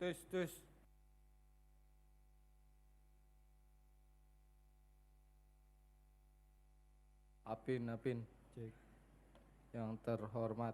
Tes. Apin. Cek. Yang terhormat.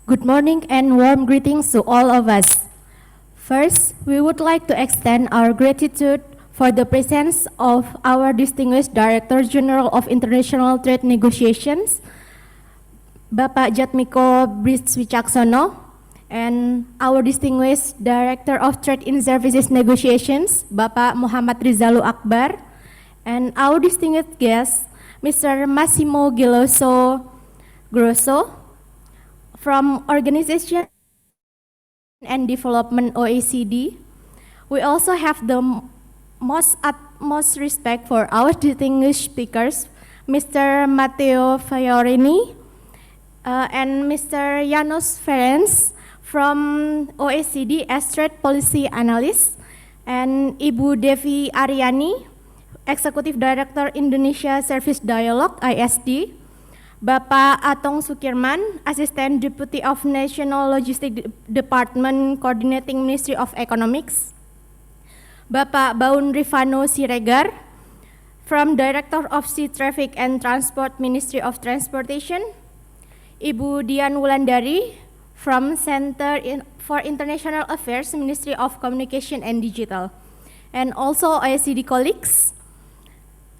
Good morning and warm greetings to all of us. First, we would like to extend our gratitude for the presence of our distinguished Director General of International Trade Negotiations, Bapak Jatmiko Briswicaksono, and our distinguished Director of Trade in Services Negotiations, Bapak Muhammad Rizalu Akbar, and our distinguished guest, Mr. Massimo Geloso Grosso, from Organization and Development OECD. We also have the utmost respect for our distinguished speakers, Mr. Matteo Fiorini and Mr. Janos Ferenc from OECD as Trade Policy Analyst, and Ibu Devi Aryani, Executive Director Indonesia Service Dialogue ISD, Bapak Atong Sukirman, Assistant Deputy of National Logistics Department Coordinating Ministry of Economics, Bapak Baun Rifano Siregar, from Director of Sea Traffic and Transport Ministry of Transportation, Ibu Dian Wulandari, from Center for International Affairs Ministry of Communication and Digital, and also OECD colleagues,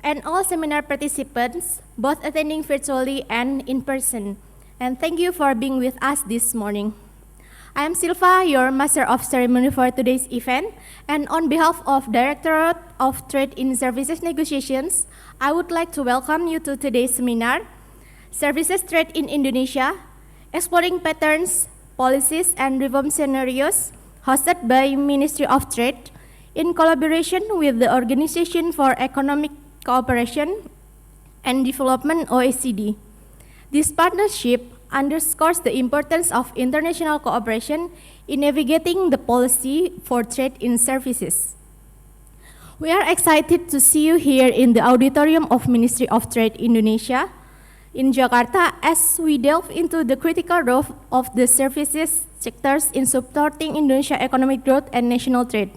and all seminar participants, both attending virtually and in person. And thank you for being with us this morning. I am Silva, your Master of Ceremony for today's event, and on behalf of Directorate of Trade in Services Negotiations, I would like to welcome you to today's seminar, Services Trade in Indonesia, Exploring Patterns, Policies, and Reform Scenarios, hosted by Ministry of Trade, in collaboration with the Organization for Economic Cooperation and Development OECD. This partnership underscores the importance of international cooperation in navigating the policy for trade in services. We are excited to see you here in the auditorium of Ministry of Trade Indonesia in Jakarta as we delve into the critical role of the services sectors in supporting Indonesia economic growth and national trade.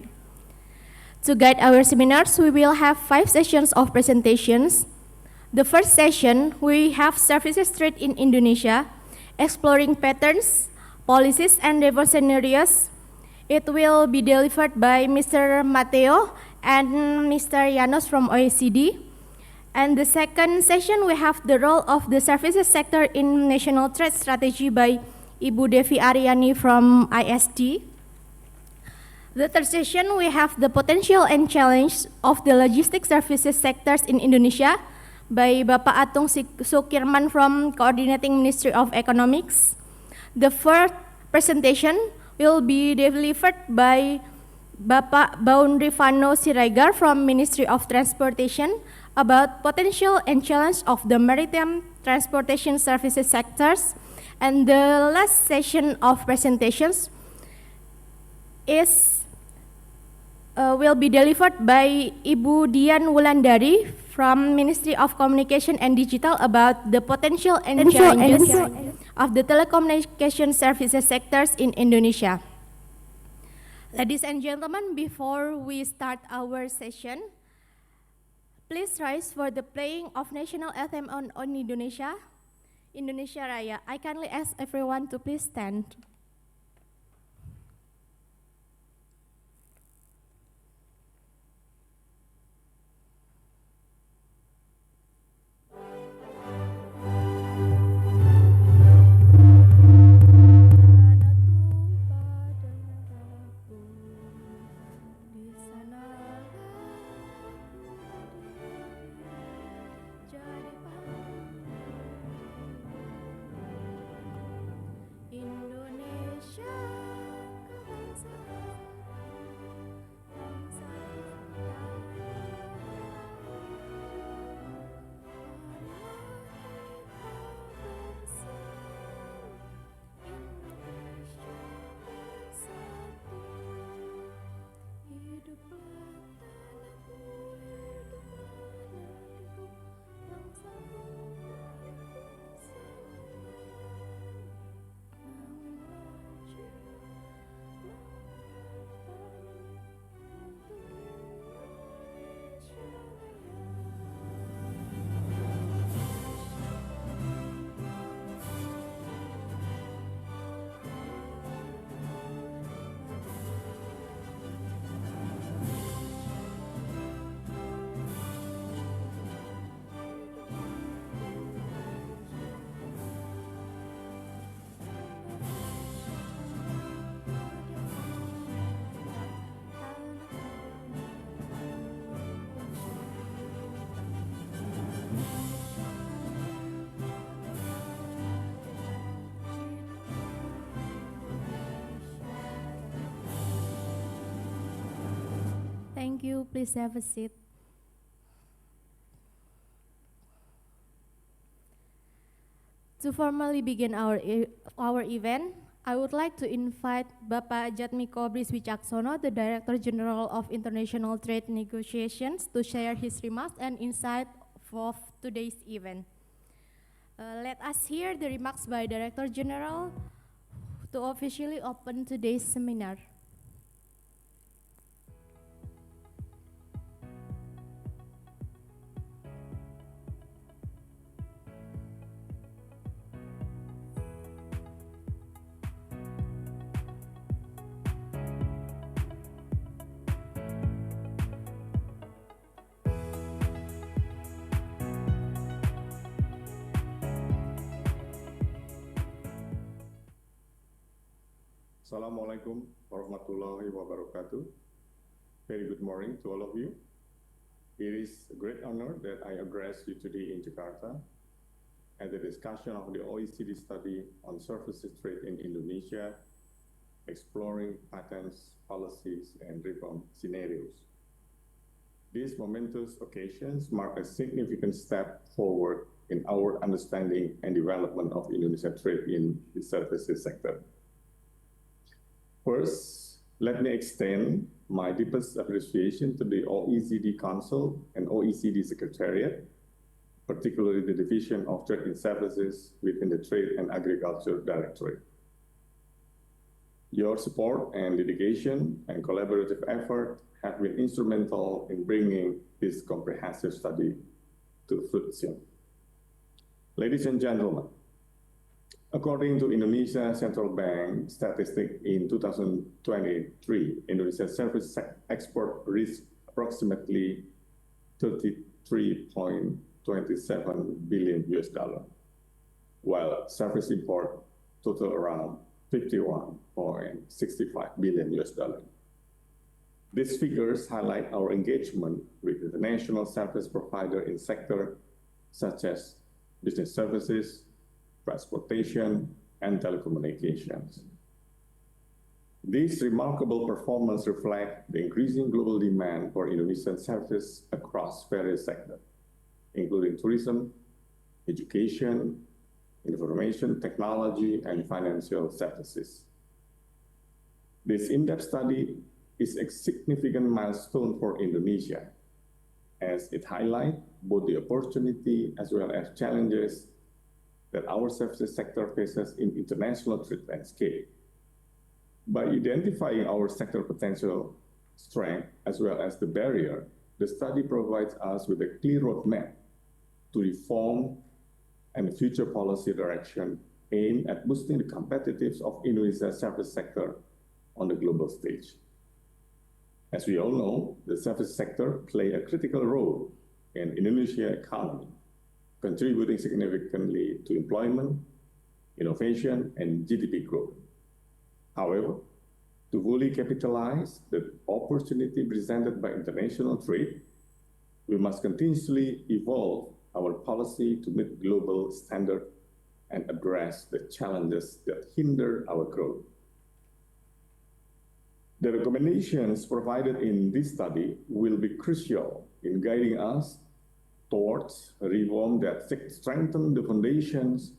To guide our seminars, we will have 5 sessions of presentations. The first session, we have Services Trade in Indonesia, Exploring Patterns, Policies, and Reform Scenarios. It will be delivered by Mr. Matteo and Mr. Janos from OECD. And the second session, we have the role of the services sector in national trade strategy by Ibu Devi Aryani from ISD. The third session, we have the potential and challenge of the logistics services sectors in Indonesia by Bapak Atong Sukirman from Coordinating Ministry of Economics. The fourth presentation will be delivered by Bapak Baun Rifano Siregar from Ministry of Transportation about potential and challenge of the maritime transportation services sectors. And the last session of presentations will be delivered by Ibu Dian Wulandari from Ministry of Communication and Digital about the potential and challenges of the telecommunication services sectors in Indonesia. Ladies and gentlemen, before we start our session, please rise for the playing of national anthem on Indonesia, Indonesia Raya. I kindly ask everyone to please stand. Thank you. Please have a seat. To formally begin our event, I would like to invite Bapak Jatmiko Briswicaksono, the Director General of International Trade Negotiations, to share his remarks and insight of today's event. Let us hear the remarks by Director General to officially open today's seminar. Assalamualaikum warahmatullahi wabarakatuh. Very good morning to all of you. It is a great honor that I address you today in Jakarta at the discussion of the OECD study on services trade in Indonesia, exploring patterns, policies, and reform scenarios. These momentous occasions mark a significant step forward in our understanding and development of Indonesia trade in the services sector. First, let me extend my deepest appreciation to the OECD Council and OECD Secretariat, particularly the Division of Trade and Services within the Trade and Agriculture Directorate. Your support and dedication and collaborative effort have been instrumental in bringing this comprehensive study to fruition. Ladies and gentlemen, according to Indonesia Central Bank statistic in 2023, Indonesia's service export reached approximately 33.27 billion US dollar, while service import total around 51.65 billion US dollar. These figures highlight our engagement with the national service provider in sectors such as business services, transportation, and telecommunications. This remarkable performance reflects the increasing global demand for Indonesian services across various sectors, including tourism, education, information technology, and financial services. This in-depth study is a significant milestone for Indonesia, as it highlights both the opportunity as well as challenges that our services sector faces in international trade landscape. By identifying our sector potential strength as well as the barrier, the study provides us with a clear roadmap to reform and future policy direction aimed at boosting the competitiveness of Indonesia's service sector on the global stage. As we all know, the service sector plays a critical role in Indonesia's economy, contributing significantly to employment, innovation, and GDP growth. However, to fully capitalize the opportunity presented by international trade, we must continuously evolve our policy to meet global standards and address the challenges that hinder our growth. The recommendations provided in this study will be crucial in guiding us towards a reform that strengthens the foundations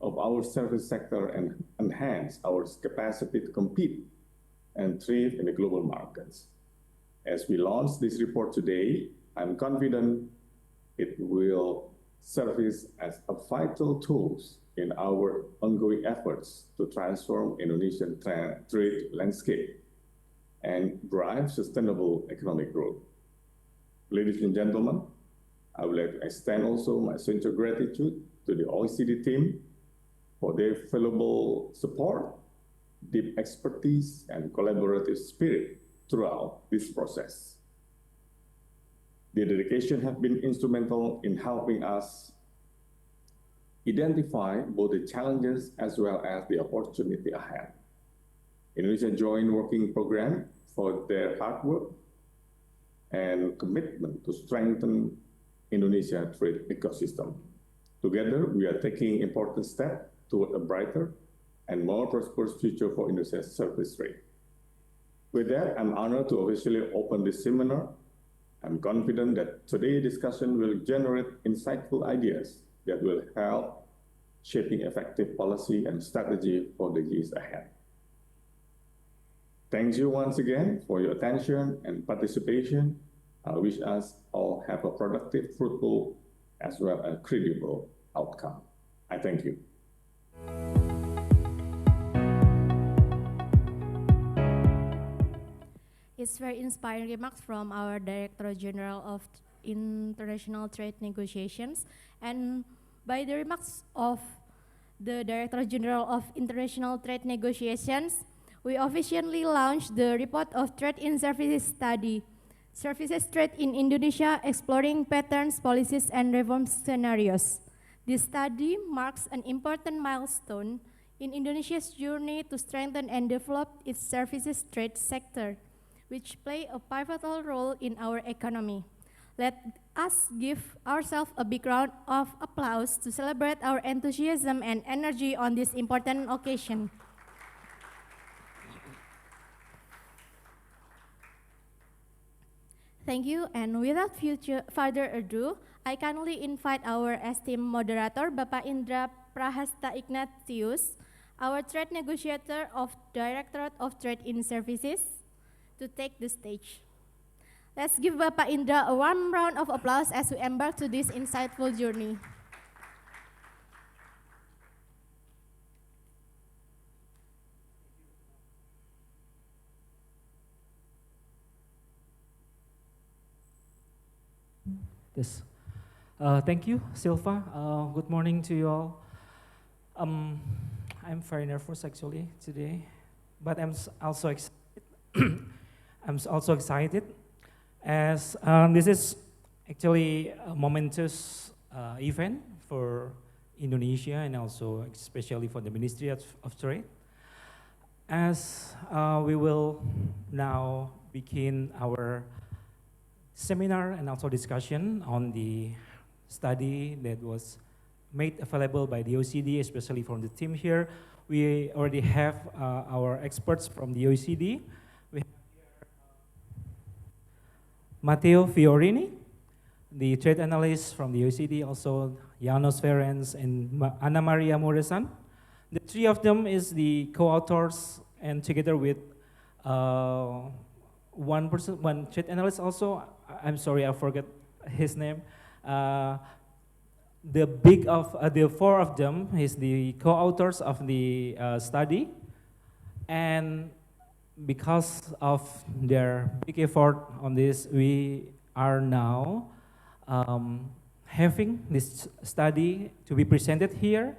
of our service sector and enhance our capacity to compete and thrive in the global markets. As we launch this report today, I'm confident it will serve as a vital tool in our ongoing efforts to transform Indonesian trade landscape and drive sustainable economic growth. Ladies and gentlemen, I would like to extend also my sincere gratitude to the OECD team for their valuable support, deep expertise, and collaborative spirit throughout this process. Their dedication has been instrumental in helping us identify both the challenges as well as the opportunity ahead. Indonesia Joint Working Program for their hard work and commitment to strengthen Indonesia trade ecosystem. Together, we are taking important steps toward a brighter and more prosperous future for Indonesia's service trade. With that, I'm honored to officially open this seminar I'm confident that today's discussion will generate insightful ideas that will help shaping effective policy and strategy for the years ahead. Thank you once again for your attention and participation. I wish us all have a productive, fruitful, as well as credible outcome. I thank you. It's very inspiring remarks from our Director General of International Trade Negotiations. And by the remarks of the Director General of International Trade Negotiations, we officially launched the Report of Trade in Services Study, Services Trade in Indonesia, Exploring Patterns, Policies, and Reform Scenarios. This study marks an important milestone in Indonesia's journey to strengthen and develop its services trade sector, which play a pivotal role in our economy. Let us give ourselves a big round of applause to celebrate our enthusiasm and energy on this important occasion. Thank you, and without further ado, I kindly invite our esteemed moderator, Bapak Indra Prahasta Ignatius, our trade negotiator of Directorate of Trade in Services, to take the stage. Let's give Bapak Indra a warm round of applause as we embark to this insightful journey. Yes. Thank you, Silva. Good morning to you all. I'm very nervous actually today, but I'm also excited. I'm also excited as this is actually a momentous event for Indonesia and also especially for the Ministry of Trade. As we will now begin our seminar and also discussion on the study that was made available by the OECD, especially from the team here. We already have our experts from the OECD. We have here Matteo Fiorini, the trade analyst from the OECD, also Janos Ferenc and Anna Maria Muresan. The three of them is the co-authors, and together with one trade analyst also, I'm sorry, I forgot his name. The four of them is the co-authors of the study, and because of their big effort on this, we are now having this study to be presented here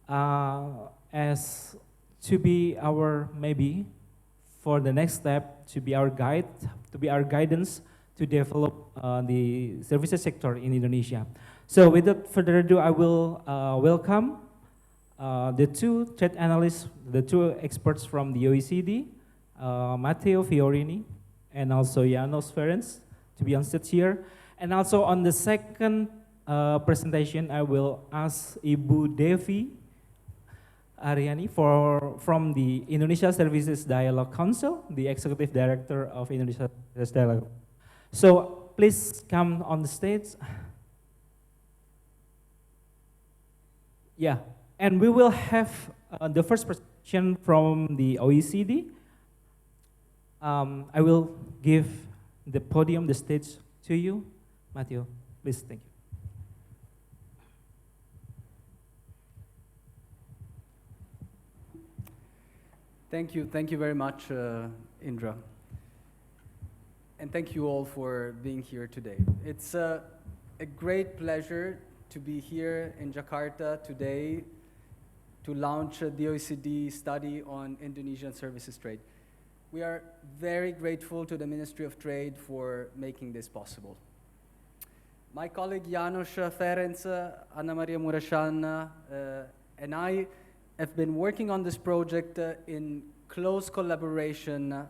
as to be our maybe for the next step, to be our guide, to be our guidance to develop the services sector in Indonesia. So without further ado, I will welcome the two trade analysts, the two experts from the OECD, Matteo Fiorini and also Janos Ferenc, to be on stage here. And also on the second presentation, I will ask Ibu Devi Aryani from the Indonesia Services Dialogue Council, the Executive Director of Indonesia Services Dialogue. So please come on the stage. Yeah, and we will have the first presentation from the OECD. I will give the podium, the stage to you. Matteo, please, thank you. Thank you very much, Indra. And thank you all for being here today. It's a great pleasure to be here in Jakarta today to launch the OECD study on Indonesian services trade. We are very grateful to the Ministry of Trade for making this possible. My colleague Janos Ferenc, Anna Maria Muresan, and I have been working on this project in close collaboration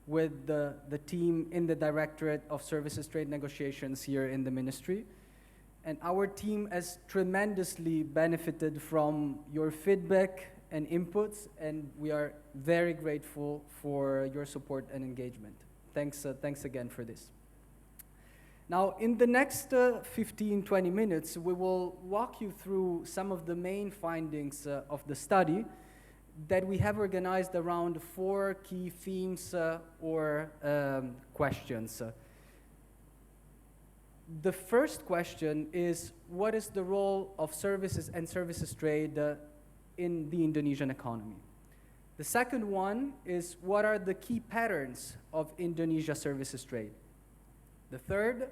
with the team in the Directorate of Services Trade Negotiations here in the Ministry. And our team has tremendously benefited from your feedback and inputs, and we are very grateful for your support and engagement. Thanks again for this. Now, in the next 15, 20 minutes, we will walk you through some of the main findings of the study that we have organized around 4 key themes or questions. The first question is, what is the role of services and services trade in the Indonesian economy? The second one is, what are the key patterns of Indonesia services trade? The third,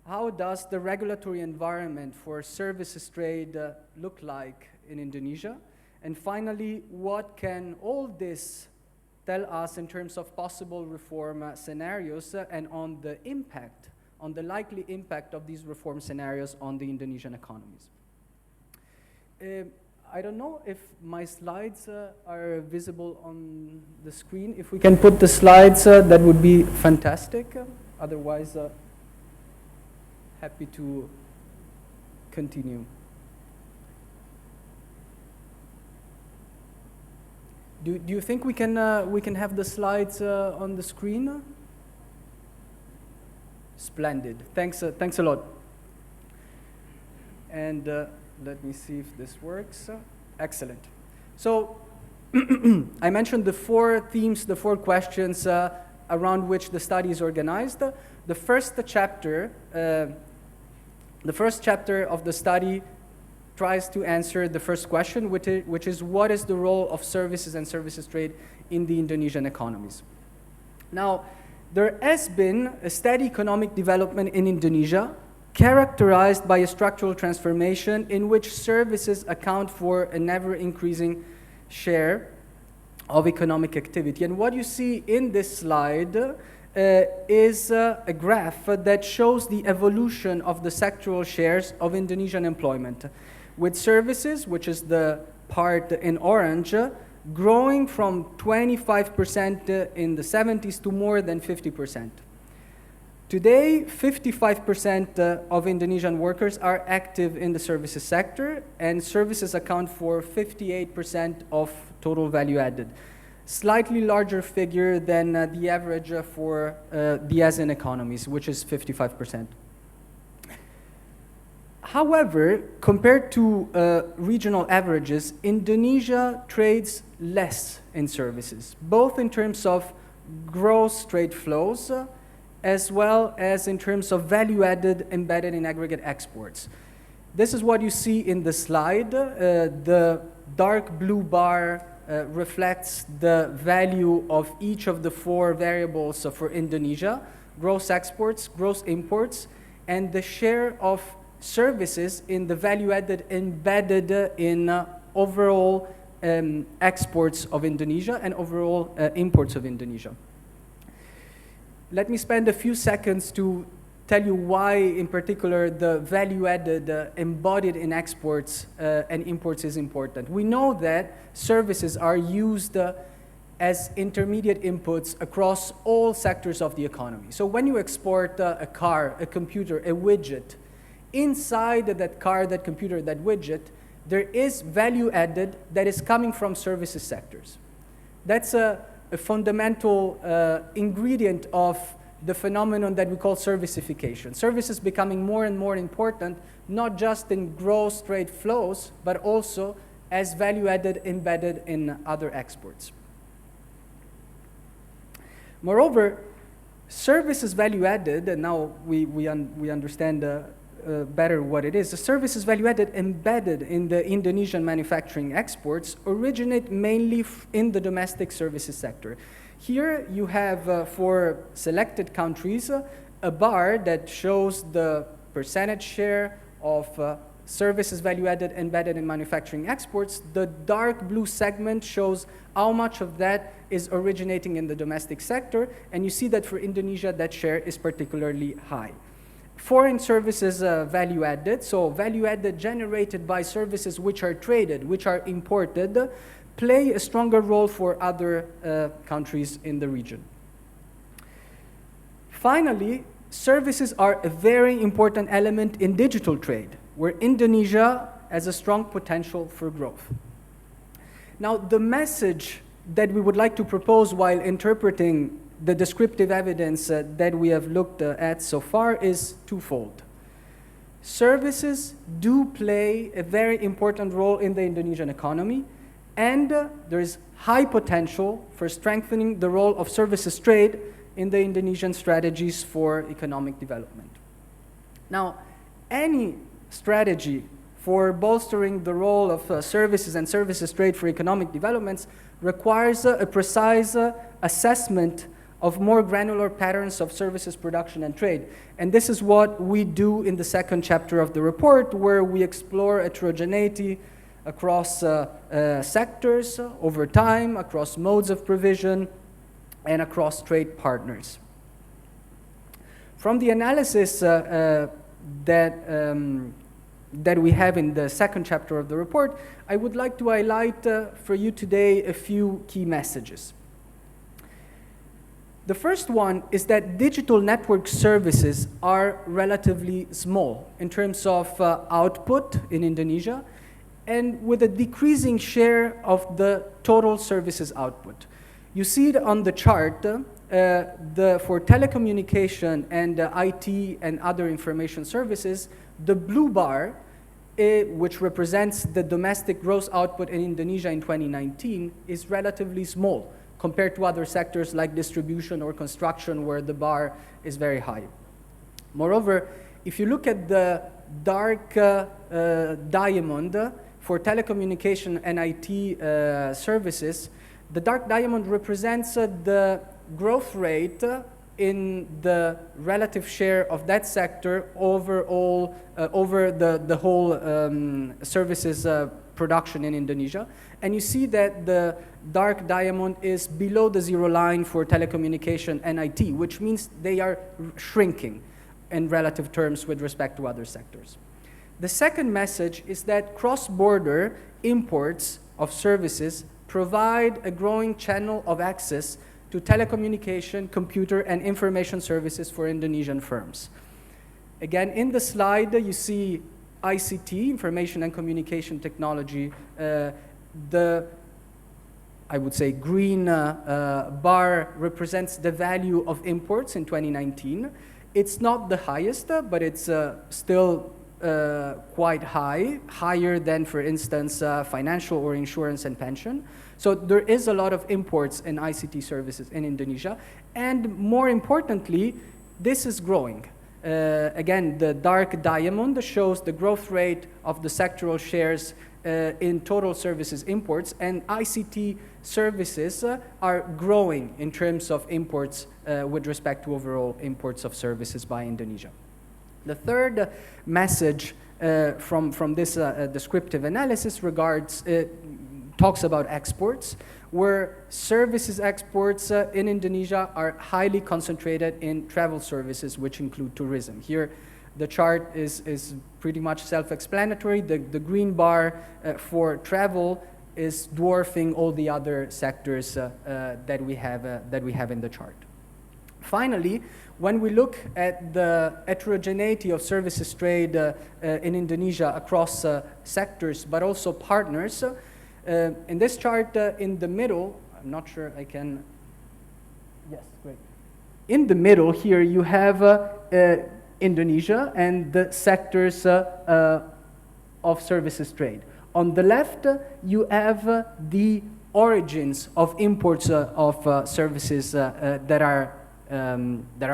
how does the regulatory environment for services trade look like in Indonesia? And finally, what can all this tell us in terms of possible reform scenarios and on the impact, on the likely impact of these reform scenarios on the Indonesian economies? I don't know if my slides are visible on the screen. If we can put the slides, that would be fantastic. Otherwise, happy to continue. Do you think we can have the slides on the screen? Splendid. Thanks a lot. And let me see if this works. Excellent. So I mentioned the 4 themes, the 4 questions around which the study is organized. The first chapter of the study tries to answer the first question, which is what is the role of services and services trade in the Indonesian economies? Now, there has been a steady economic development in Indonesia characterized by a structural transformation in which services account for an ever-increasing share of economic activity. And what you see in this slide is a graph that shows the evolution of the sectoral shares of Indonesian employment, with services, which is the part in orange, growing from 25% in the 70s to more than 50%. Today, 55% of Indonesian workers are active in the services sector, and services account for 58% of total value added. Slightly larger figure than the average for the ASEAN economies, which is 55%. However, compared to regional averages, Indonesia trades less in services, both in terms of gross trade flows, as well as in terms of value added embedded in aggregate exports. This is what you see in the slide. The dark blue bar reflects the value of each of the 4 variables for Indonesia: gross exports, gross imports, and the share of services in the value added embedded in overall exports of Indonesia and overall imports of Indonesia. Let me spend a few seconds to tell you why, in particular, the value added embodied in exports and imports is important. We know that services are used as intermediate inputs across all sectors of the economy. So when you export a car, a computer, a widget, inside that car, that computer, that widget, there is value added that is coming from services sectors. That's a fundamental ingredient of the phenomenon that we call servicification. Services becoming more and more important, not just in gross trade flows, but also as value added embedded in other exports. Moreover, services value added, and now we understand better what it is. The services value added embedded in the Indonesian manufacturing exports originate mainly in the domestic services sector. Here you have, for selected countries, a bar that shows the percentage share of services value added embedded in manufacturing exports. The dark blue segment shows how much of that is originating in the domestic sector, and you see that for Indonesia that share is particularly high. Foreign services value added, so value added generated by services which are traded, which are imported, play a stronger role for other countries in the region. Finally, services are a very important element in digital trade, where Indonesia has a strong potential for growth. Now, the message that we would like to propose while interpreting the descriptive evidence that we have looked at so far is twofold. Services do play a very important role in the Indonesian economy, and there is high potential for strengthening the role of services trade in the Indonesian strategies for economic development. Now, any strategy for bolstering the role of services and services trade for economic developments requires a precise assessment of more granular patterns of services production and trade. And this is what we do in the second chapter of the report, where we explore heterogeneity across sectors over time, across modes of provision, and across trade partners. From the analysis that we have in the second chapter of the report, I would like to highlight for you today a few key messages. The first one is that digital network services are relatively small in terms of output in Indonesia, and with a decreasing share of the total services output. You see it on the chart, for telecommunication and IT and other information services, the blue bar, which represents the domestic gross output in Indonesia in 2019, is relatively small compared to other sectors like distribution or construction, where the bar is very high. Moreover, if you look at the dark diamond for telecommunication and IT services, the dark diamond represents the growth rate in the relative share of that sector overall, over the whole services production in Indonesia. And you see that the dark diamond is below the zero line for telecommunication and IT, which means they are shrinking in relative terms with respect to other sectors. The second message is that cross-border imports of services provide a growing channel of access to telecommunication, computer, and information services for Indonesian firms. Again, in the slide, you see ICT, information and communication technology. I would say, green bar represents the value of imports in 2019. It's not the highest, but it's still quite high, higher than, for instance, financial or insurance and pension. So there is a lot of imports in ICT services in Indonesia. And more importantly, this is growing. Again, the dark diamond shows the growth rate of the sectoral shares in total services imports, and ICT services are growing in terms of imports with respect to overall imports of services by Indonesia. The third message from this descriptive analysis talks about exports, where services exports in Indonesia are highly concentrated in travel services, which include tourism. Here, the chart is pretty much self-explanatory. The green bar for travel is dwarfing all the other sectors that we have in the chart. Finally, when we look at the heterogeneity of services trade in Indonesia across sectors, but also partners, in this chart in the middle, I'm not sure I can, yes, great. In the middle here, you have Indonesia and the sectors of services trade. On the left, you have the origins of imports of services that are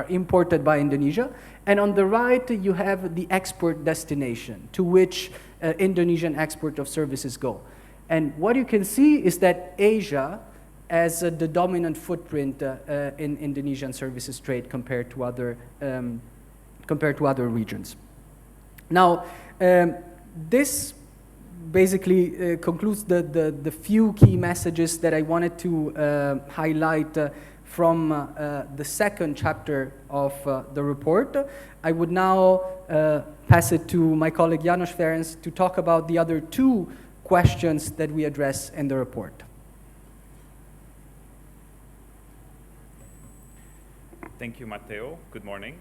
imported by Indonesia. And on the right, you have the export destination to which Indonesian export of services go. And what you can see is that Asia has the dominant footprint in Indonesian services trade compared to other regions. Now, this basically concludes the few key messages that I wanted to highlight from the second chapter of the report. I would now pass it to my colleague Janos Ferenc to talk about the other two questions that we address in the report. Thank you, Matteo. Good morning.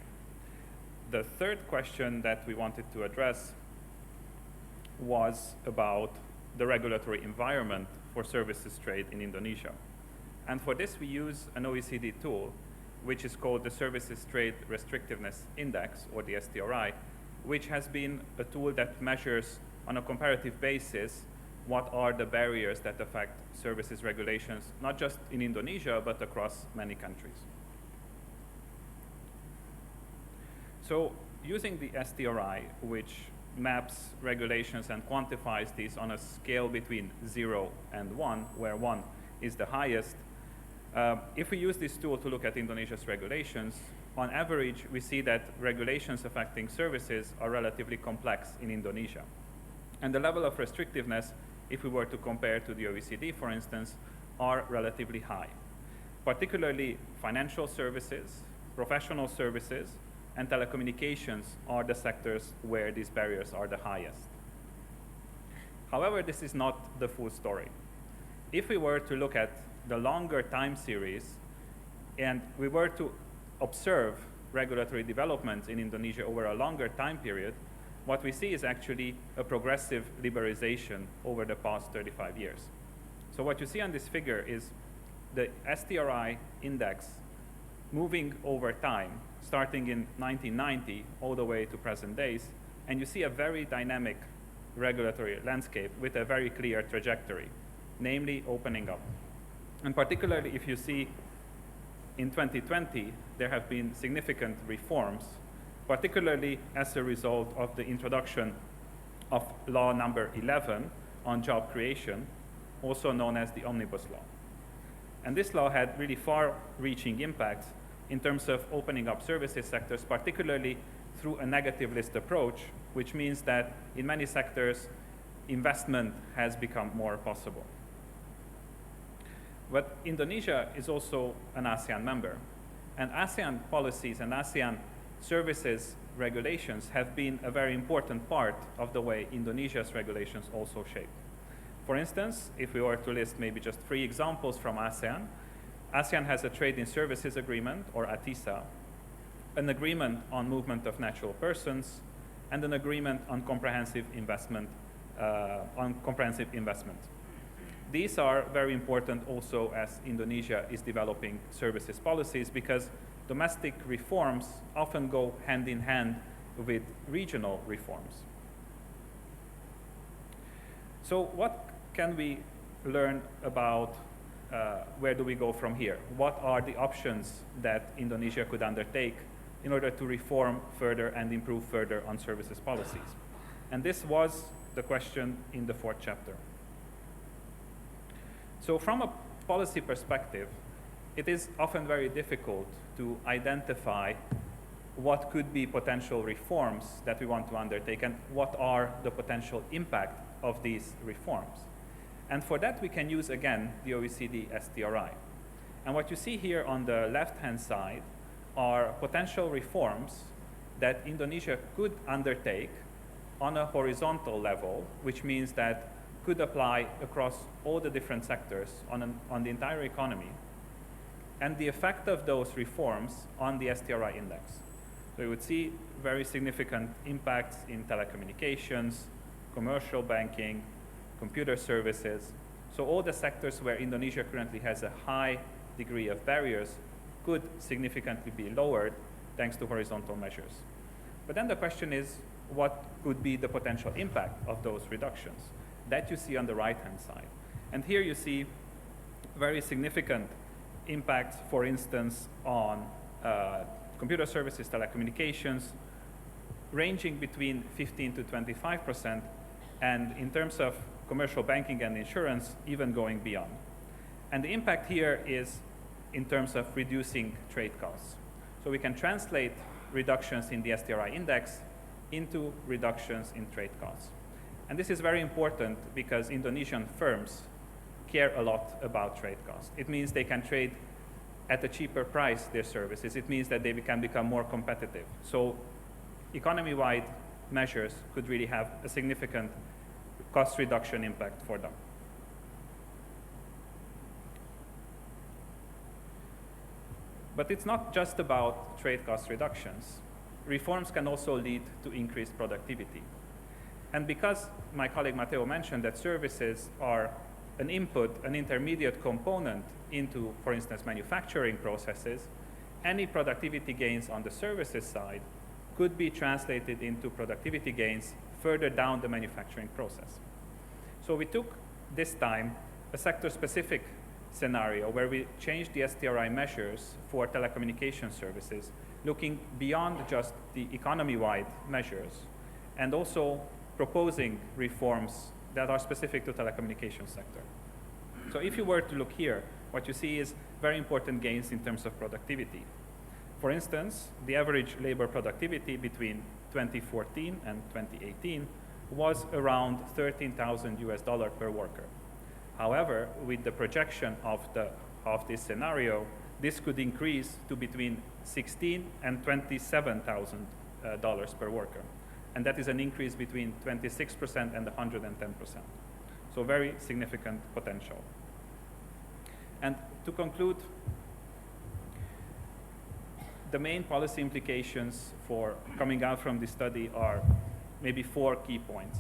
The third question that we wanted to address was about the regulatory environment for services trade in Indonesia. And for this, we use an OECD tool which is called the Services Trade Restrictiveness Index, or the STRI, which has been a tool that measures on a comparative basis what are the barriers that affect services regulations, not just in Indonesia, but across many countries. So using the STRI, which maps regulations and quantifies these on a scale between 0 and 1, where 1 is the highest, if we use this tool to look at Indonesia's regulations, on average, we see that regulations affecting services are relatively complex in Indonesia. And the level of restrictiveness, if we were to compare to the OECD, for instance, are relatively high. Particularly financial services, professional services, and telecommunications are the sectors where these barriers are the highest. However, this is not the full story. If we were to look at the longer time series, and we were to observe regulatory developments in Indonesia over a longer time period, what we see is actually a progressive liberalization over the past 35 years. So what you see on this figure is the STRI index moving over time, starting in 1990 all the way to present days, and you see a very dynamic regulatory landscape with a very clear trajectory, namely opening up. And particularly if you see in 2020, there have been significant reforms, particularly as a result of the introduction of law number 11 on job creation, also known as the Omnibus Law. And this law had really far-reaching impacts in terms of opening up services sectors, particularly through a negative list approach, which means that in many sectors, investment has become more possible. But Indonesia is also an ASEAN member, and ASEAN policies and ASEAN services regulations have been a very important part of the way Indonesia's regulations also shape. For instance, if we were to list maybe just 3 examples from ASEAN, ASEAN has a Trade in Services Agreement, or ATISA, an agreement on movement of natural persons, and an agreement on comprehensive investment. These are very important also as Indonesia is developing services policies, because domestic reforms often go hand in hand with regional reforms. So what can we learn about where do we go from here? What are the options that Indonesia could undertake in order to reform further and improve further on services policies? And this was the question in the 4th chapter. So from a policy perspective, it is often very difficult to identify what could be potential reforms that we want to undertake and what are the potential impact of these reforms. And for that, we can use, again, the OECD STRI. And what you see here on the left-hand side are potential reforms that Indonesia could undertake on a horizontal level, which means that could apply across all the different sectors on the entire economy, and the effect of those reforms on the STRI index. So you would see very significant impacts in telecommunications, commercial banking, computer services. So all the sectors where Indonesia currently has a high degree of barriers could significantly be lowered thanks to horizontal measures. But then the question is, what could be the potential impact of those reductions? That you see on the right-hand side. And here you see very significant impacts, for instance, on computer services, telecommunications, ranging between 15 to 25%, and in terms of commercial banking and insurance, even going beyond. And the impact here is in terms of reducing trade costs. So we can translate reductions in the STRI index into reductions in trade costs. And this is very important because Indonesian firms care a lot about trade costs. It means they can trade at a cheaper price their services. It means that they can become more competitive. So economy-wide measures could really have a significant cost reduction impact for them. But it's not just about trade cost reductions. Reforms can also lead to increased productivity. And because my colleague Matteo mentioned that services are an input, an intermediate component into, for instance, manufacturing processes, any productivity gains on the services side could be translated into productivity gains further down the manufacturing process. So we took this time a sector-specific scenario where we changed the STRI measures for telecommunication services, looking beyond just the economy-wide measures, and also proposing reforms that are specific to telecommunication sector. So if you were to look here, what you see is very important gains in terms of productivity. For instance, the average labor productivity between 2014 and 2018 was around $13,000 per worker. However, with the projection of this scenario, this could increase to between $16,000 and $27,000 per worker. And that is an increase between 26% and 110%. So very significant potential. And to conclude, the main policy implications for coming out from this study are maybe 4 key points.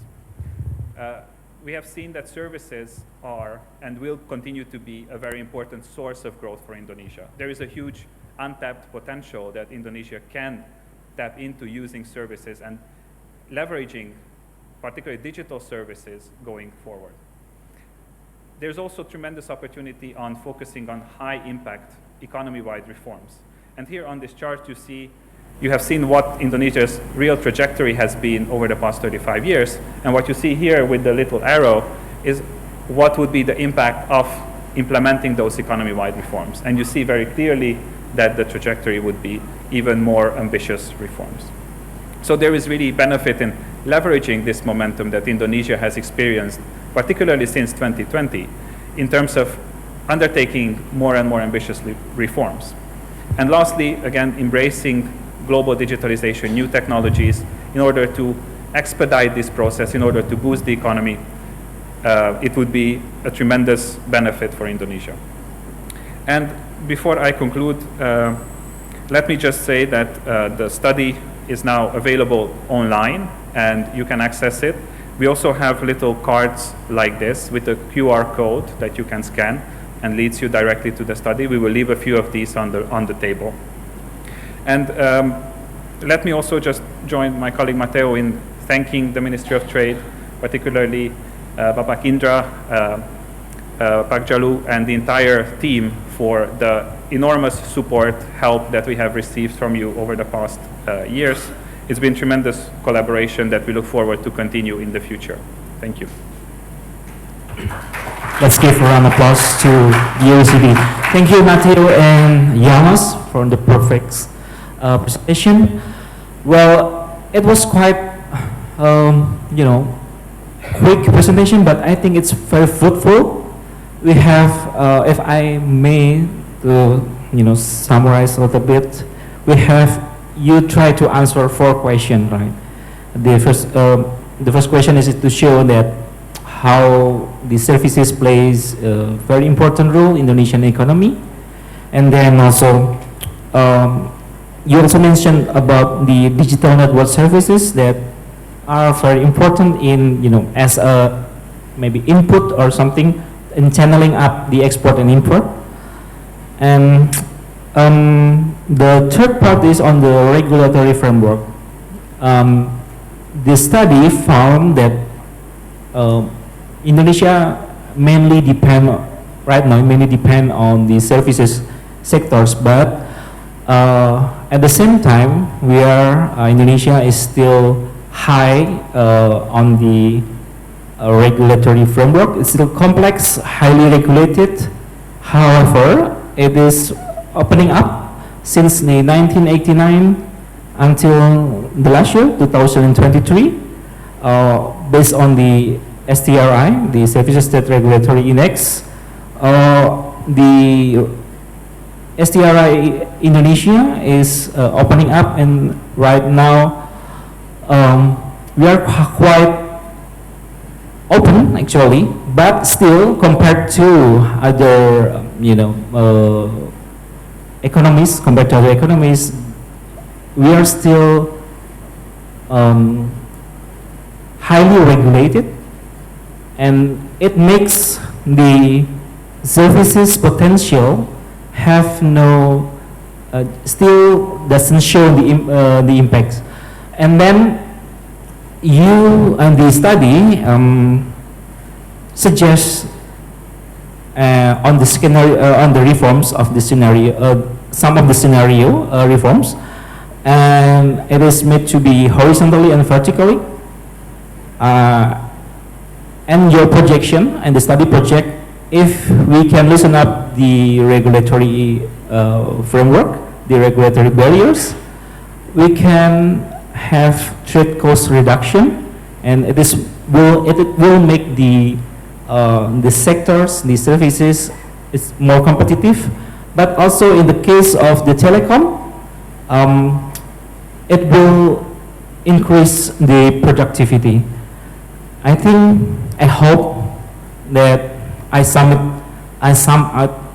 We have seen that services are and will continue to be a very important source of growth for Indonesia. There is a huge untapped potential that Indonesia can tap into using services and leveraging particularly digital services going forward. There's also tremendous opportunity on focusing on high impact economy-wide reforms. And here on this chart you have seen what Indonesia's real trajectory has been over the past 35 years. And what you see here with the little arrow is what would be the impact of implementing those economy-wide reforms. And you see very clearly that the trajectory would be even more ambitious reforms. So there is really benefit in leveraging this momentum that Indonesia has experienced, particularly since 2020, in terms of undertaking more and more ambitious reforms. And lastly, again, embracing global digitalization, new technologies, in order to expedite this process, in order to boost the economy. It would be a tremendous benefit for Indonesia. And before I conclude, let me just say that the study is now available online and you can access it. We also have little cards like this with a QR code that you can scan and leads you directly to the study. We will leave a few of these on the table. And let me also just join my colleague Matteo in thanking the Ministry of Trade, particularly Bapak Indra, Pak Jalu, and the entire team for the enormous support, help that we have received from you over the past years. It's been tremendous collaboration that we look forward to continue in the future. Thank you. Let's give a round of applause to the OECD. Thank you, Matteo and Janos, for the perfect presentation. Well, it was quite, quick presentation, but I think it's very fruitful. We have, if I may, summarize a little bit, you try to answer 4 questions, right? The first question is to show that how the services plays a very important role in the Indonesian economy. And then also, you also mentioned about the digital network services that are very important in, as a maybe input or something in channeling up the export and import. And the third part is on the regulatory framework. The study found that Indonesia mainly depend on the services sectors, but at the same time, Indonesia is still high on the regulatory framework. It's still complex, highly regulated. However, it is opening up since the 1989 until the last year, 2023, based on the STRI, the Services State Regulatory Index. The STRI Indonesia is opening up, and right now we are quite open actually, but still compared to other economies, we are still highly regulated, and it makes the services potential have no still doesn't show the impacts. And then you and the study suggests on the scenario, on the reforms of the scenario, some of the scenario reforms, and it is made to be horizontally and vertically. And your projection and the study project, if we can loosen up the regulatory framework, the regulatory barriers, we can have trade cost reduction, and it will make the sectors, the services, is more competitive. But also in the case of the telecom, it will increase the productivity. I hope that I sum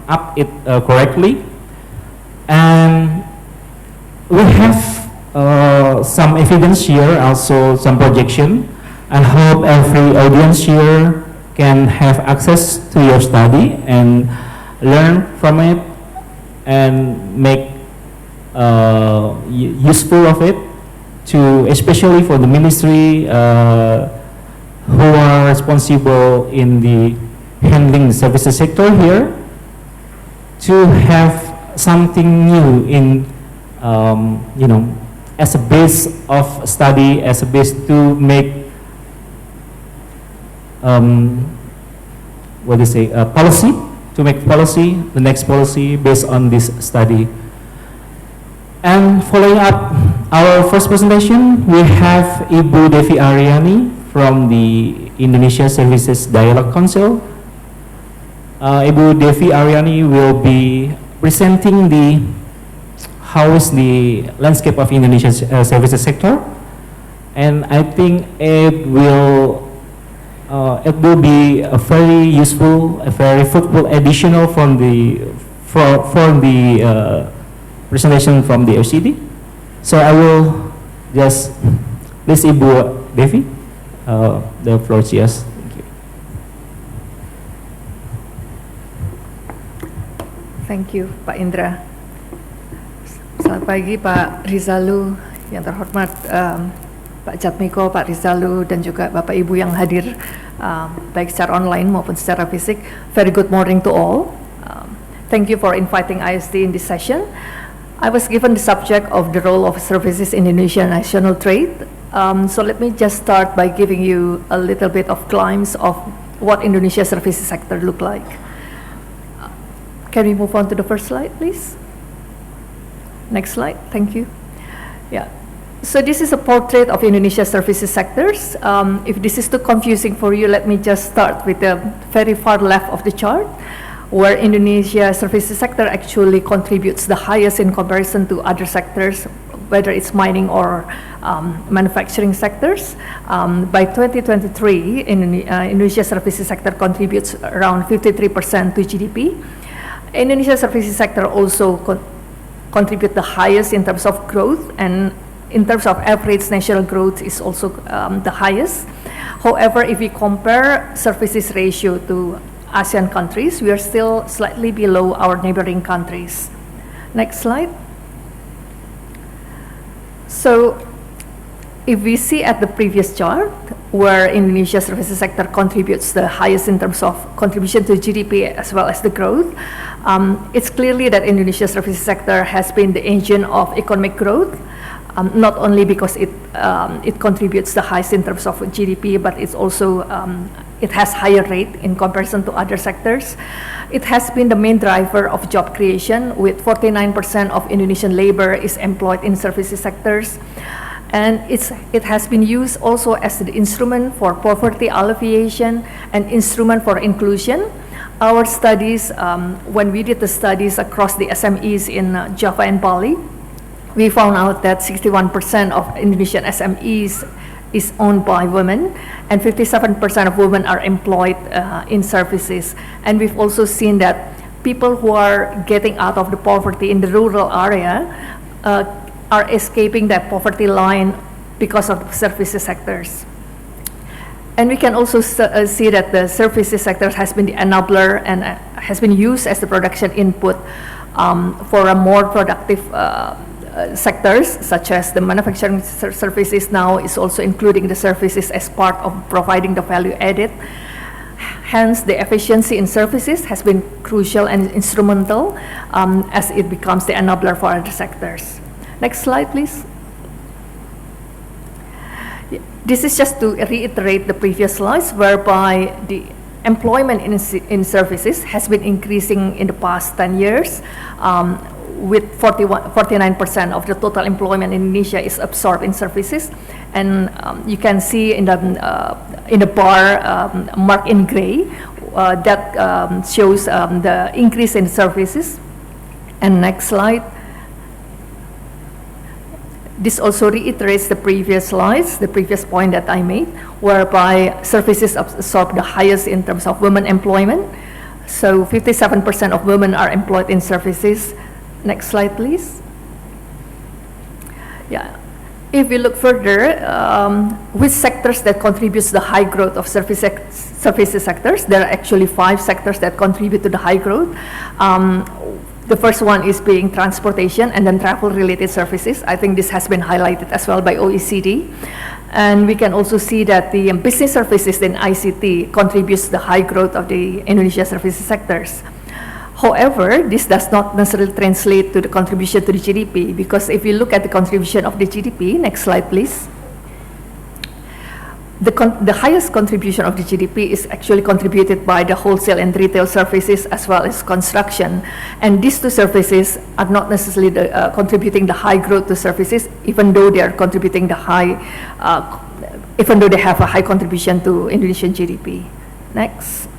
up it correctly. And we have some evidence here, also some projection. I hope every audience here can have access to your study and learn from it and make useful of it, to especially for the ministry who are responsible in the handling the services sector here, to have something new in as a base of study, as a base to make policy, to make policy, the next policy based on this study. And following up our first presentation, we have Ibu Devi Aryani from the Indonesia Services Dialogue Council. Ibu Devi Aryani will be presenting how is the landscape of Indonesia's services sector, and I think it will be a very useful, a very fruitful additional from the presentation from the OECD. So I will just please Ibu Devi, the floor is yours. Thank you, Pak Indra. Selamat pagi, Pak Rizalu, yang terhormat Pak Jatmiko, Pak Rizalu, dan juga Bapak Ibu yang hadir, baik secara online maupun secara fisik. Very good morning to all. Thank you for inviting ISD in this session. I was given the subject of the role of services in Indonesian national trade. So let me just start by giving you a little bit of glimpse of what Indonesia's services sector look like. Can we move on to the first slide, please? Next slide, thank you. Yeah, so this is a portrait of Indonesia's services sectors. If this is too confusing for you, let me just start with the very far left of the chart, where Indonesia's services sector actually contributes the highest in comparison to other sectors, whether it's mining or manufacturing sectors. By 2023, Indonesia's services sector contributes around 53% to GDP. Indonesia's services sector also contribute the highest in terms of growth, and in terms of average national growth is also the highest. However, if we compare services ratio to ASEAN countries, we are still slightly below our neighboring countries. Next slide. So, if we see at the previous chart, where Indonesia's services sector contributes the highest in terms of contribution to GDP as well as the growth, it's clearly that Indonesia's services sector has been the engine of economic growth, not only because it contributes the highest in terms of GDP, but it's also it has higher rate in comparison to other sectors. It has been the main driver of job creation, with 49% of Indonesian labor is employed in services sectors. And it has been used also as the instrument for poverty alleviation and instrument for inclusion. Our studies, when we did the studies across the SMEs in Java and Bali, we found out that 61% of Indonesian SMEs is owned by women, and 57% of women are employed in services. And we've also seen that people who are getting out of the poverty in the rural area are escaping that poverty line because of the services sectors. And we can also see that the services sector has been the enabler and has been used as the production input for a more productive sectors, such as the manufacturing services now is also including the services as part of providing the value added. Hence, the efficiency in services has been crucial and instrumental as it becomes the enabler for other sectors. Next slide, please. This is just to reiterate the previous slides, whereby the employment in services has been increasing in the past 10 years, with 49% of the total employment in Indonesia is absorbed in services. And you can see in the bar marked in gray, that shows the increase in services. And next slide. This also reiterates the previous slides, the previous point that I made, whereby services absorb the highest in terms of women employment. So 57% of women are employed in services. Next slide, please. Yeah. If we look further, which sectors that contributes to the high growth of services sectors, there are actually 5 sectors that contribute to the high growth. The first one is being transportation and then travel-related services. I think this has been highlighted as well by OECD. And we can also see that the business services in ICT contributes to the high growth of the Indonesia services sectors. However, this does not necessarily translate to the contribution to the GDP, because if you look at the contribution of the GDP, next slide please, the highest contribution of the GDP is actually contributed by the wholesale and retail services as well as construction. And these two services are not necessarily contributing the high growth to services, even though they are contributing the high, even though they have a high contribution to Indonesian GDP. Next.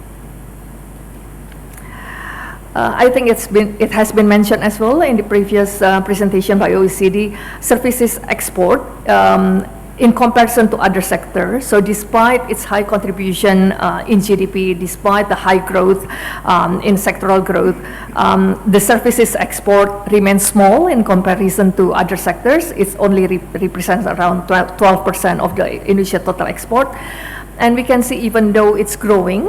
I think it has been mentioned as well in the previous presentation by OECD, services export in comparison to other sectors. So despite its high contribution in GDP, despite the high growth in sectoral growth, the services export remains small in comparison to other sectors. It only represents around 12% of the Indonesia total export. And we can see, even though it's growing,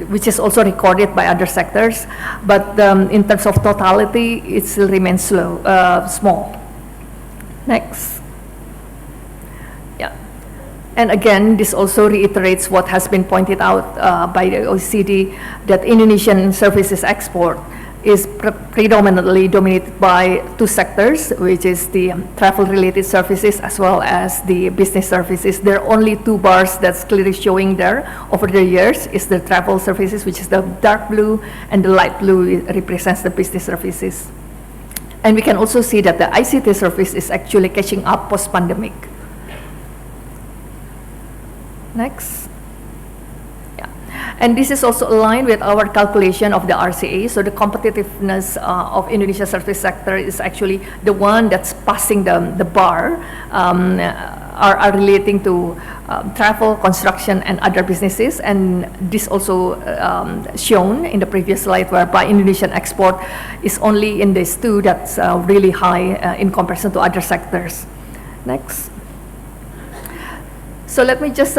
which is also recorded by other sectors, but in terms of totality, it still remains small. Next. Yeah. And again, this also reiterates what has been pointed out by the OECD, that Indonesian services export is predominantly dominated by 2 sectors, which is the travel-related services as well as the business services. There are only 2 bars that's clearly showing there over the years is the travel services, which is the dark blue, and the light blue represents the business services. And we can also see that the ICT service is actually catching up post-pandemic. Next. And this is also aligned with our calculation of the RCA. So the competitiveness of Indonesia service sector is actually the one that's passing the bar, are relating to travel, construction, and other businesses. And this also shown in the previous slide, whereby Indonesian export is only in these 2 that's really high in comparison to other sectors. Next. So let me just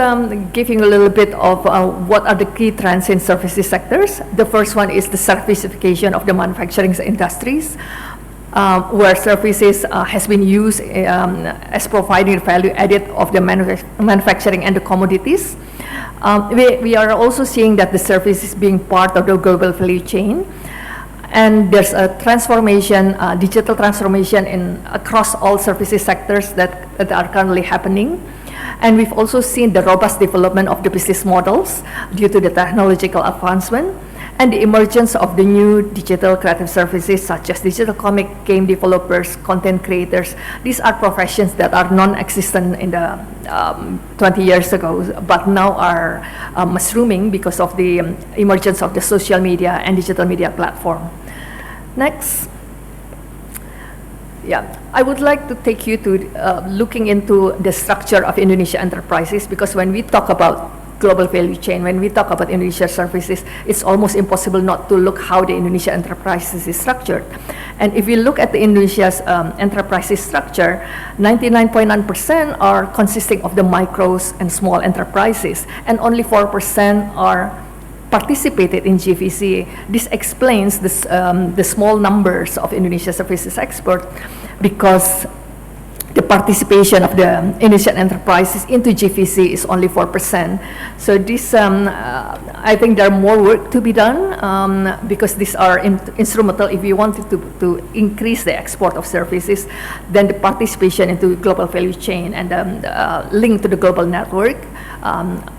give you a little bit of what are the key trends in services sectors. The first one is the servicification of the manufacturing industries, where services has been used as providing value added of the manufacturing and the commodities. We are also seeing that the service is being part of the global value chain. And there's a transformation, digital transformation across all services sectors that are currently happening. And we've also seen the robust development of the business models due to the technological advancement and the emergence of the new digital creative services such as digital comic, game developers, content creators. These are professions that are non-existent in the 20 years ago, but now are mushrooming because of the emergence of the social media and digital media platform. Next. Yeah, I would like to take you to looking into the structure of Indonesia enterprises, because when we talk about global value chain, when we talk about Indonesia services, it's almost impossible not to look how the Indonesia enterprises is structured. And if you look at the Indonesia's enterprises structure, 99.9% are consisting of the micros and small enterprises, and only 4% are participated in GVC. This explains this, the small numbers of Indonesia services export, because the participation of the Indonesian enterprises into GVC is only 4%. So this, I think there are more work to be done, because these are instrumental if we wanted to increase the export of services. Then the participation into global value chain and the link to the global network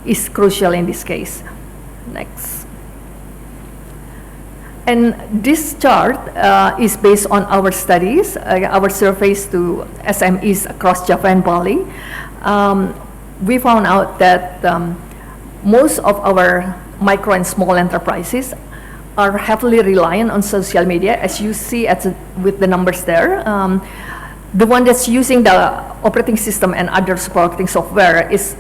is crucial in this case. Next. And this chart is based on our studies, our surveys to SMEs across Java and Bali. We found out that most of our micro and small enterprises are heavily reliant on social media, as you see with the numbers there. The one that's using the operating system and other supporting software is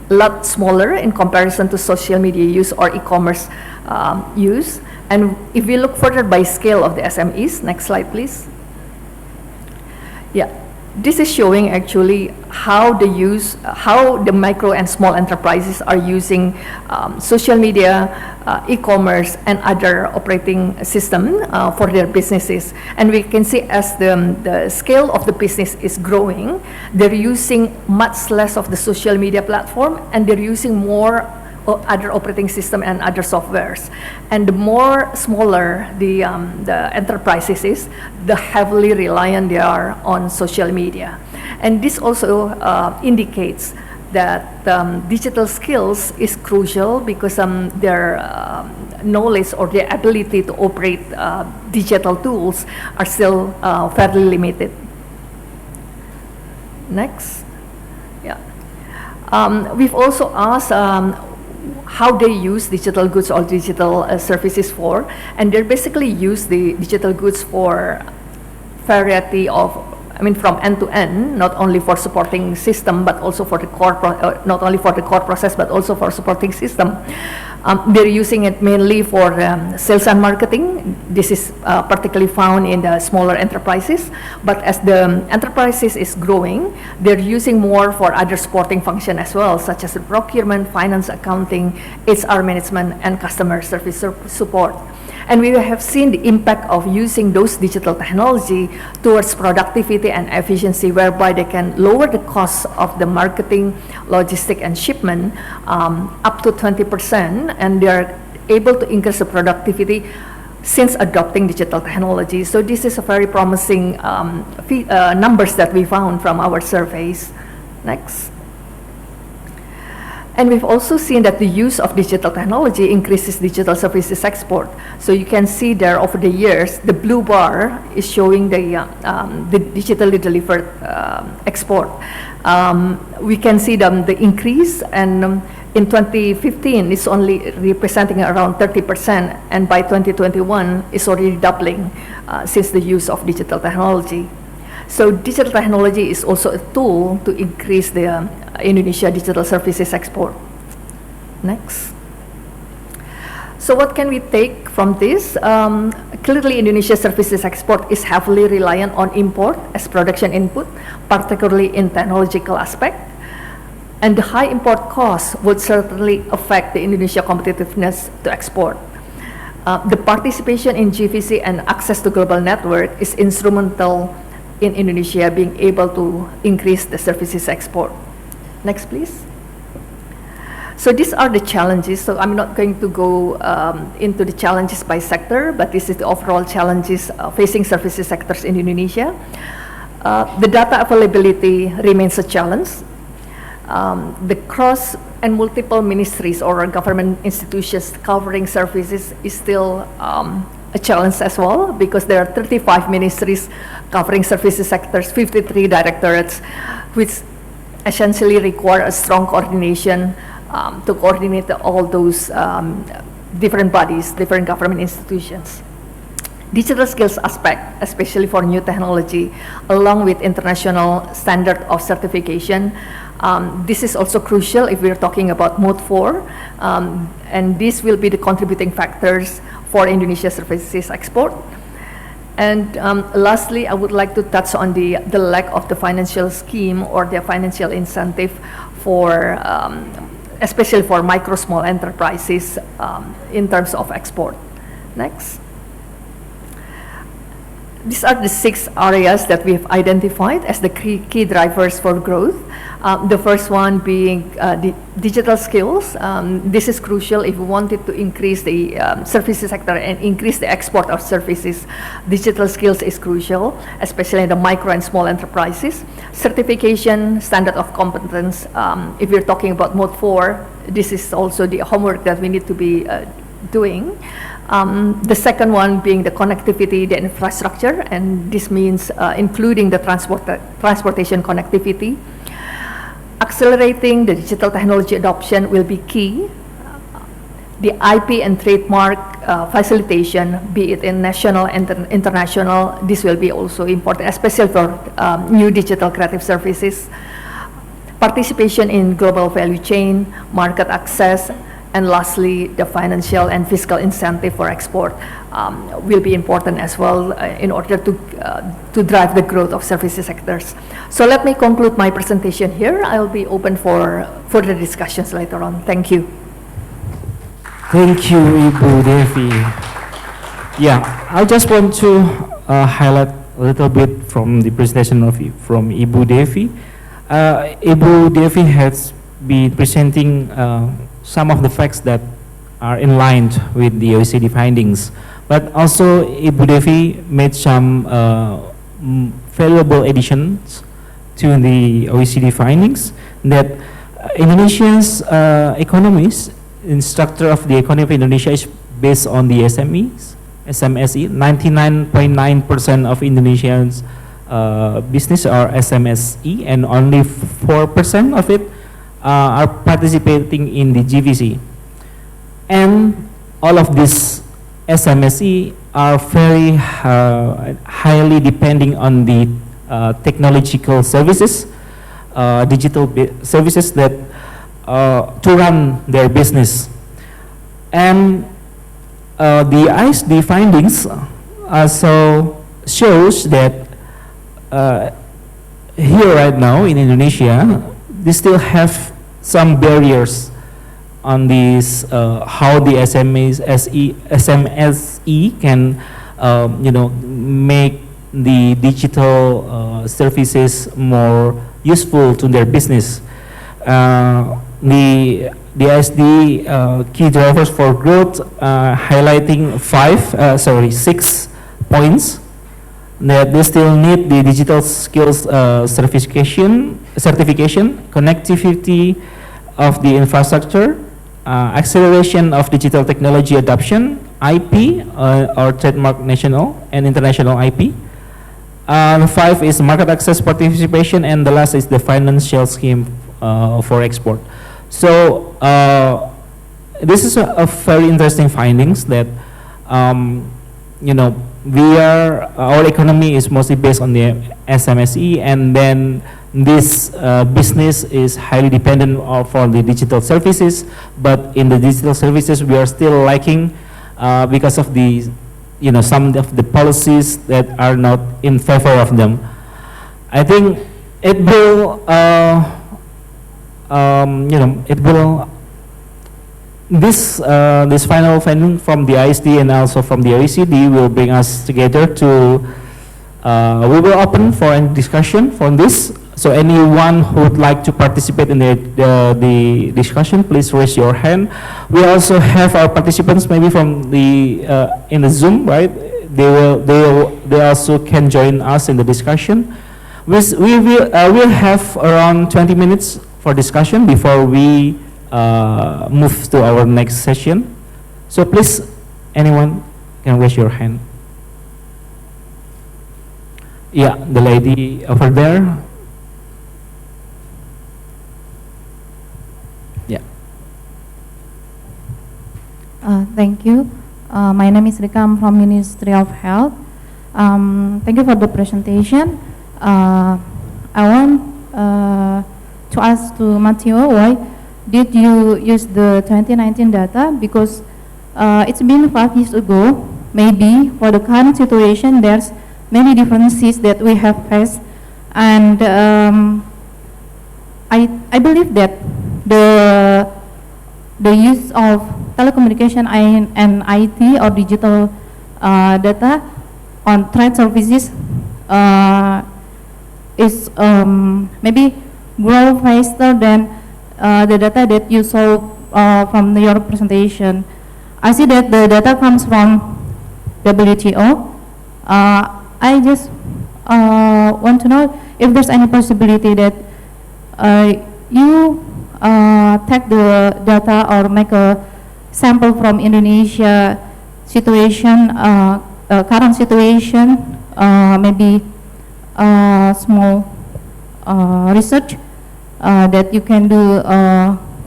a lot smaller in comparison to social media use or e-commerce use. And if we look further by scale of the SMEs, next slide please. Yeah, this is showing actually how the micro and small enterprises are using social media, e-commerce, and other operating system for their businesses. And we can see as the scale of the business is growing, they're using much less of the social media platform, and they're using more other operating system and other softwares. And the more smaller the enterprises is, the heavily reliant they are on social media. And this also indicates that digital skills is crucial, because their knowledge or their ability to operate digital tools are still fairly limited. Next. Yeah. We've also asked how they use digital goods or digital services for, and they basically use the digital goods for variety of, from end to end, not only for supporting system, but also for the core, not only for the core process, but also for supporting system. They're using it mainly for sales and marketing. This is particularly found in the smaller enterprises. But as the enterprises is growing, they're using more for other supporting function as well, such as procurement, finance, accounting, HR management, and customer service support. And we have seen the impact of using those digital technology towards productivity and efficiency, whereby they can lower the cost of the marketing, logistic, and shipment up to 20%, and they are able to increase the productivity since adopting digital technology. So this is a very promising numbers that we found from our surveys. Next. And we've also seen that the use of digital technology increases digital services export. So you can see there over the years, the blue bar is showing the digitally delivered export. We can see the increase, and in 2015, it's only representing around 30%, and by 2021, it's already doubling since the use of digital technology. So digital technology is also a tool to increase the Indonesia digital services export. Next. So what can we take from this? Clearly, Indonesia services export is heavily reliant on import as production input, particularly in technological aspect. And the high import costs would certainly affect the Indonesia competitiveness to export. The participation in GVC and access to global network is instrumental in Indonesia being able to increase the services export. Next, please. So these are the challenges. So I'm not going to go into the challenges by sector, but this is the overall challenges facing services sectors in Indonesia. The data availability remains a challenge. The cross and multiple ministries or government institutions covering services is still a challenge as well, because there are 35 ministries covering services sectors, 53 directorates, which essentially require a strong coordination to coordinate all those different bodies, different government institutions. Digital skills aspect, especially for new technology, along with international standard of certification, this is also crucial if we're talking about Mode 4, and this will be the contributing factors for Indonesia services export. And lastly, I would like to touch on the lack of the financial scheme or the financial incentive for especially for micro small enterprises in terms of export. Next. These are the 6 areas that we have identified as the key drivers for growth. The first one being the digital skills. This is crucial if we wanted to increase the services sector and increase the export of services. Digital skills is crucial, especially in the micro and small enterprises. Certification, standard of competence. If we're talking about Mode 4, this is also the homework that we need to be doing. The second one being the connectivity, the infrastructure, and this means including the transportation connectivity. Accelerating the digital technology adoption will be key. The IP and trademark facilitation, be it in national and international, this will be also important, especially for new digital creative services. Participation in global value chain, market access, and lastly, the financial and fiscal incentive for export will be important as well in order to drive the growth of services sectors. So let me conclude my presentation here. I'll be open for further discussions later on. Thank you. Thank you, Ibu Devi. Yeah, I just want to highlight a little bit from the presentation from Ibu Devi. Ibu Devi has been presenting some of the facts that are in line with the OECD findings, but also Ibu Devi made some valuable additions to the OECD findings that Indonesia's economies, in structure of the economy of Indonesia is based on the SMSE. 99.9% of Indonesians business are SMSE, and only 4% of it are participating in the GVC. And all of these SMSE are very highly depending on the technological services, digital services that to run their business. And the ISD findings also shows that here right now in Indonesia, they still have some barriers on this, how the SMSE can, make the digital services more useful to their business. The ISD key drivers for growth, highlighting 6 points that they still need: the digital skills certification, connectivity of the infrastructure, acceleration of digital technology adoption, IP or trademark national and international IP. 5 is market access participation, and the last is the financial scheme for export. So this is a very interesting findings that our economy is mostly based on the SMSE, and then this business is highly dependent for the digital services. But in the digital services, we are still lacking because of the some of the policies that are not in favor of them. I think it will this final finding from the ISD and also from the OECD will bring us together to we will open for a discussion from this. So anyone who would like to participate in the discussion, please raise your hand. We also have our participants maybe from the in the Zoom, right? They also can join us in the discussion. We'll have around 20 minutes for discussion before we move to our next session. So please, anyone can raise your hand. Yeah, the lady over there. Yeah. Thank you. My name is Rika. I'm from Ministry of Health. Thank you for the presentation. I want to ask to Matteo, why did you use the 2019 data? Because it's been 5 years ago. Maybe for the current situation, there's many differences that we have faced, and I believe that the the use of telecommunication and IT or digital data on trade services is maybe grow faster than the data that you saw from your presentation. I see that the data comes from WTO. I just want to know if there's any possibility that you take the data or make a sample from Indonesia situation, current situation, maybe small research that you can do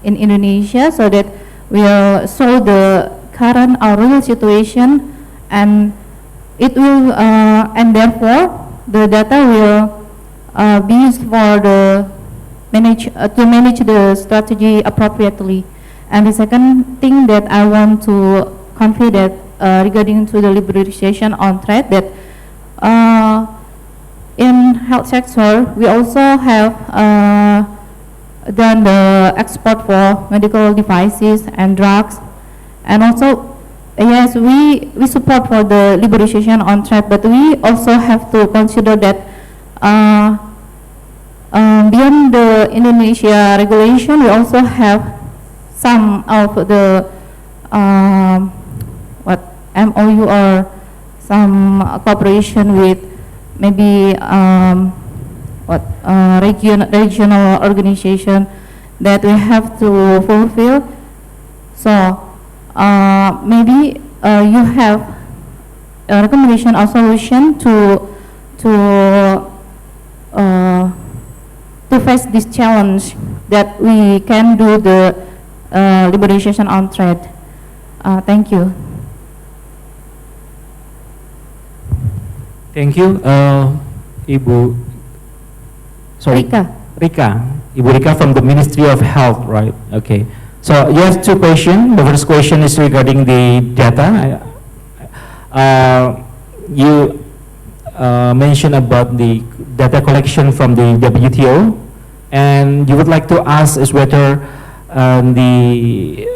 in Indonesia, so that we'll show the current or real situation, and it will and therefore the data will be used for the to manage the strategy appropriately. And the second thing that I want to convey that regarding to the liberalization on trade, that in health sector we also have done the export for medical devices and drugs, and also yes, we support for the liberalization on trade, but we also have to consider that beyond the Indonesia regulation, we also have some of the MOU or some cooperation with maybe regional organization that we have to fulfill. So maybe you have a recommendation or solution to face this challenge, that we can do the liberalization on trade. Thank you. Thank you, Ibu. Sorry, Rika. Ibu Rika from the Ministry of Health, right? Okay. So you have two questions. The first question is regarding the data. You mentioned about the data collection from the WTO, and you would like to ask is whether the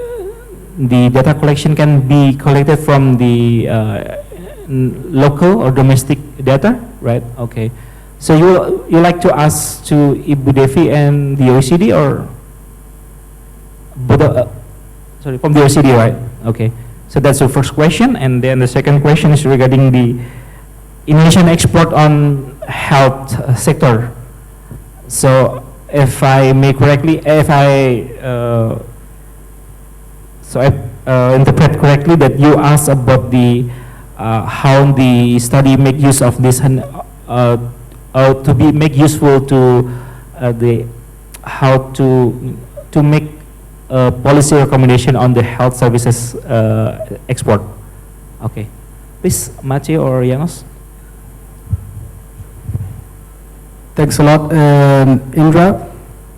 data collection can be collected from the local or domestic data, right? Okay. So you like to ask to Ibu Devi and the OECD, or sorry, from the OECD, right? Okay. So that's the first question, and then the second question is regarding the Indonesian export on health sector. So if I interpret correctly, that you asked about the how the study make use of this to be make useful to the how to make policy recommendation on the health services export. Okay, please, Mace or Janos. Thanks a lot, Indra.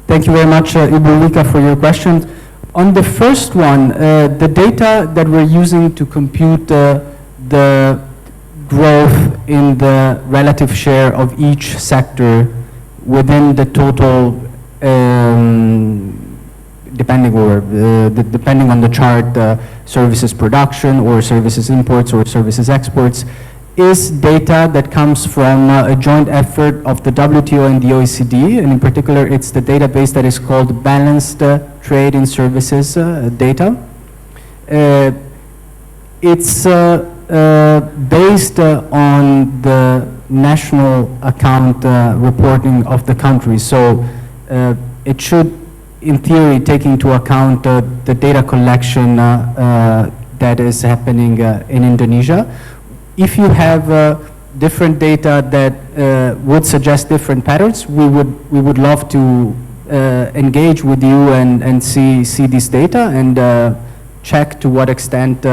Thank you very much, Ibu Rika, for your questions. On the first one, the data that we're using to compute the growth in the relative share of each sector within the total, depending on the chart, services production or services imports or services exports, is data that comes from a joint effort of the WTO and the OECD, and in particular it's the database that is called Balanced Trade in Services Data. It's based on the national account reporting of the country, so it should, in theory, take into account the data collection that is happening in Indonesia. If you have different data that would suggest different patterns, we would love to engage with you and see this data and check to what extent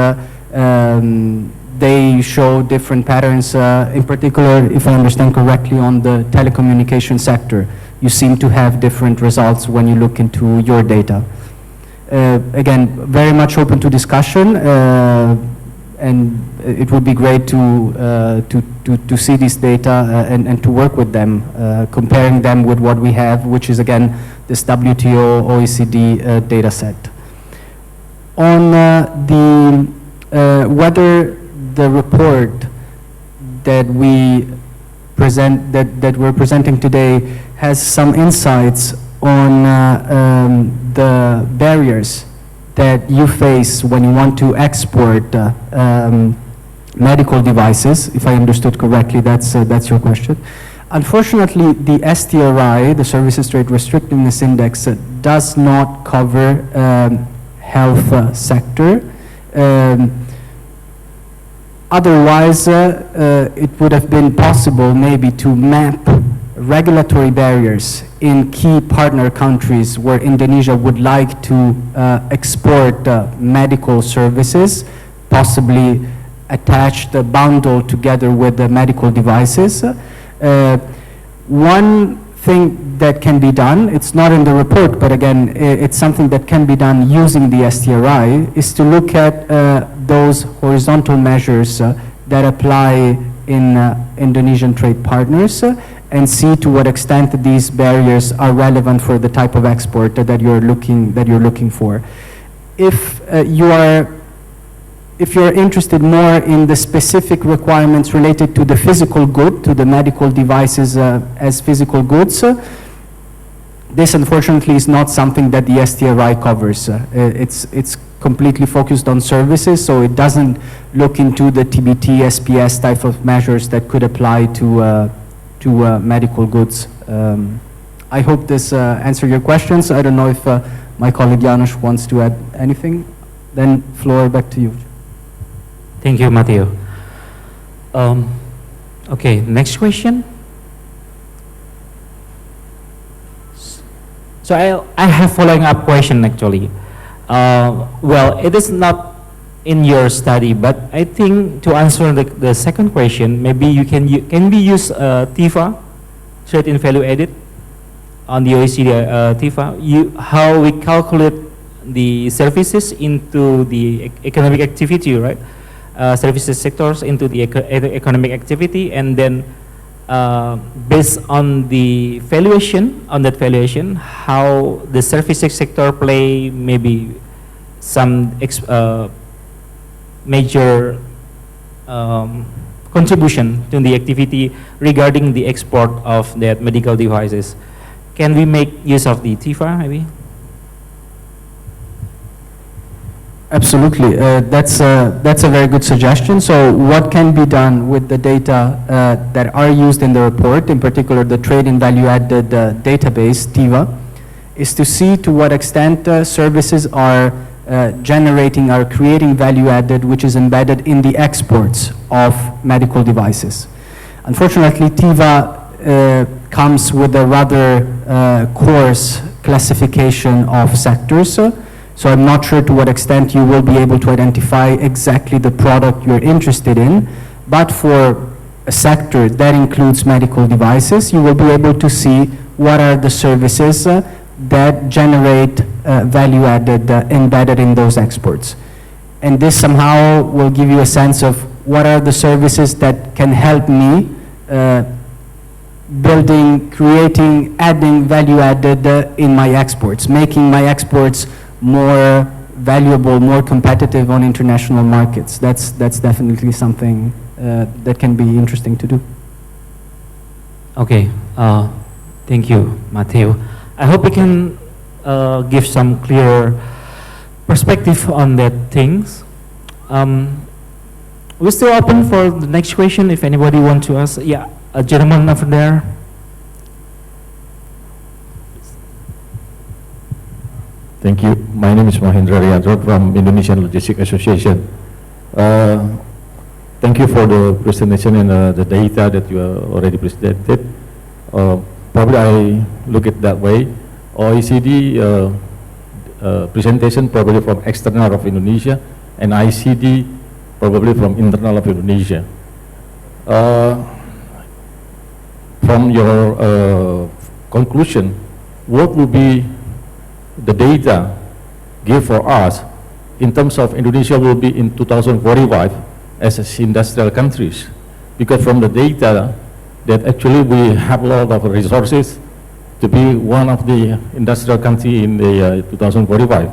they show different patterns. In particular, if I understand correctly, on the telecommunication sector, you seem to have different results when you look into your data. Again, very much open to discussion. And it would be great to see this data and to work with them, comparing them with what we have, which is again this WTO OECD data set. On whether the report that we're presenting today has some insights on the barriers that you face when you want to export medical devices. If I understood correctly, that's your question. Unfortunately, the STRI, the Services Trade Restrictiveness Index, does not cover health sector. Otherwise, it would have been possible maybe to map regulatory barriers in key partner countries where Indonesia would like to export medical services, possibly attach the bundle together with the medical devices. One thing that can be done, it's not in the report, but again, it's something that can be done using the STRI, is to look at those horizontal measures that apply in Indonesian trade partners and see to what extent these barriers are relevant for the type of export that you're looking for. If you're interested more in the specific requirements related to the physical good, to the medical devices as physical goods, this unfortunately is not something that the STRI covers. It's completely focused on services, so it doesn't look into the TBT, SPS type of measures that could apply to medical goods. I hope this answered your questions. I don't know if my colleague Janusz wants to add anything. Then floor back to you. Thank you, Matteo. Okay, next question. So I have following up question actually. Well, it is not in your study, but I think to answer the second question, maybe can we use TIFA, trade in value added, on the OECD TIFA? How we calculate the services into the economic activity, right? Services sectors into the economic activity, and then based on the valuation, how the services sector play maybe some major contribution to the activity regarding the export of that medical devices. Can we make use of the TIFA maybe? Absolutely, that's a very good suggestion. So what can be done with the data that are used in the report, in particular the trade in value added database, TIVA, is to see to what extent services are generating or creating value added which is embedded in the exports of medical devices. Unfortunately, TIVA comes with a rather coarse classification of sectors. So I'm not sure to what extent you will be able to identify exactly the product you're interested in, but for a sector that includes medical devices, you will be able to see what are the services that generate value added embedded in those exports. And this somehow will give you a sense of what are the services that can help me building, creating, adding value added in my exports, making my exports more valuable, more competitive on international markets. That's definitely something that can be interesting to do. Okay, thank you, Matteo. I hope we can give some clear perspective on that things. We're still open for the next question if anybody wants to ask. Yeah, a gentleman over there. Thank you. My name is Mahendra Riyadro from Indonesian Logistics Association. Thank you for the presentation and the data that you already presented. Probably I look at that way. OECD presentation probably from external of Indonesia, and ICD probably from internal of Indonesia. From your conclusion, what will be the data give for us in terms of Indonesia will be in 2045 as industrial countries? Because from the data that actually we have a lot of resources to be one of the industrial country in the 2045.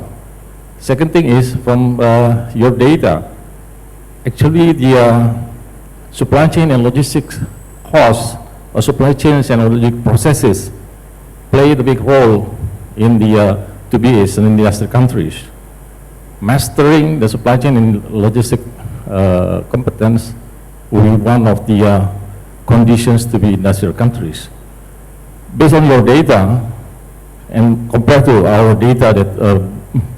Second thing is from your data, actually the supply chain and logistics costs or supply chains and logistic processes play the big role in the to-bes and industrial countries. Mastering the supply chain and logistic competence will be one of the conditions to be industrial countries. Based on your data and compared to our data that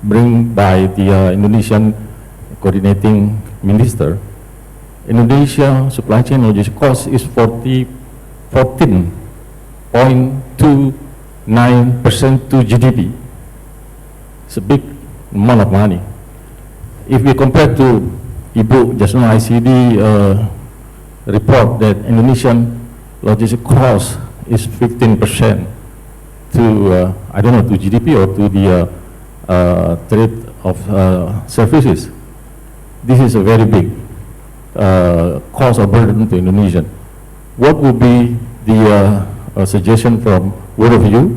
bring by the Indonesian coordinating minister, Indonesia supply chain logistic cost is 14.29% to GDP. It's a big amount of money. If we compare to Ibu just now OECD report that Indonesian logistic cost is 15% to I don't know, to GDP or to the trade of services. This is a very big cost or burden to Indonesian. What would be the suggestion from both of you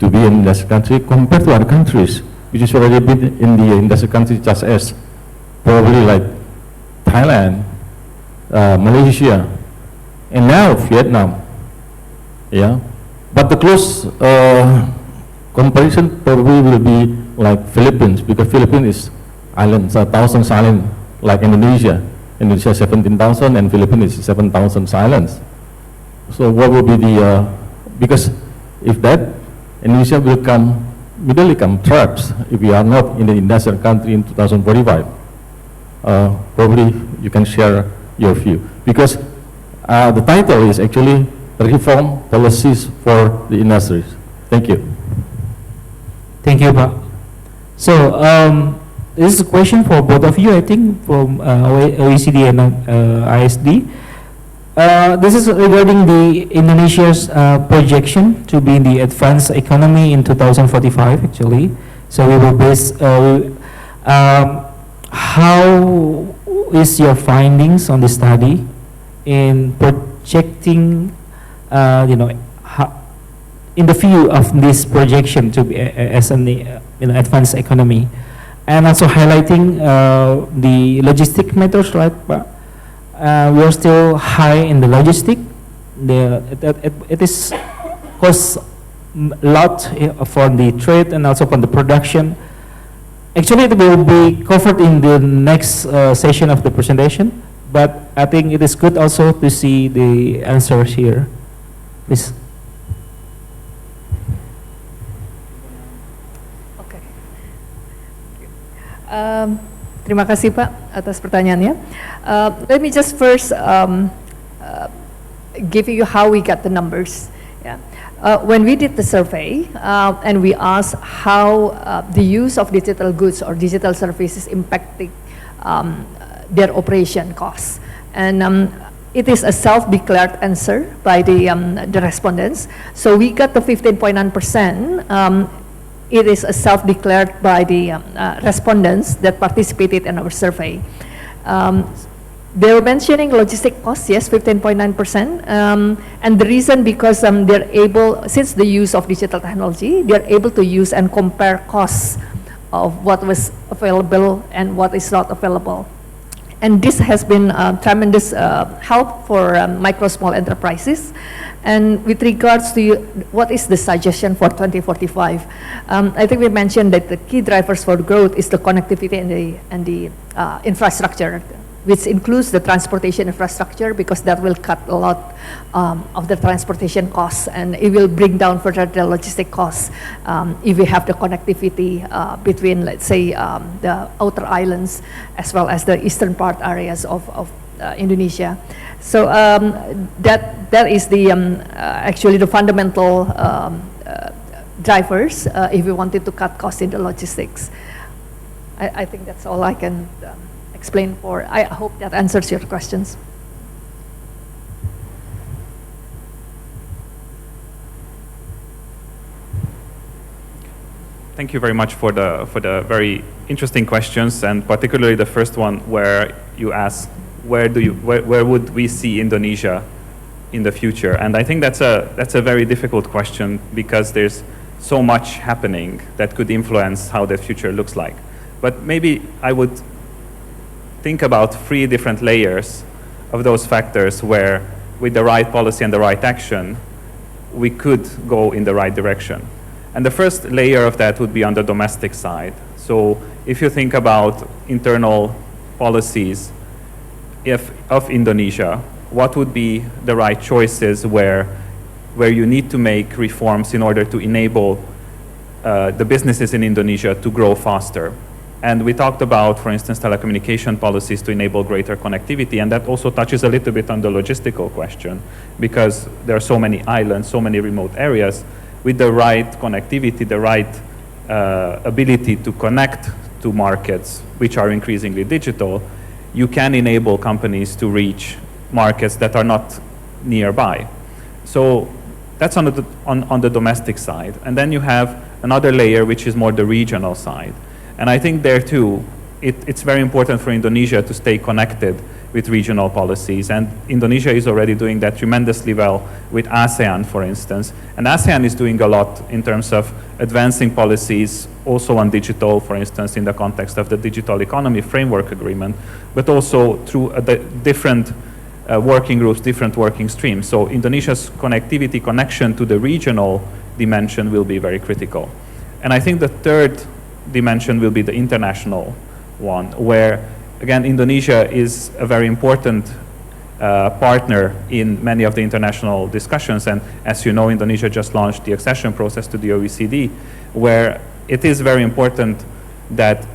to be in this country compared to other countries, which is already been in the industrial countries such as probably like Thailand, Malaysia, and now Vietnam. Yeah, but the close comparison probably will be like Philippines, because Philippines is islands, 1,000 islands like Indonesia. Indonesia 17,000 and Philippines is 7,000 islands. So what will be the, because if that, Indonesia will come, middle income traps if we are not in the industrial country in 2045. Probably you can share your view. Because the title is actually Reform Policies for the Industries. Thank you. Thank you, Pak. So, this is a question for both of you, I think, from OECD and ISD. This is regarding the Indonesia's projection to be in the advanced economy in 2045, actually. So we will base, how is your findings on the study in projecting, in the view of this projection to be as an advanced economy, and also highlighting the logistic matters, right? We are still high in the logistic. It is costs a lot for the trade and also for the production. Actually, it will be covered in the next session of the presentation, but I think it is good also to see the answers here. Please. Oke. Terima kasih Pak atas pertanyaannya. Let me just first give you how we got the numbers. Yeah. When we did the survey and we asked how the use of digital goods or digital services impacting their operation costs, and it is a self-declared answer by the respondents. So we got the 15.9%. It is a self-declared by the respondents that participated in our survey. They were mentioning logistic costs, yes, 15.9%, and the reason because they're able, since the use of digital technology, they're able to use and compare costs of what was available and what is not available. And this has been tremendous help for micro, small enterprises. And with regards to what is the suggestion for 2045, I think we mentioned that the key drivers for growth is the connectivity and the infrastructure, which includes the transportation infrastructure, because that will cut a lot of the transportation costs, and it will bring down further the logistic costs if we have the connectivity between, let's say, the outer islands as well as the eastern part areas of Indonesia. So that is the actually the fundamental drivers if we wanted to cut costs in the logistics. I think that's all I can explain for. I hope that answers your questions. Thank you very much for the very interesting questions, and particularly the first one where you ask where would we see Indonesia in the future? And I think that's a very difficult question, because there's so much happening that could influence how the future looks like. But maybe I would think about 3 different layers of those factors where, with the right policy and the right action, we could go in the right direction. And the first layer of that would be on the domestic side. So if you think about internal policies of Indonesia, what would be the right choices where you need to make reforms in order to enable the businesses in Indonesia to grow faster? And we talked about, for instance, telecommunication policies to enable greater connectivity, and that also touches a little bit on the logistical question, because there are so many islands, so many remote areas. With the right connectivity, the right ability to connect to markets which are increasingly digital, you can enable companies to reach markets that are not nearby. So that's on the domestic side. And then you have another layer which is more the regional side. And I think there too, it's very important for Indonesia to stay connected with regional policies. And Indonesia is already doing that tremendously well with ASEAN, for instance. And ASEAN is doing a lot in terms of advancing policies also on digital, for instance, in the context of the Digital Economy Framework Agreement, but also through different working groups, different working streams. So Indonesia's connectivity connection to the regional dimension will be very critical. And I think the third dimension will be the international one, where, again, Indonesia is a very important partner in many of the international discussions. And as you know, Indonesia just launched the accession process to the OECD, where it is very important that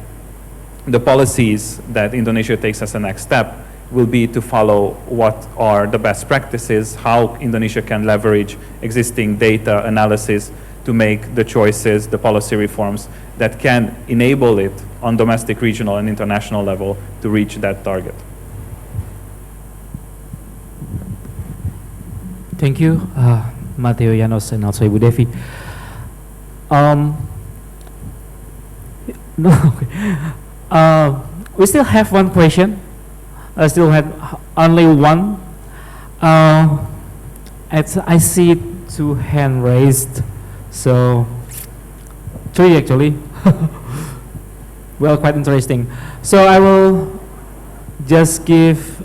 the policies that Indonesia takes as a next step will be to follow what are the best practices, how Indonesia can leverage existing data analysis to make the choices, the policy reforms that can enable it on domestic, regional, and international level to reach that target. Thank you, Matteo, Janos, and also Ibu Devi. We still have one question. I still have only one. I see 2 hands raised, so 3 actually. Well, quite interesting. So I will just give,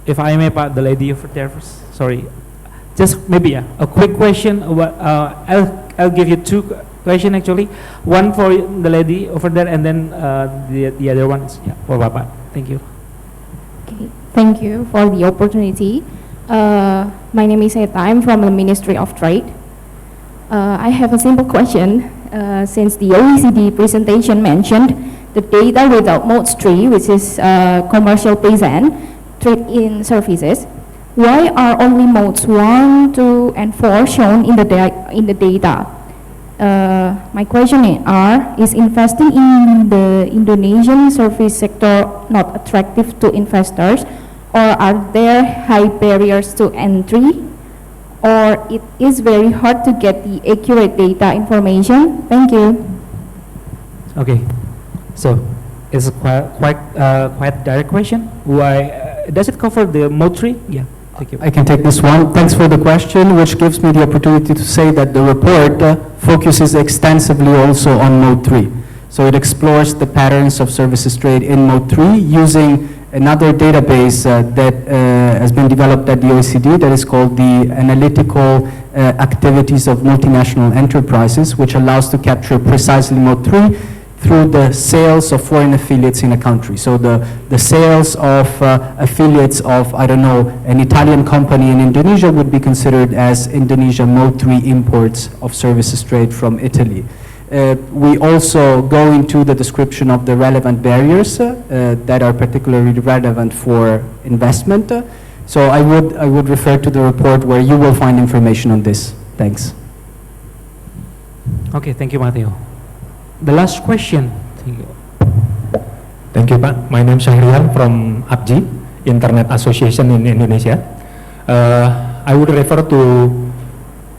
if I may, the lady over there first. Sorry, just maybe a quick question. I'll give you 2 questions actually. One for the lady over there, and then the other one is for Bapak. Thank you. Okay, thank you for the opportunity. My name is Eta. I'm from the Ministry of Trade. I have a simple question. Since the OECD presentation mentioned the data without mode 3, which is commercial peasant, trade in services, why are only modes 1, 2, and 4 shown in the data? My question is investing in the Indonesian service sector not attractive to investors, or are there high barriers to entry, or it is very hard to get the accurate data information? Thank you. Okay, so it's a quite direct question. Why does it cover the mode 3? Yeah. Thank you. I can take this one. Thanks for the question, which gives me the opportunity to say that the report focuses extensively also on Mode 3. So it explores the patterns of services trade in Mode 3 using another database that has been developed at the OECD that is called the Analytical Activities of Multinational Enterprises, which allows to capture precisely Mode 3 through the sales of foreign affiliates in a country. So the sales of affiliates of, I don't know, an Italian company in Indonesia would be considered as Indonesia Mode 3 imports of services trade from Italy. We also go into the description of the relevant barriers that are particularly relevant for investment. So I would refer to the report where you will find information on this. Thanks. Okay, thank you, Matteo. The last question. Thank you. Thank you, Pak. My name is Syahrian from APJI, Internet Association in Indonesia. I would refer to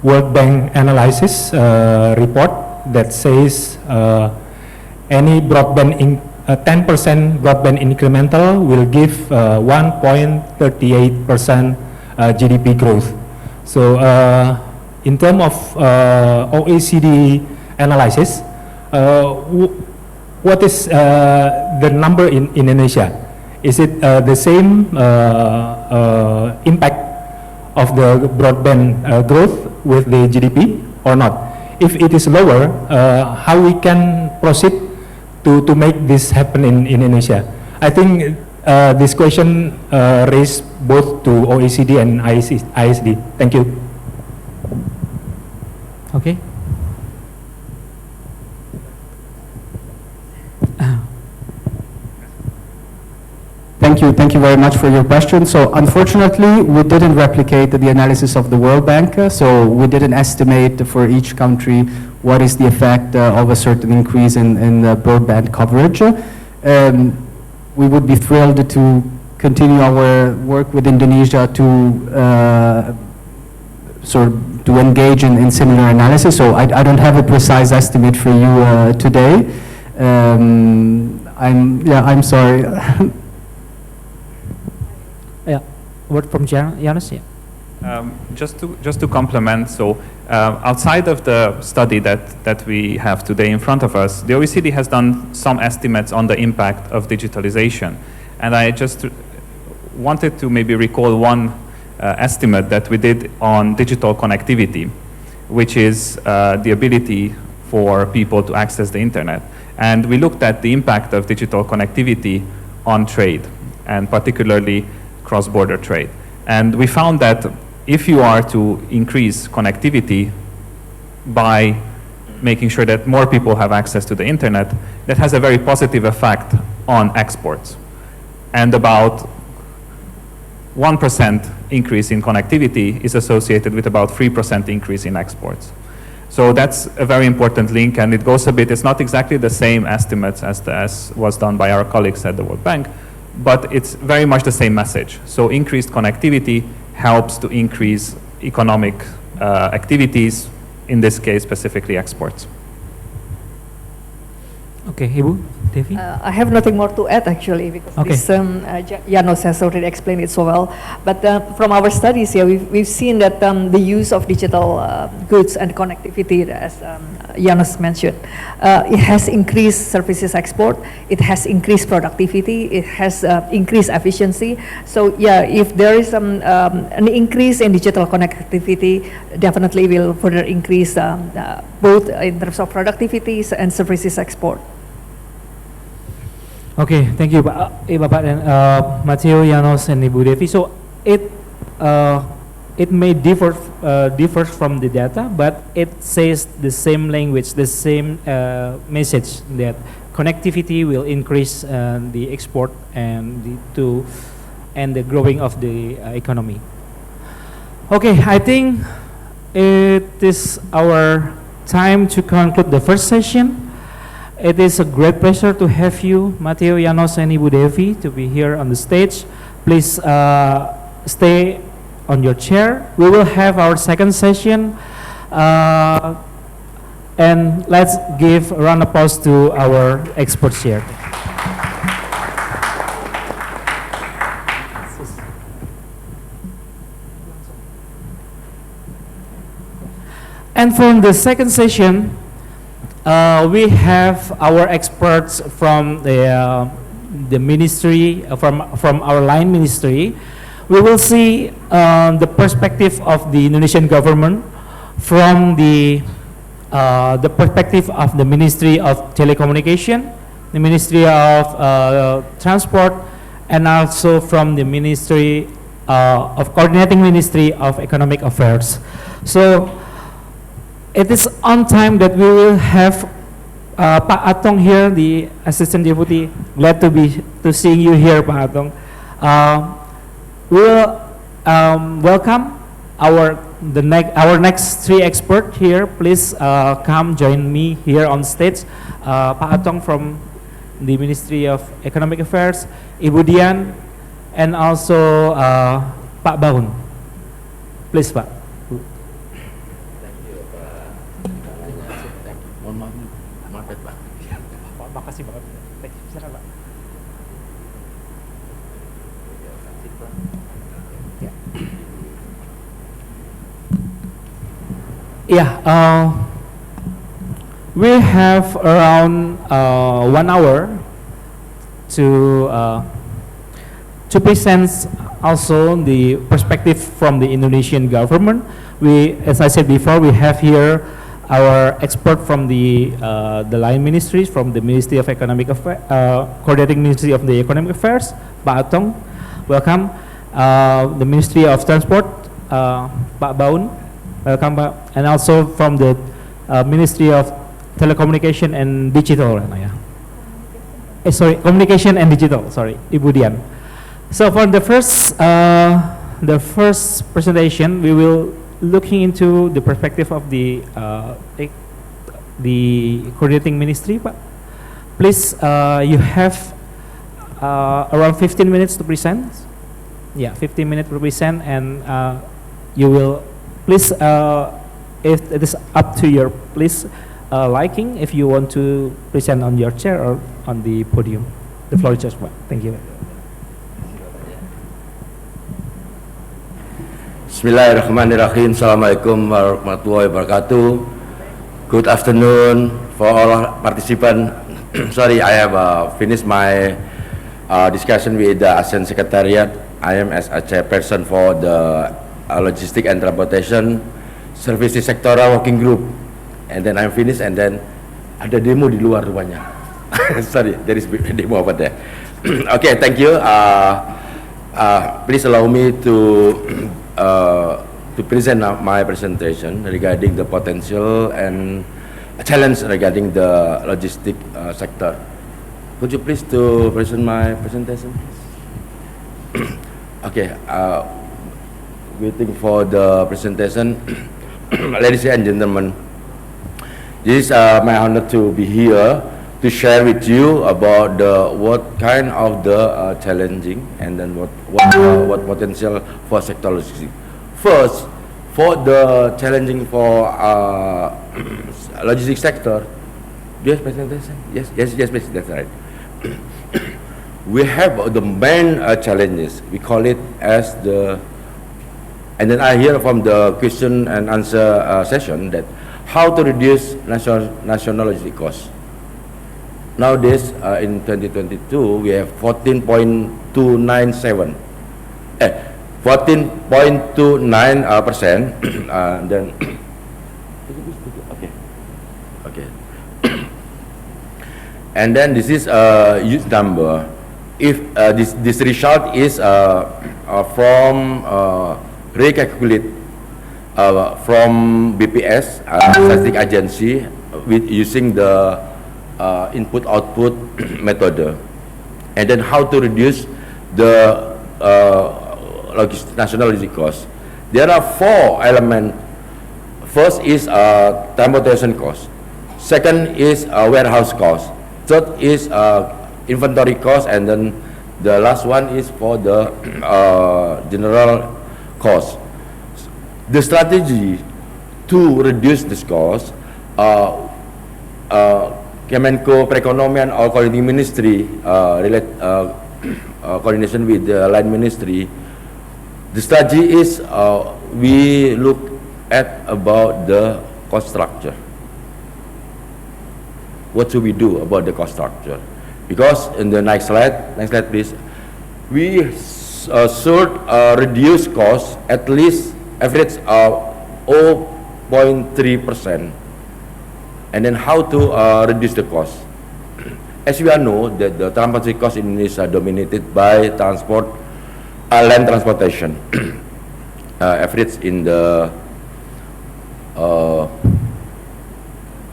World Bank analysis report that says any broadband 10% broadband incremental will give 1.38% GDP growth. So in terms of OECD analysis, what is the number in Indonesia? Is it the same impact of the broadband growth with the GDP or not? If it is lower, how we can proceed to make this happen in Indonesia? I think this question raised both to OECD and ISD. Thank you. Okay. Thank you very much for your question. So unfortunately, we didn't replicate the analysis of the World Bank, so we didn't estimate for each country what is the effect of a certain increase in broadband coverage. We would be thrilled to continue our work with Indonesia to to engage in similar analysis. So I don't have a precise estimate for you today. I'm sorry. Yeah, word from Janus. Yeah. Just to complement, so outside of the study that we have today in front of us, the OECD has done some estimates on the impact of digitalization, and I just wanted to maybe recall one estimate that we did on digital connectivity, which is the ability for people to access the internet, and we looked at the impact of digital connectivity on trade, and particularly cross-border trade. And we found that if you are to increase connectivity by making sure that more people have access to the internet, that has a very positive effect on exports. And about 1% increase in connectivity is associated with about 3% increase in exports. So that's a very important link, and it goes a bit, it's not exactly the same estimates as was done by our colleagues at the World Bank, but it's very much the same message. So increased connectivity helps to increase economic activities, in this case specifically exports. Okay, Ibu Devi. I have nothing more to add actually, because this, Janos has already explained it so well. But from our studies here, we've seen that the use of digital goods and connectivity, as Janos mentioned, it has increased services export, it has increased productivity, it has increased efficiency. So yeah, if there is an increase in digital connectivity, definitely will further increase both in terms of productivity and services export. Okay, thank you, Bapak dan Matteo, Janos, and Ibu Devi. So it may differ from the data, but it says the same language, the same message, that connectivity will increase the export and the growing of the economy. Okay, I think it is our time to conclude the first session. It is a great pleasure to have you, Matteo, Janos, and Ibu Devi, to be here on the stage. Please stay on your chair. We will have our second session, and let's give a round of applause to our experts here. And for the second session, we have our experts from the ministry, from our line ministry. We will see the perspective of the Indonesian government from the perspective of the Ministry of Telecommunication, the Ministry of Transport, and also from the Ministry of Coordinating Ministry of Economic Affairs. So it is on time that we will have Pak Atong here, the Assistant Deputy. Glad to seeing you here, Pak Atong. We'll welcome our next three experts here. Please come join me here on stage. Pak Atong from the Ministry of Economic Affairs, Ibu Dian, and also Pak Baun. Please, Pak. Makasih banget. Silakan, Pak. We have around 1 hour to present also the perspective from the Indonesian government. As I said before, we have here our expert from the line ministries, from the Ministry of Economic Affairs, Coordinating Ministry of the Economic Affairs, Pak Atong, welcome. The Ministry of Transport, Pak Baun, welcome Pak. And also from the Ministry of Telecommunication and Digital, Communication and Digital, sorry, Ibu Dian. So for the first presentation, we will looking into the perspective of the coordinating ministry, Pak. Please, you have around 15 minutes to present. Yeah, 15 minutes to present, and you will please, if it is up to your liking, if you want to present on your chair or on the podium. The floor is yours, Pak. Thank you. Bismillahirrahmanirrahim. Assalamualaikum warahmatullahi wabarakatuh. Good afternoon for all participants. Sorry, I have finished my discussion with the ASEAN Secretariat. I am as a chairperson for the Logistic and Transportation Services Sectoral Working Group. And then I'm finished, and then ada demo di luar rupanya. Sorry, there is a demo over there. Okay, thank you. Please allow me to present my presentation regarding the potential and challenge regarding the logistic sector. Could you please to present my presentation, please? Okay, waiting for the presentation. Ladies and gentlemen, this is my honor to be here to share with you about what kind of the challenging and then what potential for sector logistics. First, for the challenging for logistics sector, yes, presentation. Yes, please, that's right. We have the main challenges. We call it as the, and then I hear from the question and answer session that how to reduce national logistic costs. Nowadays, in 2022, we have 14.297, 14.29%. Then, okay. And then this is a huge number. If this result is from recalculate from BPS, statistic agency, with using the input-output method, and then how to reduce the national logistic cost. There are 4 elements. First is transportation cost. Second is warehouse cost. Third is inventory cost, and then the last one is for the general cost. The strategy to reduce this cost, Kemenko Perekonomian or Coordinating Ministry coordination with the line ministry. The strategy is we look at about the cost structure. What should we do about the cost structure? Because in the next slide please, we should reduce cost at least average 0.3%. And then how to reduce the cost? As we all know that the transportation cost in Indonesia dominated by land transportation, average in the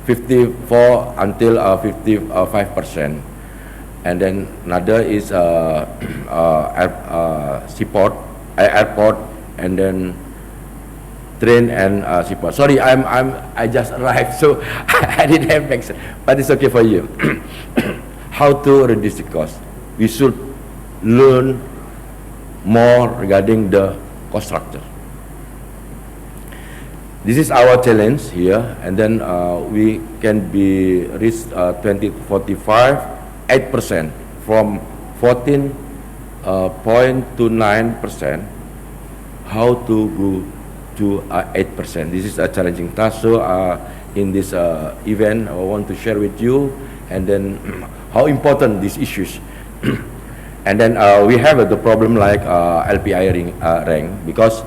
54 until 55%, and then another is seaport, airport, and then train and seaport. Sorry, I just arrived, so I didn't have access, but it's okay for you. How to reduce the cost? We should learn more regarding the cost structure. This is our challenge here, and then we can be reached 2045, 8% from 14.29%. How to go to 8%? This is a challenging task. So in this event. I want to share with you, and then how important these issues. And then we have the problem like LPI rank, because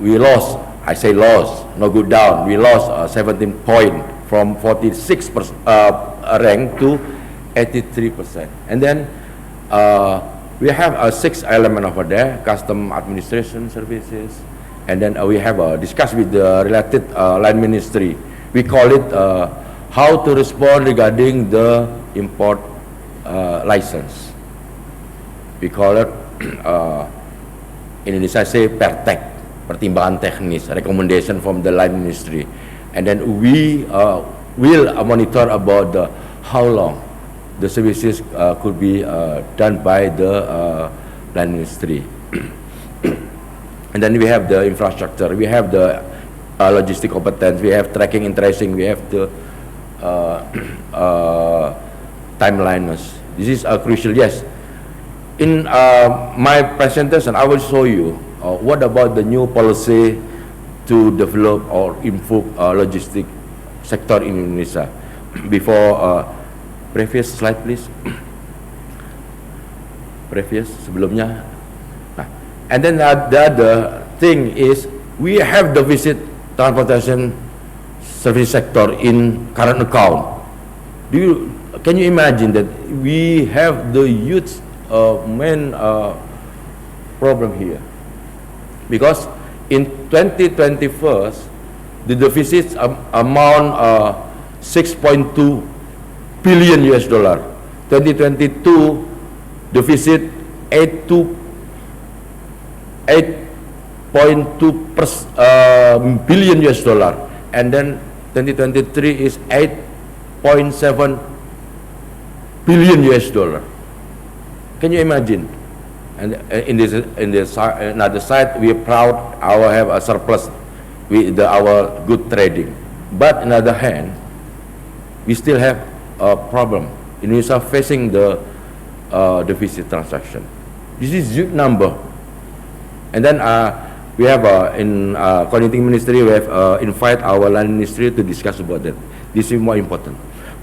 we lost, I say lost, no good down, we lost 17 point from 46% rank to 83%. And then we have 6 elements over there: custom administration services, and then we have discussed with the related line ministry. We call it how to respond regarding the import license. We call it Indonesia say pertek, pertimbangan teknis, recommendation from the line ministry. And then we will monitor about how long the services could be done by the line ministry. And then we have the infrastructure, we have the logistic competence, we have tracking and tracing, we have the timelines. This is crucial, yes. In my presentation, I will show you what about the new policy to develop or improve logistic sector in Indonesia. Before previous slide, please. Previous, sebelumnya. Nah, and then the other thing is we have deficit transportation service sector in current account. Can you imagine that we have the huge main problem here? Because in 2021, the deficit amount 6.2 billion US dollar. 2022 deficit 8.2 billion US dollar, and then 2023 is 8.7 billion US dollar. Can you imagine? And in this another side, we are proud our have a surplus with our good trading. But on the other hand, we still have a problem. Indonesia facing the deficit transaction. This is huge number. And then we have in coordinating ministry, we have invite our line ministry to discuss about that. This is more important.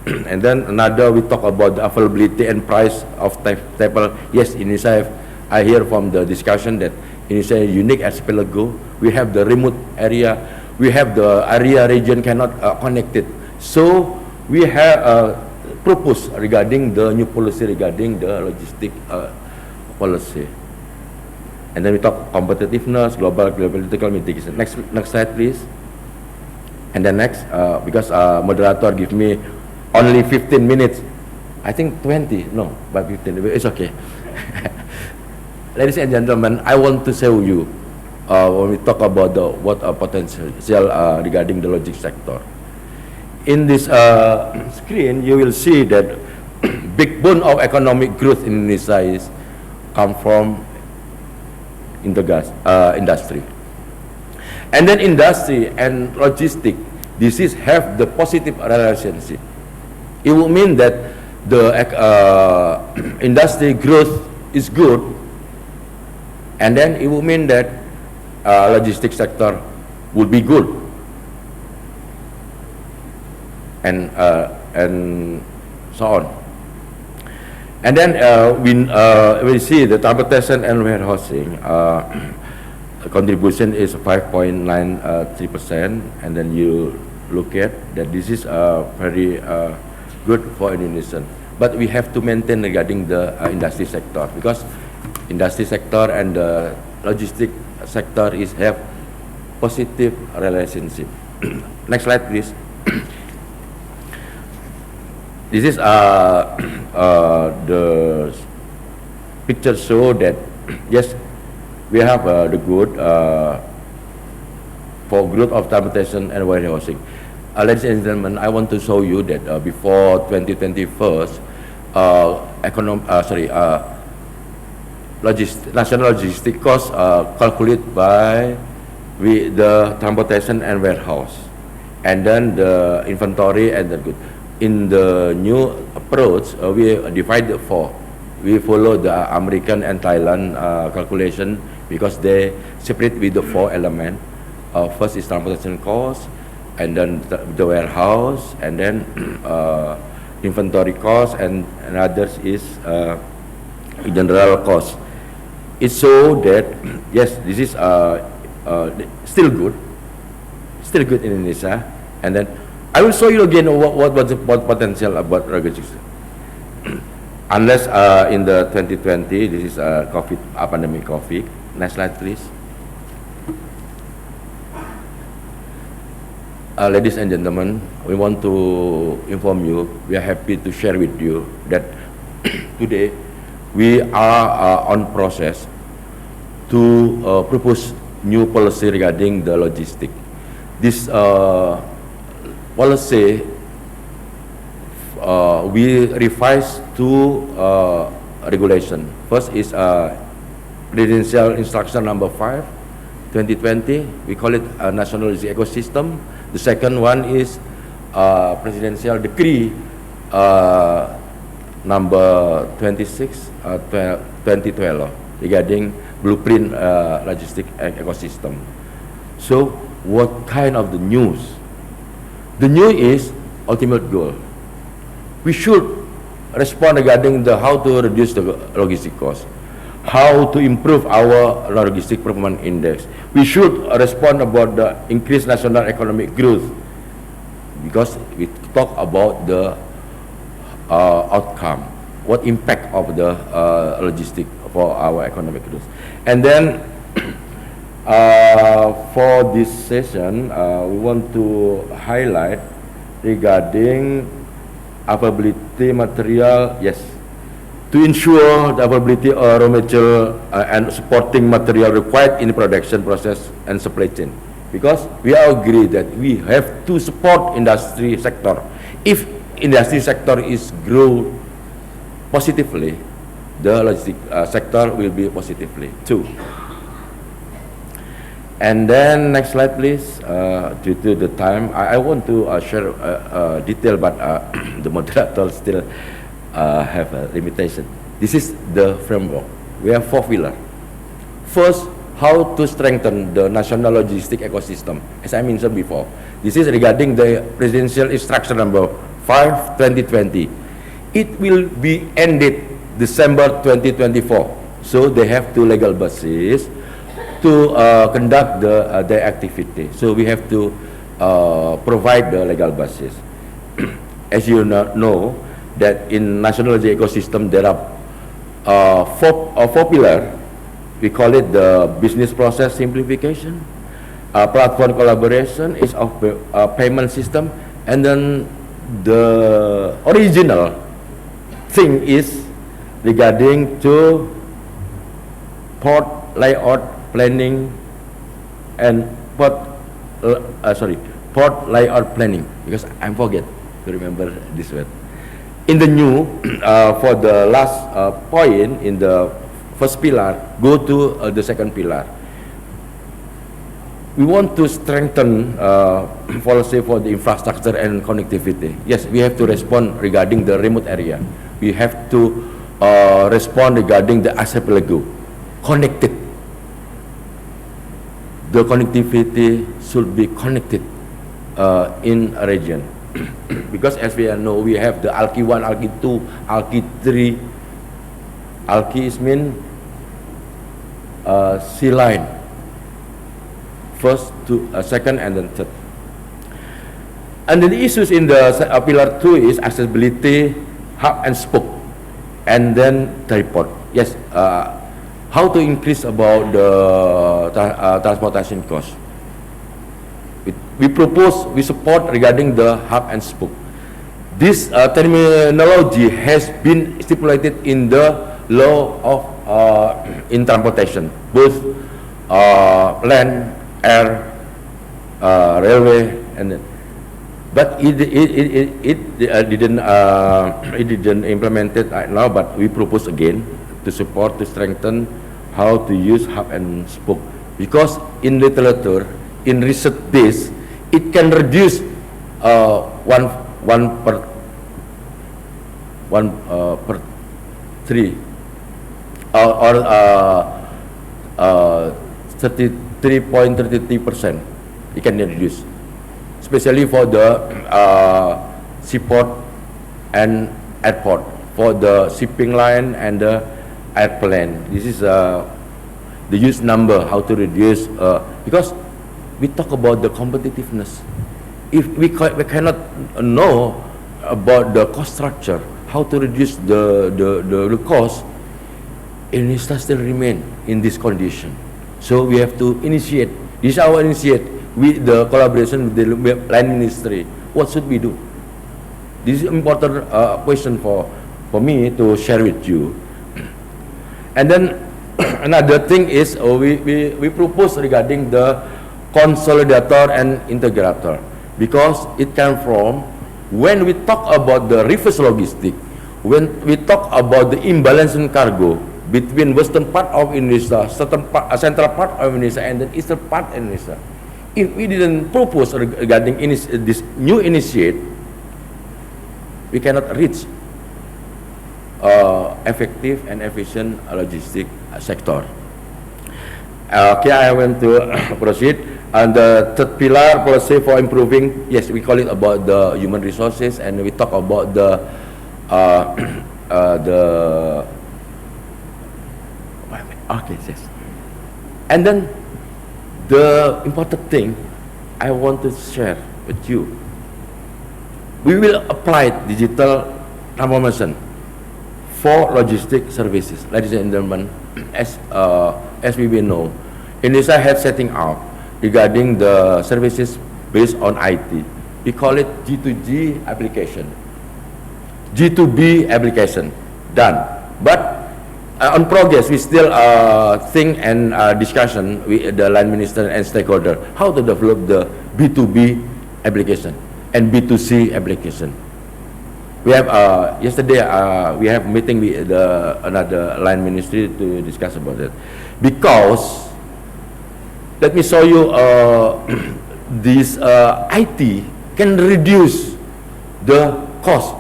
And then another, we talk about the availability and price of timetable. Yes, Indonesia have, I hear from the discussion that Indonesia is unique archipelago. We have the remote area, we have the area region cannot connect it. So we have proposed regarding the new policy regarding the logistic policy. And then we talk competitiveness, global political mitigation. Next slide, please. And then next, because moderator give me only 15 minutes, I think 20, no, but 15, it's okay. Ladies and gentlemen, I want to show you when we talk about the what potential regarding the logistics sector. In this screen, you will see that big bone of economic growth in Indonesia is come from in the gas industry. And then industry and logistic, this is have the positive relationship. It will mean that the industry growth is good, and then it will mean that logistics sector will be good, and so on. And then we see the transportation and warehousing contribution is 5.93%, and then you look at that this is very good for Indonesian. But we have to maintain regarding the industry sector, because industry sector and the logistic sector is have positive relationship. Next slide, please. This is the picture show that yes, we have the good for growth of transportation and warehousing. Ladies and gentlemen, I want to show you that before 2021, national logistic cost calculated by the transportation and warehouse, and then the inventory and the good. In the new approach, we divide for. We follow the American and Thailand calculation, because they separate with the 4 elements. First is transportation cost, and then the warehouse, and then inventory cost, and others is general cost. It's so that yes, this is still good in Indonesia. And then I will show you again what potential about logistics. Unless in the 2020, this is COVID, pandemic COVID. Next slide, please. Ladies and gentlemen, we want to inform you, we are happy to share with you that today we are on process to propose new policy regarding the logistics. This policy we revise two regulation. First is Presidential Instruction number 5, 2020. We call it a national logistics ecosystem. The second one is Presidential Decree number 26, 2012 regarding blueprint logistic ecosystem. So what kind of the news? The new is ultimate goal. We should respond regarding the how to reduce the logistic cost, how to improve our logistic performance index. We should respond about the increased national economic growth, because we talk about the outcome, what impact of the logistic for our economic growth. And then for this session, we want to highlight regarding availability material, yes, to ensure the availability of raw material and supporting material required in the production process and supply chain. Because we all agree that we have to support industry sector. If industry sector is grow positively, the logistics sector will be positively too. And then next slide, please. Due to the time, I want to share detail, but the moderator still have a limitation. This is the framework. We have 4 pillars. First, how to strengthen the national logistic ecosystem. As I mentioned before, this is regarding the Presidential Instruction number 5, 2020. It will be ended December 2024. So they have 2 legal bases to conduct the activity. So we have to provide the legal basis. As you know, that in national ecosystem there are 4 pillars. We call it the business process simplification, platform collaboration, is of payment system, and then the original thing is regarding to port layout planning and port layout planning, because I forget to remember this word. In the new, for the last point in the first pillar, go to the second pillar. We want to strengthen policy for the infrastructure and connectivity. Yes, we have to respond regarding the remote area. We have to respond regarding the archipelago, connected. The connectivity should be connected in a region. Because as we know, we have the ALKI 1, ALKI 2, ALKI 3. ALKI is mean sea line. First, second, and then third. And then the issues in the pillar 2 is accessibility, hub and spoke, and then tripod. Yes, how to increase about the transportation cost. We propose, we support regarding the hub and spoke. This terminology has been stipulated in the law of in transportation, both land, air, railway, and but it didn't implement it right now. But we propose again to support, to strengthen how to use hub and spoke, because in literature, in research base, it can reduce one per 3 or 33.33%. It can reduce. especially for the seaport and airport, for the shipping line and the airplane. This is the huge number, how to reduce, because we talk about the competitiveness. If we cannot know about the cost structure, how to reduce the cost, Indonesia still remain in this condition. So we have to initiate, this is our initiate, with the collaboration with the line ministry. What should we do? This is an important question for me to share with you. And then another thing is we propose regarding the consolidator and integrator, because it came from when we talk about the reverse logistic, when we talk about the imbalance in cargo between western part of Indonesia, central part of Indonesia, and the eastern part of Indonesia. If we didn't propose regarding this new initiate, we cannot reach effective and efficient logistic sector. Okay, I want to proceed. And the third pillar, policy for improving, yes, we call it about the human resources, and we talk about the okay, yes. And then the important thing I want to share with you, we will apply digital transformation for logistic services. Ladies and gentlemen, as we will know, Indonesia has setting up regarding the services based on IT. We call it G2G application, G2B application, done. But on progress, we still think and discussion with the line minister and stakeholder how to develop the B2B application and B2C application. We have yesterday we have meeting with another line ministry to discuss about it, because let me show you this IT can reduce the cost.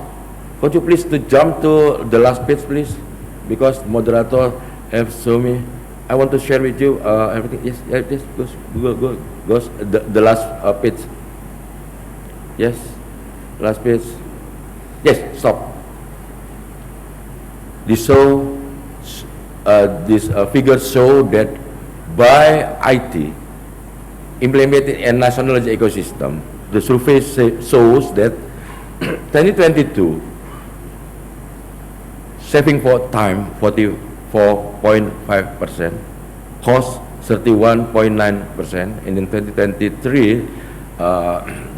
Could you please to jump to the last page, please? Because moderator have shown me. I want to share with you everything. Yes, yes, goes the last page. Yes, last page. Yes, stop. This figures show that by IT implemented a national ecosystem, the survey shows that 2022 saving for time 44.5%, cost 31.9%, and in 2023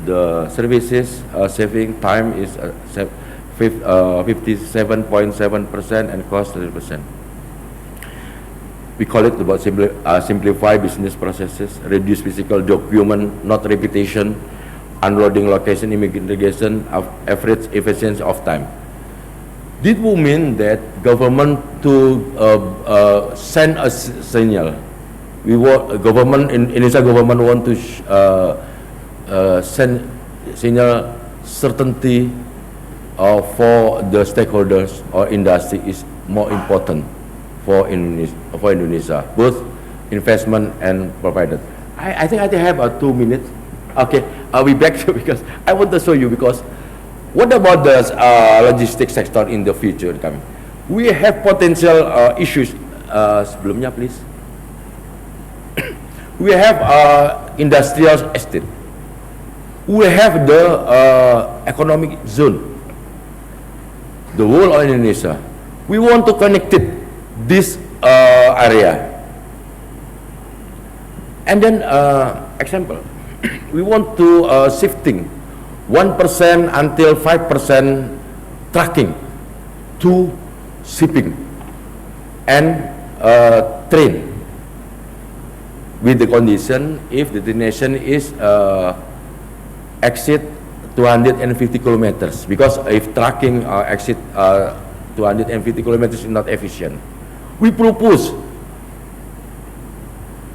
the services saving time is 57.7% and cost 30%. We call it about simplify business processes, reduce physical document, not repetition, unloading location, immigration, average efficiency of time. This will mean that government to send a signal. We want government in Indonesia government want to send signal certainty for the stakeholders or industry is more important for Indonesia, both investment and provided. I think I have 2 minutes. Okay, I'll be back because I want to show you, because what about the logistics sector in the future coming? We have potential issues. Sebelumnya, please. We have industrial estate. We have the economic zone, the whole of Indonesia. We want to connect it, this area. And then, example, we want to shifting 1% until 5% trucking to shipping and train, with the condition if the destination is exit 250 kilometers, because if trucking exit 250 kilometers is not efficient. We propose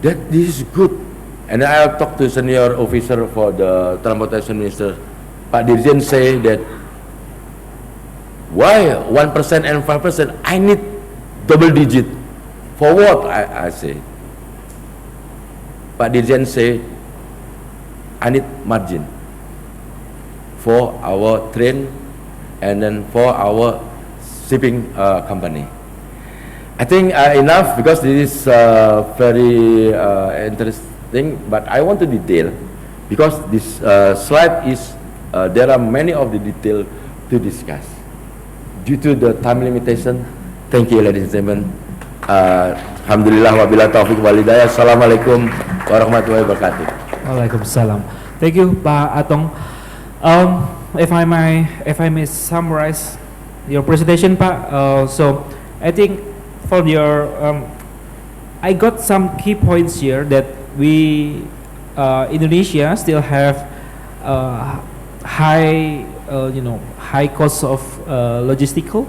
that this is good, and I'll talk to senior officer for the transportation minister. Pak Dirjen say that why 1% and 5%? I need double digit. For what? I say. Pak Dirjen say I need margin. for our train and then for our shipping company. I think enough, because this is very interesting, but I want to detail, because this slide is, there are many of the detail to discuss. Due to the time limitation, thank you ladies and gentlemen. Alhamdulillah wabillahi taufiq walhidayah. Assalamualaikum warahmatullahi wabarakatuh. Waalaikumsalam. Thank you, Pak Atong. If I may summarize your presentation, Pak. So I think for your, I got some key points here that we, Indonesia still have high, high cost of logistical.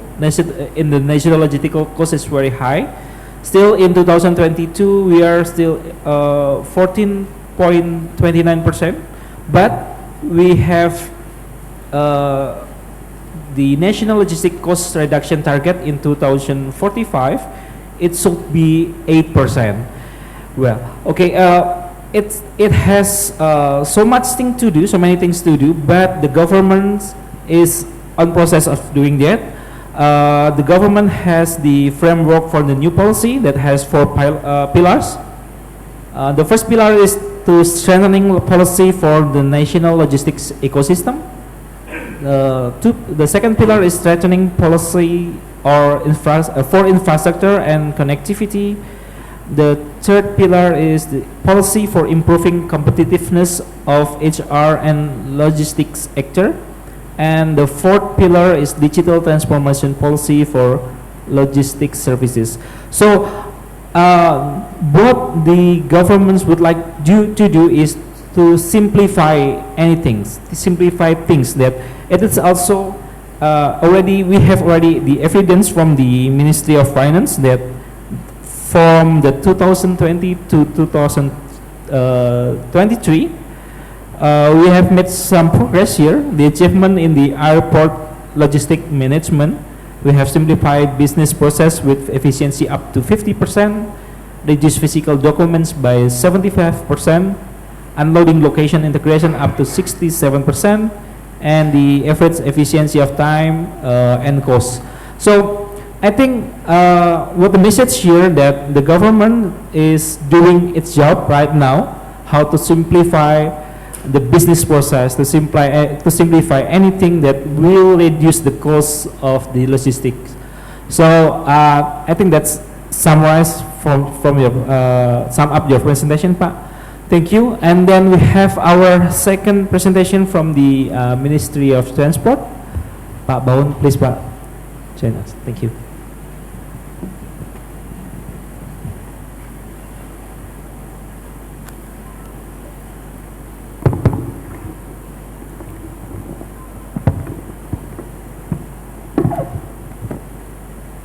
In the national logistical cost is very high. Still in 2022, we are still 14.29%, but we have the national logistic cost reduction target in 2045. It should be 8%. Well, okay, it has so much thing to do, so many things to do, but the government is on process of doing that. The government has the framework for the new policy that has 4 pillars. The first pillar is to strengthening policy for the national logistics ecosystem. The second pillar is strengthening policy or for infrastructure and connectivity. The third pillar is the policy for improving competitiveness of HR and logistics sector. And the fourth pillar is digital transformation policy for logistics services. So what the governments would like to do is to simplify simplify things that it is also we have already the evidence from the Ministry of Finance that from the 2020 to 2023 we have made some progress here. The achievement in the airport logistic management, we have simplified business process with efficiency up to 50%, reduced physical documents by 75%, unloading location integration up to 67%, and the average efficiency of time and cost. So I think what the message here that the government is doing its job right now, how to simplify the business process, to simplify anything that will reduce the cost of the logistics. So I think that's summarized from your sum up your presentation, Pak. Thank you. And then we have our second presentation from the Ministry of Transport. Pak Baun, please, Pak, join us. Thank you.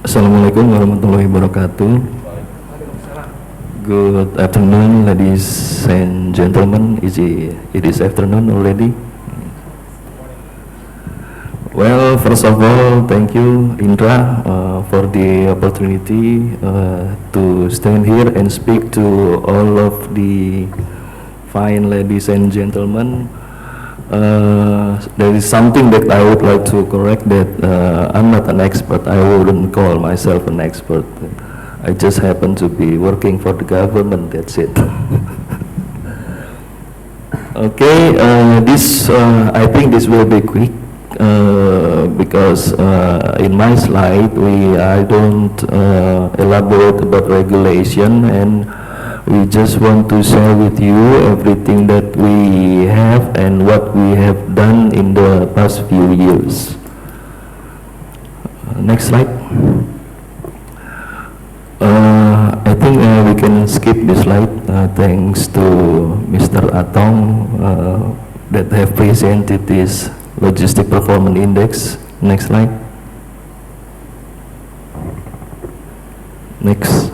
Assalamualaikum warahmatullahi wabarakatuh. Good afternoon, ladies and gentlemen. It is afternoon already. Well, first of all, thank you, Indra, for the opportunity to stand here and speak to all of the fine ladies and gentlemen. There is something that I would like to correct, that I'm not an expert. I wouldn't call myself an expert. I just happen to be working for the government, that's it. Okay, I think this will be quick, because in my slide I don't elaborate about regulation, and we just want to share with you everything that we have and what we have done in the past few years. Next slide. I think we can skip this slide, thanks to Mr. Atong that have presented this Logistic Performance Index. Next slide. Next.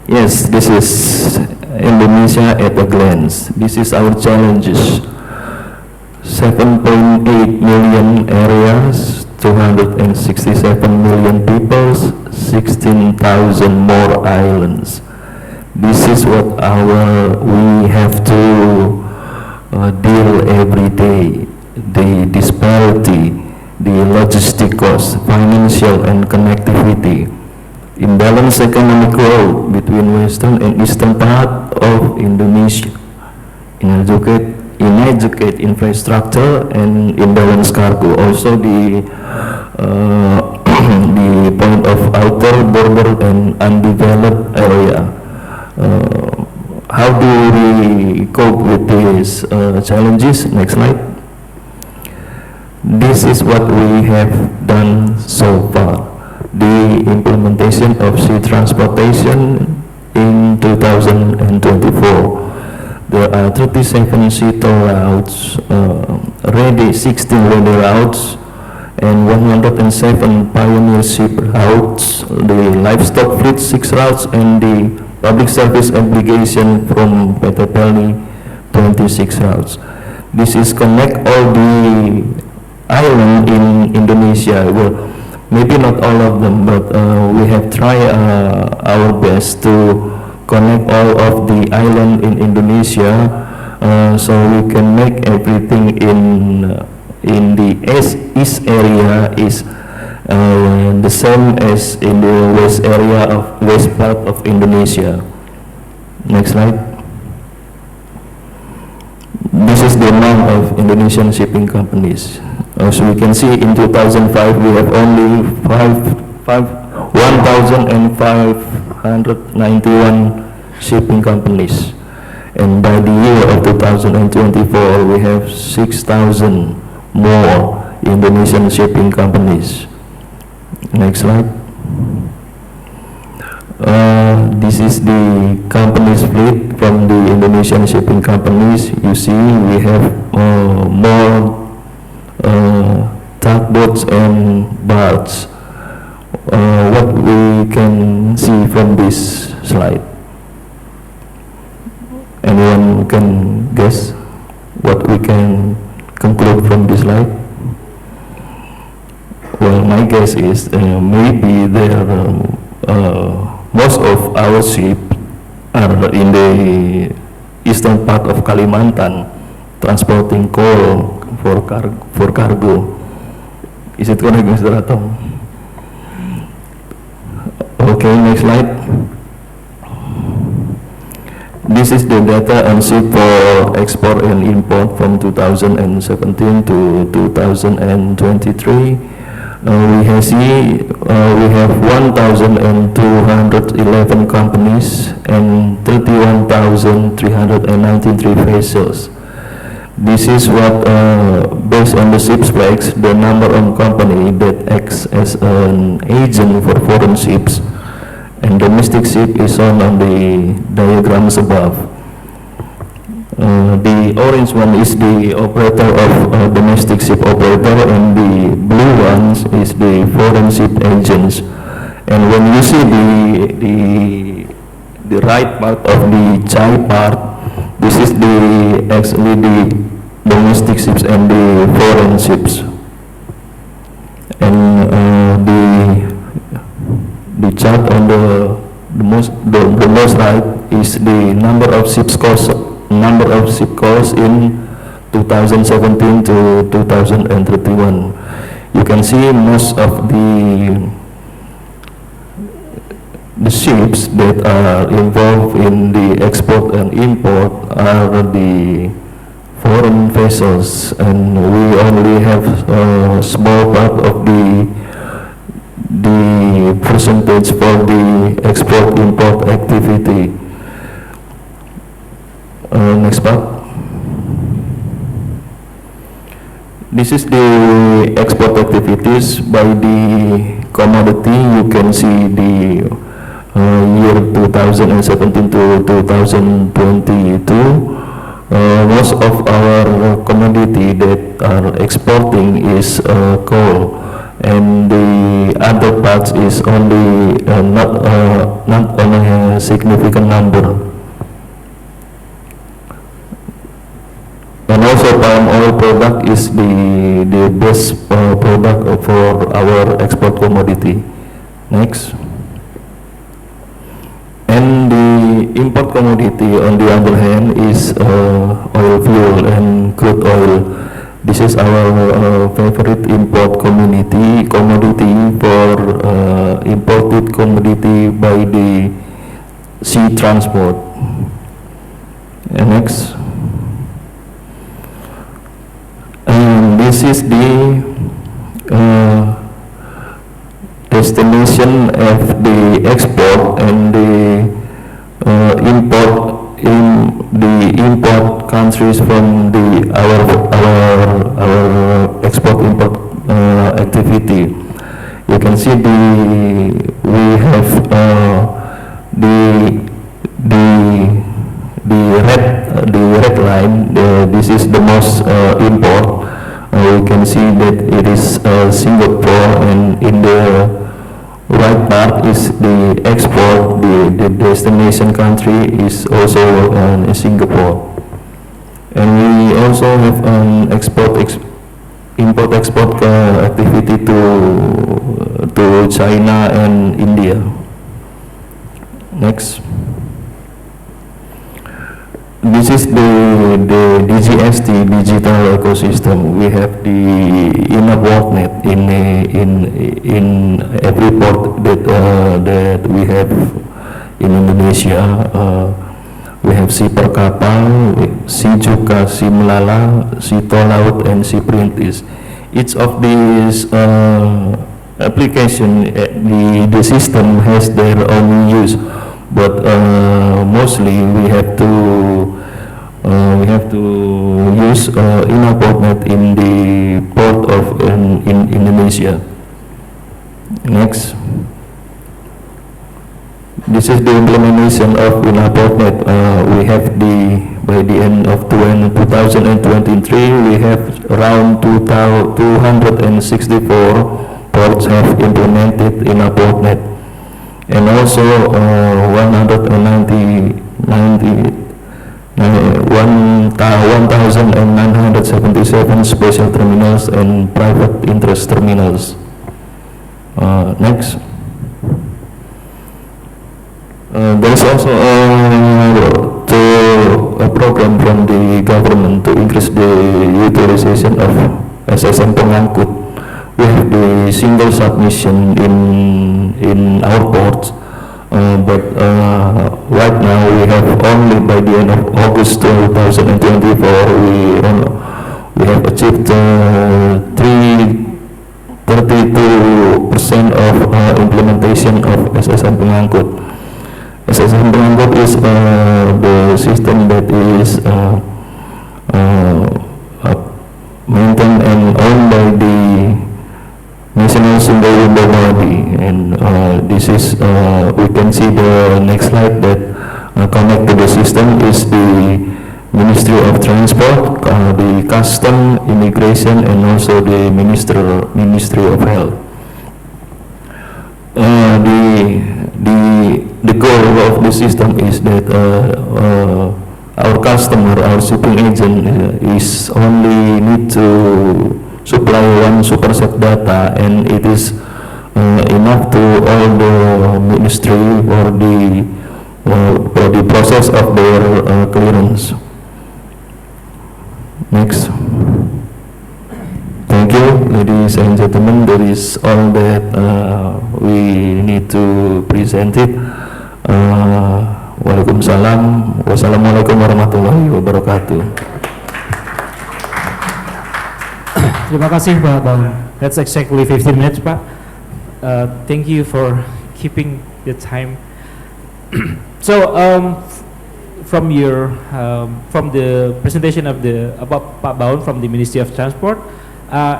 Yes, this is Indonesia at a glance. This is our challenges. 7.8 million areas, 267 million people, 16,000 more islands. This is what we have to deal every day. the disparity, the logistic cost, financial and connectivity, imbalanced economic growth between western and eastern part of Indonesia, inadequate infrastructure and imbalanced cargo. Also the the point of outer border and undeveloped area. How do we cope with these challenges? Next slide. This is what we have done so far. The implementation of sea transportation in 2024. There are 37 sea toll routes, ready 16 ready routes, and 107 pioneer ship routes, the livestock fleet 6 routes, and the public service obligation from PT Pelni 26 routes. This is connect all the island in Indonesia. Well, maybe not all of them, but we have tried our best to connect all of the island in Indonesia, so we can make everything in the east area is the same as in the west area of west part of Indonesia. Next slide. This is the amount of Indonesian shipping companies. As we can see, in 2005 we have only 1,591 shipping companies, and by the year of 2024 we have 6,000 more Indonesian shipping companies. Next slide. This is the company's fleet from the Indonesian shipping companies. You see we have more tugboats and barges. What we can see from this slide? Anyone can guess what we can conclude from this slide? Well, my guess is maybe there most of our ships are in the eastern part of Kalimantan, transporting coal for cargo. Is it correct, Mr. Atom? Okay, next slide. This is the data on ship for export and import from 2017 to 2023. We have 1,211 companies and 31,393 vessels. This is what, based on the ship's flags, the number of company that acts as an agent for foreign ships, and domestic ship is shown on the diagrams above. The orange one is the operator of domestic ship operator, and the blue ones is the foreign ship agents. And when you see the right part of the chart part, this is actually the domestic ships and the foreign ships. And the chart on the most right is the number of ship costs in 2017 to 2031. You can see most of the ships that are involved in the export and import are the foreign vessels, and we only have a small part of the percentage for the export-import activity. Next part. This is the export activities by the commodity. You can see the year 2017 to 2022. Most of our commodity that are exporting is coal, and the other parts is only not only a significant number. And also palm oil product is the best product for our export commodity. Next. And the import commodity on the other hand is oil fuel and crude oil. This is our favorite import commodity for imported commodity by the sea transport. And next. This is the destination of the export and the import countries from our export import activity. You can see we have the red line. This is the most import. We can see that it is Singapore, and in the right part is the export. The destination country is also Singapore, and we also have an import-export activity to China and India. Next. This is the DGST, digital ecosystem. We have the inner net in every port that we have in Indonesia. We have si Perkapal, si Cuka, si Melala, si Tol Laut, and si Perintis. Each of these application, the system has their own use, but mostly we have to use inner port net in the port of in Indonesia. Next. This is the implementation of inner port net. We have by the end of 2023, we have around 264 ports have implemented inner port net, and also 1,977 special terminals and private interest terminals. Next. There is also a program from the government to increase the utilization of SSM pengangkut. We have the single submission in our ports, but right now we have only by the end of August 2024 we have achieved 32% of implementation of SSM pengangkut. SSM pengangkut is the system that is maintained and owned by the National Single Window Body, and this is we can see the next slide that connect to the system is the Ministry of Transport, the Custom, Immigration, and also the Ministry of Health. The goal of the system is that our customer, our shipping agent, is only need to supply one superset data, and it is enough to all the ministry for the process of their clearance. Next. Thank you, ladies and gentlemen. That is all that we need to present it. Waalaikumsalam. Wassalamualaikum warahmatullahi wabarakatuh. Terima kasih Pak Bang. That's exactly 15 minutes Pak. Thank you for keeping the time. So from the presentation of about Pak Baun from the Ministry of Transport,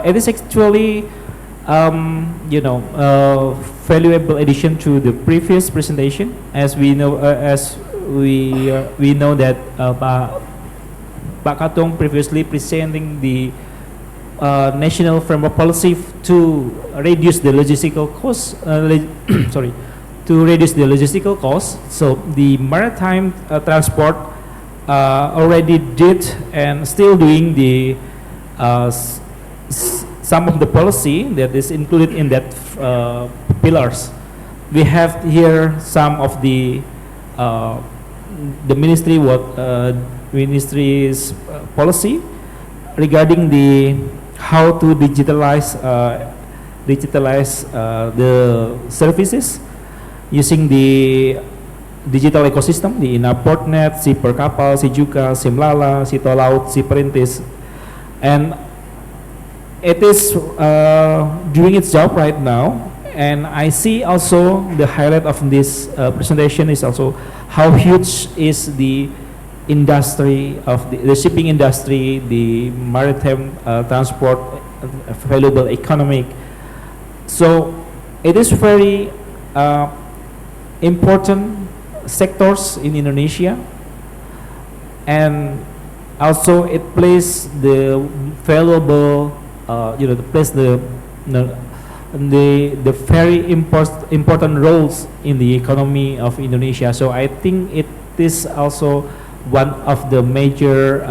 it is actually valuable addition to the previous presentation, as we know that Pak Katong previously presenting the national framework policy to reduce the logistical costs. To reduce the logistical costs. So the maritime transport already did and still doing the some of the policy that is included in that pillars. We have here some of the ministry's policy. regarding the how to digitalize the services using the digital ecosystem, the Inapportnet, si Perkapal, si Juka, si Mlala, si Tolaut, si Perintis, and it is doing its job right now. And I see also the highlight of this presentation is also how huge is the industry of the shipping industry, the maritime transport, valuable economic. So it is very important sectors in Indonesia, and also it plays the valuable, the very important roles in the economy of Indonesia. So I think it is also one of the major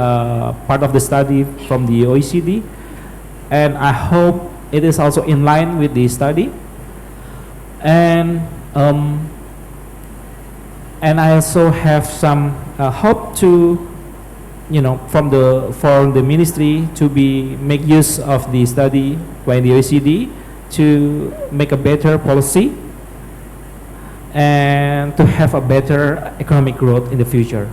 part of the study from the OECD, and I hope it is also in line with the study. And I also have some hope to, for the ministry to make use of the study by the OECD to make a better policy and to have a better economic growth in the future.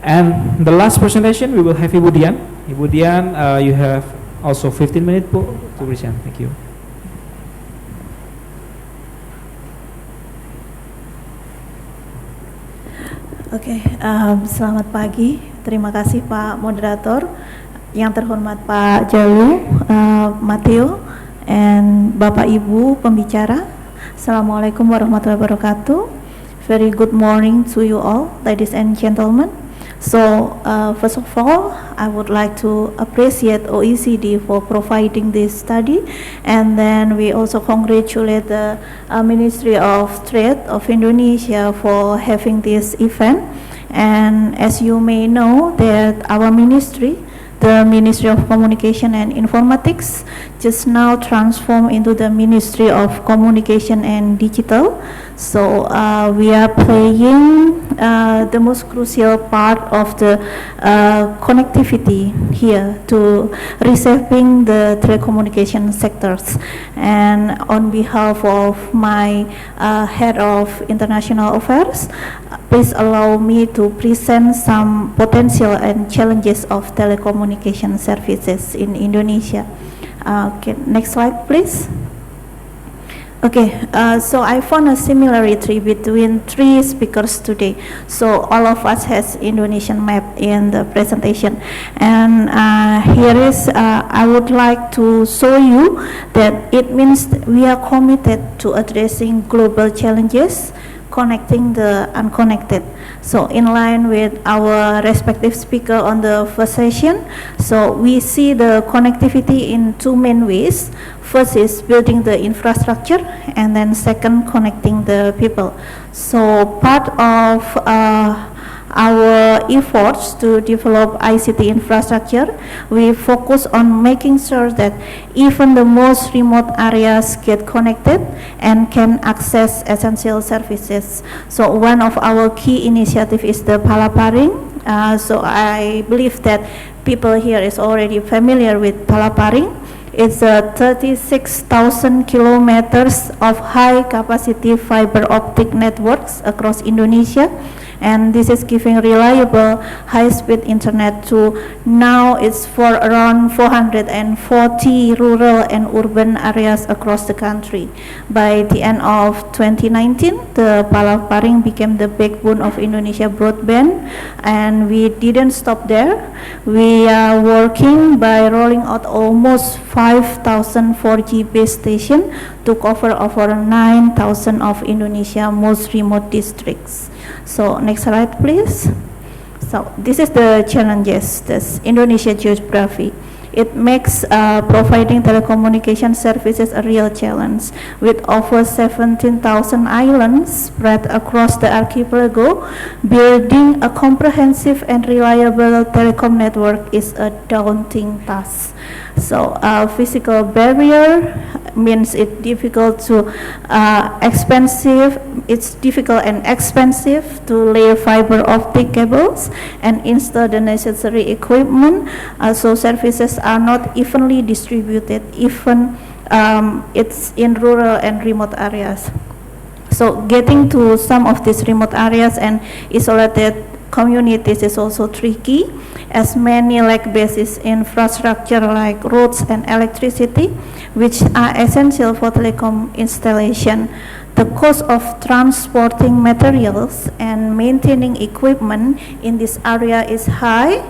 And the last presentation we will have Ibu Dian. Ibu Dian, you have also 15 minutes to present. Thank you. Oke, selamat pagi. Terima kasih Pak Moderator, yang terhormat Pak Jalu, Matteo, and Bapak Ibu pembicara. Assalamualaikum warahmatullahi wabarakatuh. Very good morning to you all, ladies and gentlemen. So, first of all, I would like to appreciate OECD for providing this study, and then we also congratulate the Ministry of Trade of Indonesia for having this event. And as you may know, that our ministry, the Ministry of Communication and Informatics, just now transformed into the Ministry of Communication and Digital. So we are playing the most crucial part of the connectivity here to reshaping the telecommunication sectors. And on behalf of my Head of International Affairs, please allow me to present some potential and challenges of telecommunication services in Indonesia. Okay, next slide, please. Okay, so I found a similarity between three speakers today. So all of us has Indonesian map in the presentation, and here is I would like to show you that it means that we are committed to addressing global challenges, connecting the unconnected. So in line with our respective speaker on the first session, so we see the connectivity in two main ways. First is building the infrastructure, and then second, connecting the people. So part of our efforts to develop ICT infrastructure, we focus on making sure that even the most remote areas get connected and can access essential services. So one of our key initiative is the Palaparing. So I believe that people here is already familiar with Palaparing. It's 36,000 kilometers of high capacity fiber optic networks across Indonesia, and this is giving reliable high-speed internet to now it's for around 440 rural and urban areas across the country. By the end of 2019, the Palaparing became the backbone of Indonesia broadband, and we didn't stop there. We are working by rolling out almost 5,000 4G base stations to cover over 9,000 of Indonesia's most remote districts. So next slide, please. So this is the challenges, this Indonesia geography. It makes providing telecommunication services a real challenge. With over 17,000 islands spread across the archipelago, building a comprehensive and reliable telecom network is a daunting task. So physical barrier means it's difficult and expensive to lay fiber optic cables and install the necessary equipment. So services are not evenly distributed, even it's in rural and remote areas. So getting to some of these remote areas and isolated communities is also tricky, as many lack basic infrastructure like roads and electricity, which are essential for telecom installation. The cost of transporting materials and maintaining equipment in this area is high,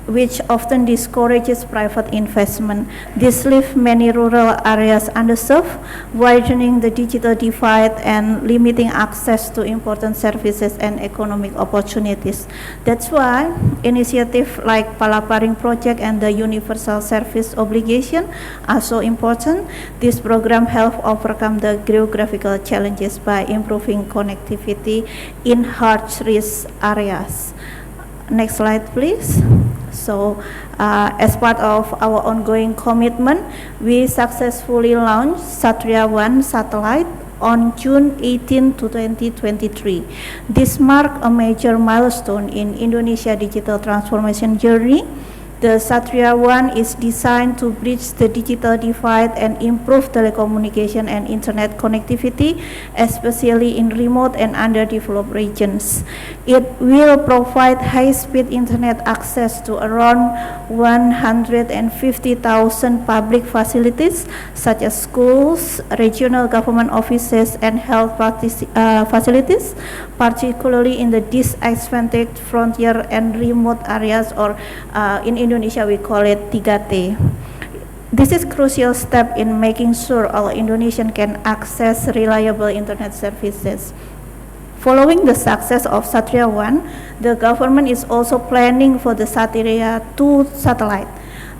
which often discourages private investment. This leaves many rural areas underserved, widening the digital divide and limiting access to important services and economic opportunities. That's why initiatives like Palaparing Project and the Universal Service Obligation are so important. This program helps overcome the geographical challenges by improving connectivity in hard-to-reach areas. Next slide, please. So, as part of our ongoing commitment, we successfully launched Satria-1 satellite on June 18 to 2023. This marked a major milestone in Indonesia digital transformation journey. The Satria-1 is designed to bridge the digital divide and improve telecommunication and internet connectivity, especially in remote and underdeveloped regions. It will provide high-speed internet access to around 150,000 public facilities, such as schools, regional government offices, and health facilities, particularly in the disadvantaged frontier and remote areas, or in Indonesia we call it 3T. This is a crucial step in making sure all Indonesians can access reliable internet services. Following the success of Satria-1, the government is also planning for the Satria-2 satellite.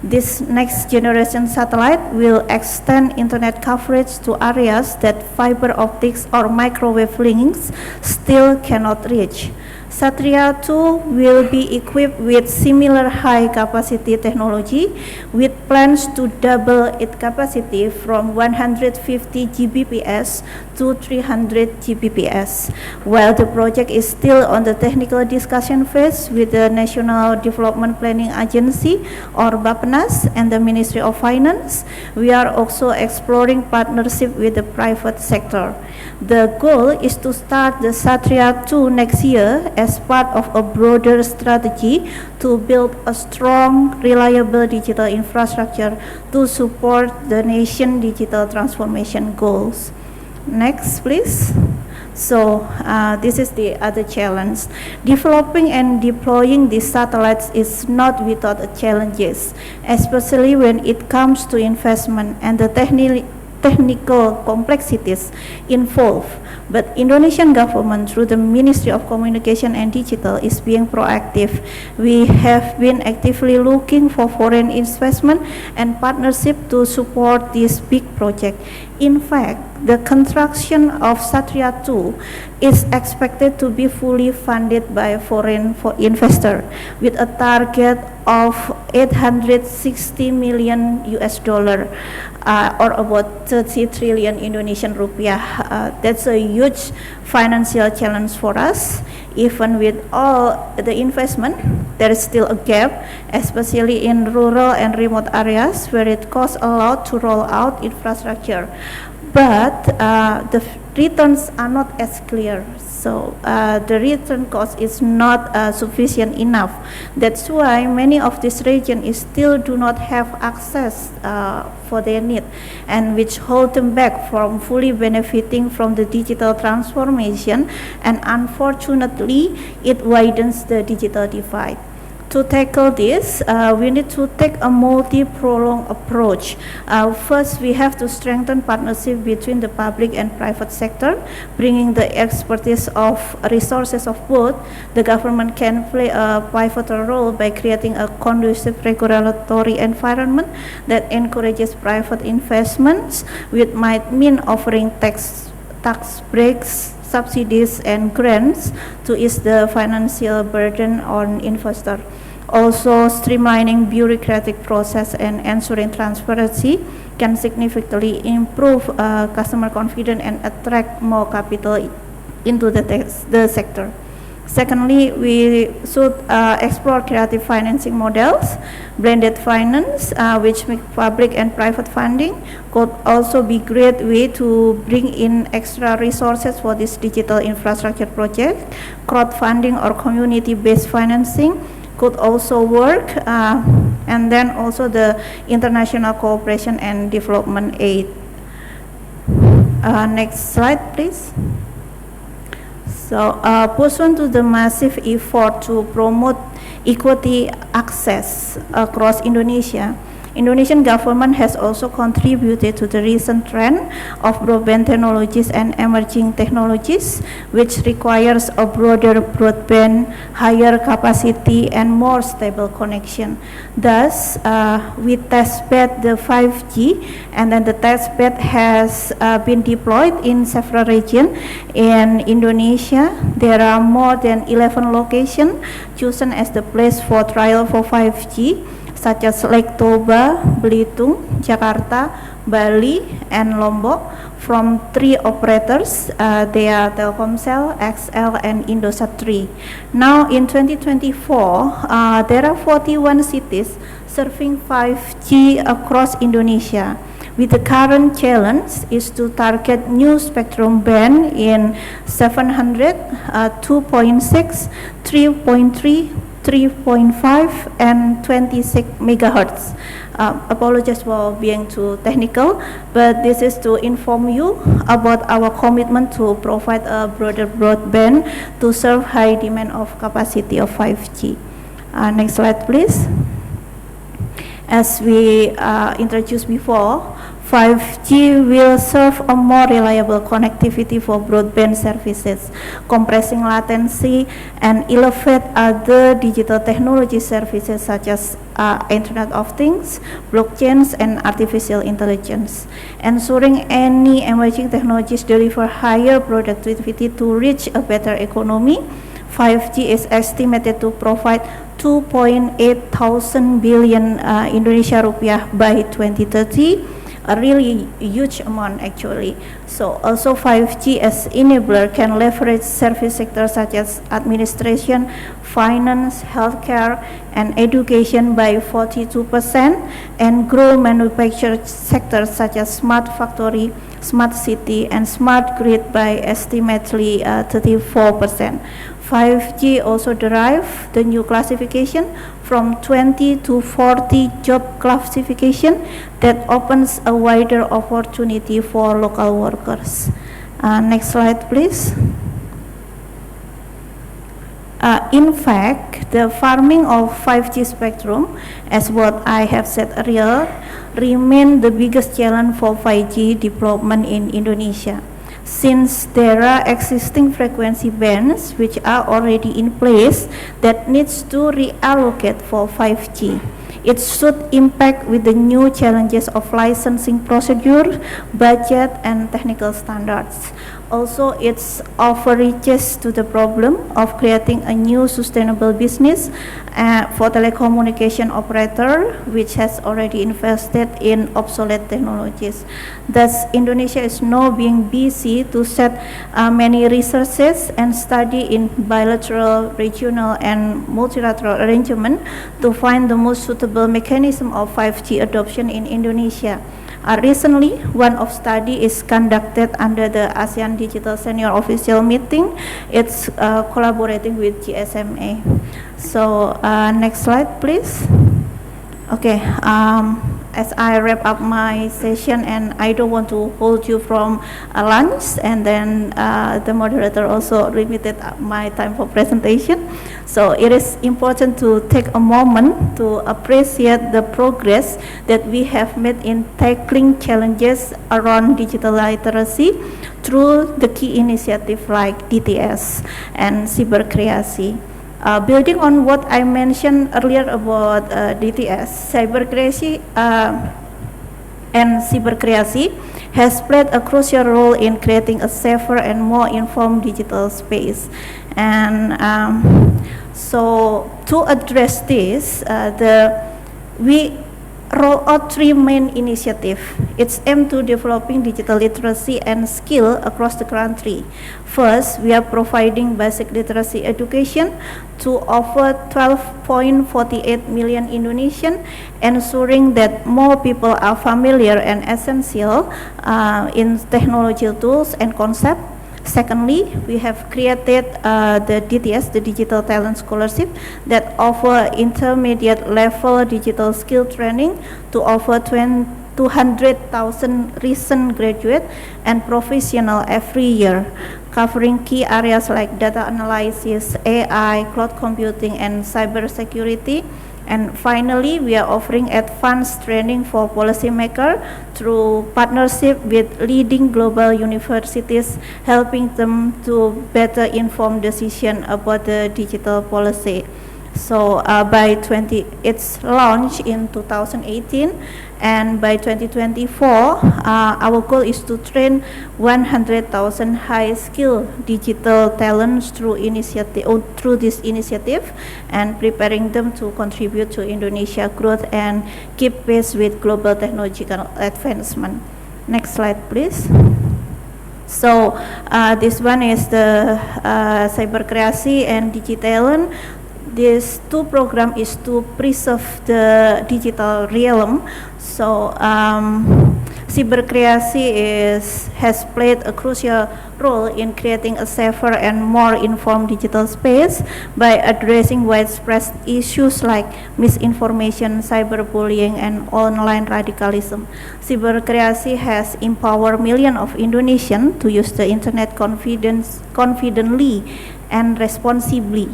This next generation satellite will extend internet coverage to areas that fiber optics or microwave links still cannot reach. Satria-2 will be equipped with similar high-capacity technology, with plans to double its capacity from 150 Gbps to 300 Gbps. While the project is still on the technical discussion phase with the National Development Planning Agency, or Bappenas, and the Ministry of Finance, we are also exploring partnership with the private sector. The goal is to start the Satria-2 next year as part of a broader strategy to build a strong, reliable digital infrastructure to support the nation's digital transformation goals. Next, please. So this is the other challenge. Developing and deploying these satellites is not without challenges, especially when it comes to investment and the technical complexities involved. But Indonesian government, through the Ministry of Communication and Digital, is being proactive. We have been actively looking for foreign investment and partnership to support this big project. In fact, the construction of Satria-2 is expected to be fully funded by foreign investor, with a target of 860 million US dollar, or about 30 trillion Indonesian rupiah. That's a huge financial challenge for us. Even with all the investment, there is still a gap, especially in rural and remote areas where it costs a lot to roll out infrastructure. But the returns are not as clear. So the return cost is not sufficient enough. That's why many of this region still do not have access for their need, and which hold them back from fully benefiting from the digital transformation, and unfortunately it widens the digital divide. To tackle this, we need to take a multi-pronged approach. First, we have to strengthen partnership between the public and private sector, bringing the expertise of resources of both. The government can play a pivotal role by creating a conducive regulatory environment that encourages private investments, which might mean offering tax breaks, subsidies, and grants to ease the financial burden on investors. Also, streamlining bureaucratic process and ensuring transparency can significantly improve customer confidence and attract more capital into the sector. Secondly, we should explore creative financing models. Blended finance, which make public and private funding, could also be a great way to bring in extra resources for this digital infrastructure project. Crowdfunding or community-based financing could also work, and then also the international cooperation and development aid. Next slide, please. So, pursuant to the massive effort to promote equity access across Indonesia, Indonesian government has also contributed to the recent trend of broadband technologies and emerging technologies, which requires a broader broadband, higher capacity, and more stable connection. Thus, we testbed the 5G, and then the testbed has been deployed in several regions in Indonesia. There are more than 11 locations chosen as the place for trial for 5G, such as Lake Toba, Belitung, Jakarta, Bali, and Lombok, from 3 operators. They are Telkomsel, XL, and Indosat 3. Now, in 2024, there are 41 cities serving 5G across Indonesia. With the current challenge is to target new spectrum band in 700, 2.6, 3.3, 3.5 and 26 megahertz. Apologies for being too technical, but this is to inform you about our commitment to provide a broader broadband to serve high demand of capacity of 5G. Next slide, please. As we introduced before, 5G will serve a more reliable connectivity for broadband services, compressing latency and elevate other digital technology services such as Internet of Things, blockchains, and artificial intelligence. Ensuring any emerging technologies deliver higher productivity to reach a better economy, 5G is estimated to provide 2.8 thousand billion Indonesia rupiah by 2030. A really huge amount actually. So also 5G as enabler can leverage service sectors such as administration, finance, healthcare, and education by 42% and grow manufacturing sectors such as smart factory, smart city, and smart grid by estimately 34%. 5G also derive the new classification from 20 to 40 job classification that opens a wider opportunity for local workers. Next slide, please. In fact, the farming of 5G spectrum, as what I have said earlier, remain the biggest challenge for 5G development in Indonesia. Since there are existing frequency bands which are already in place that needs to reallocate for 5G. It should impact with the new challenges of licensing procedure, budget, and technical standards. Also, it's overreaches to the problem of creating a new sustainable business for telecommunication operator, which has already invested in obsolete technologies. Thus, Indonesia is now being busy to set many resources and study in bilateral, regional, and multilateral arrangement to find the most suitable mechanism of 5G adoption in Indonesia. Recently, one of study is conducted under the ASEAN Digital Senior Official Meeting. It's collaborating with GSMA. So next slide, please. Okay, as I wrap up my session, and I don't want to hold you from lunch, and then the moderator also limited my time for presentation. So it is important to take a moment to appreciate the progress that we have made in tackling challenges around digital literacy through the key initiatives like DTS and cyber creasi. Building on what I mentioned earlier about DTS, cyber creasi and cyber creasi has played a crucial role in creating a safer and more informed digital space. And so to address this, we roll out 3 main initiatives. It's aimed to developing digital literacy and skill across the country. First, we are providing basic literacy education to over 12.48 million Indonesians, ensuring that more people are familiar and essential in technology tools and concepts. Secondly, we have created the DTS, the Digital Talent Scholarship, that offer intermediate level digital skill training to over 200,000 recent graduates and professionals every year, covering key areas like data analysis, AI, cloud computing, and cybersecurity. And finally, we are offering advanced training for policymakers through partnership with leading global universities, helping them to better inform decisions about the digital policy. So it's launched in 2018, and by 2024, our goal is to train 100,000 high-skilled digital talents through this initiative, and preparing them to contribute to Indonesia growth and keep pace with global technological advancement. Next slide, please. So this one is the cyber creasi and digitalent. These 2 programs is to preserve the digital realm. So cyber creasi has played a crucial role in creating a safer and more informed digital space by addressing widespread issues like misinformation, cyberbullying, and online radicalism. Cyber creasi has empowered millions of Indonesians to use the internet confidently and responsibly.